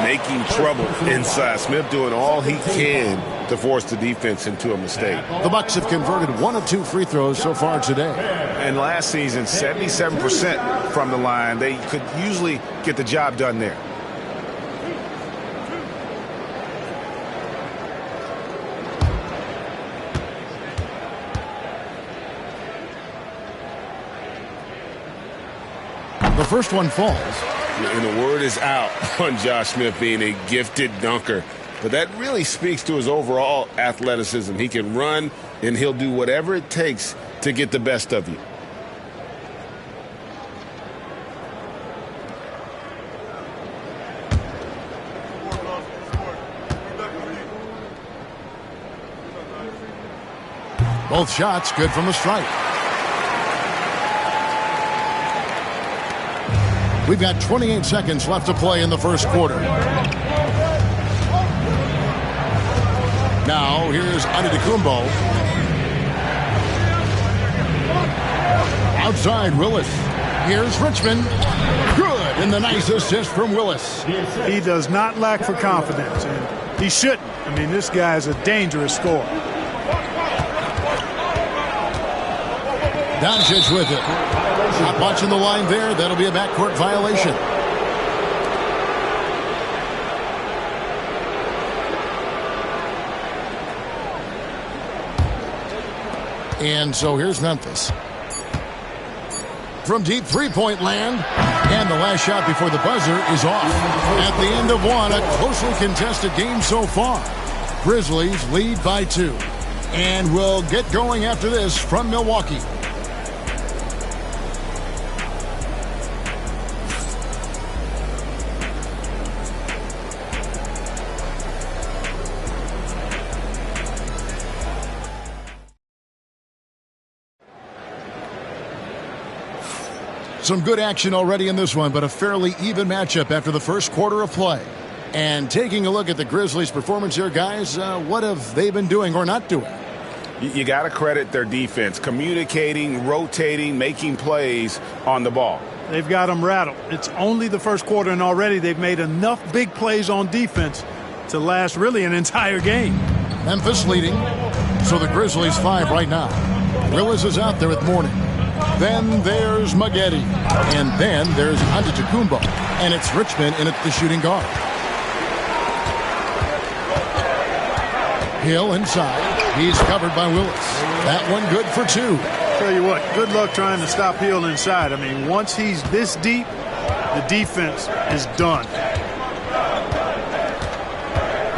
Making trouble inside. Smith doing all he can to force the defense into a mistake.
The Bucks have converted 1 of 2 free throws so far today.
And last season, 77% from the line. They could usually get the job done there.
The first one falls.
And the word is out on Josh Smith being a gifted dunker. But that really speaks to his overall athleticism. He can run, and he'll do whatever it takes to get the best of you.
Both shots good from the stripe. We've got 28 seconds left to play in the first quarter. Now, here's Antetokounmpo. Outside, Willis. Here's Richmond. Good, and the nice assist from Willis.
He does not lack for confidence, and he shouldn't. I mean, this guy is a dangerous scorer.
Doncic with it. Not watching the line there. That'll be a backcourt violation. And so here's Memphis. From deep three-point land. And the last shot before the buzzer is off. At the end of one, a closely contested game so far. Grizzlies lead by 2. And we'll get going after this from Milwaukee. Some good action already in this one, but a fairly even matchup after the first quarter of play. And taking a look at the Grizzlies' performance here, guys, what have they been doing or not doing?
You got to credit their defense, communicating, rotating, making plays on the ball.
They've got them rattled. It's only the first quarter, and already they've made enough big plays on defense to last really an entire game.
Memphis leading, so the Grizzlies 5 right now. Willis is out there with Mourning. Then there's Maggette. And then there's Antetokounmpo. And it's Richmond in at the shooting guard. Hill inside. He's covered by Willis. That one good for 2.
Tell you what, good luck trying to stop Hill inside. I mean, once he's this deep, the defense is done.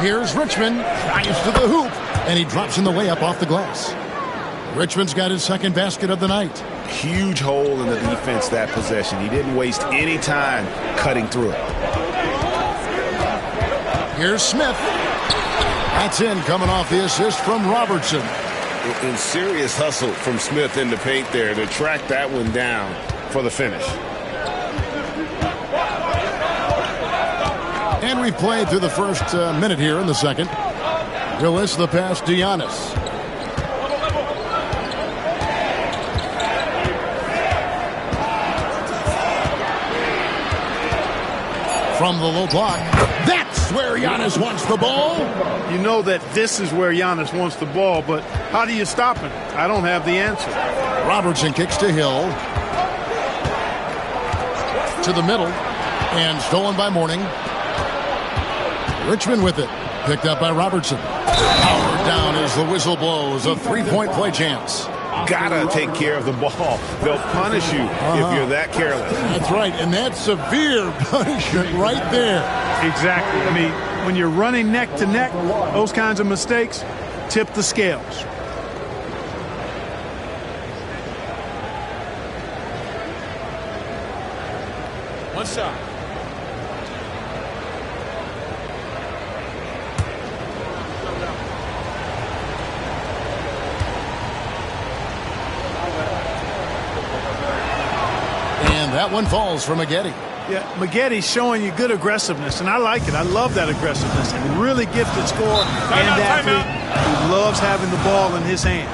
Here's Richmond, tries to the hoop, and he drops in the layup off the glass. Richmond's got his second basket of the night.
Huge hole in the defense that possession. He didn't waste any time cutting through it.
Here's Smith. That's in, coming off the assist from Robertson.
In serious hustle from Smith in the paint there to track that one down for the finish.
And we've played through the first minute here in the second. Willis, the pass to Giannis. From the low block. That's where Giannis wants the ball.
You know that this is where Giannis wants the ball, but how do you stop him? I don't have the answer.
Robertson kicks to Hill. To the middle. And stolen by Mourning. Richmond with it. Picked up by Robertson. Powered down as the whistle blows. A three-point play chance.
Gotta take care of the ball. They'll punish you if you're that careless.
That's right, and that's severe punishment right there.
Exactly. I mean, when you're running neck to neck, those kinds of mistakes tip the scales.
One shot.
That one falls for Maggette.
Yeah, Maggette's showing you good aggressiveness, and I like it. I love that aggressiveness. A really gifted scorer and athlete who loves having the ball in his hands.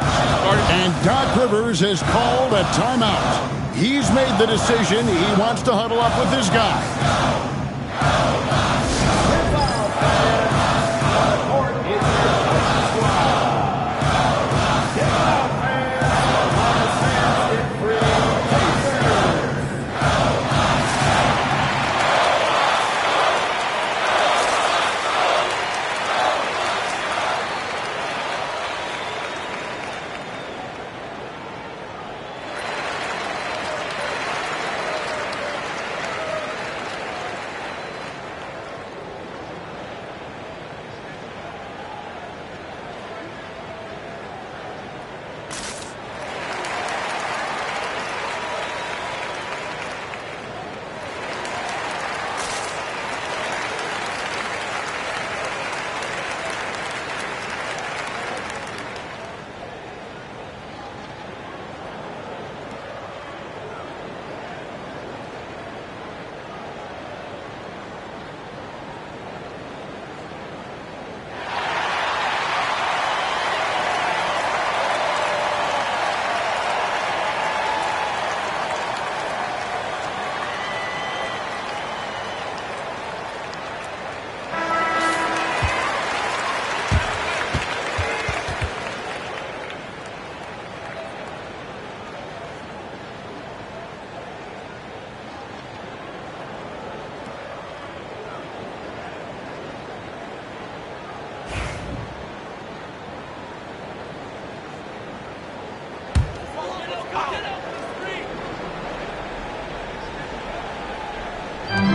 And Doc Rivers has called a timeout. He's made the decision. He wants to huddle up with his guy.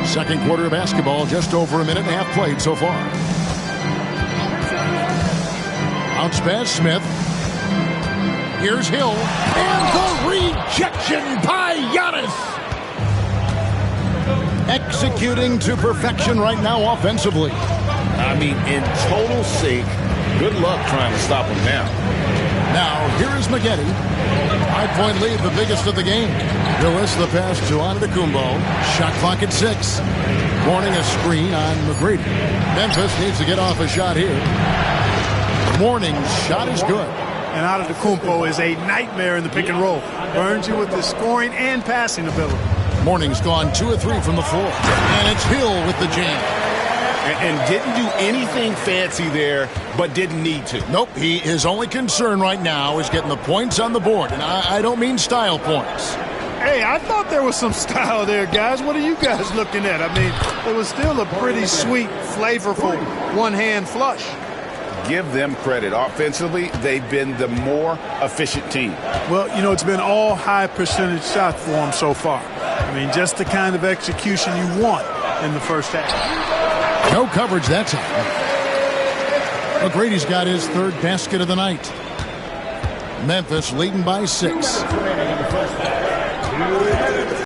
Second quarter of basketball, just over a minute and a half played so far. Bounce pass, Smith. Here's Hill. And the rejection by Giannis. Executing to perfection right now offensively.
I mean, in total sync. Good luck trying to stop him now.
Now, here is Maggette. 5-point lead, the biggest of the game. Willis, the pass to Antetokounmpo. Shot clock at 6. Mourning a screen on McGrady. Memphis needs to get off a shot here. Mourning's shot is good.
And Antetokounmpo is a nightmare in the pick and roll. Burns you with his scoring and passing ability.
Mourning's gone 2 of 3 from the floor. And it's Hill with the jam.
And didn't do anything fancy there, but didn't need to.
Nope, his only concern right now is getting the points on the board. And I don't mean style points.
Hey, I thought there was some style there, guys. What are you guys looking at? I mean, it was still a pretty sweet, flavorful one-hand flush.
Give them credit. Offensively, they've been the more efficient team.
Well, you know, it's been all high percentage shots for them so far. I mean, just the kind of execution you want in the first half.
No coverage that time. McGrady's got his third basket of the night. Memphis leading by 6.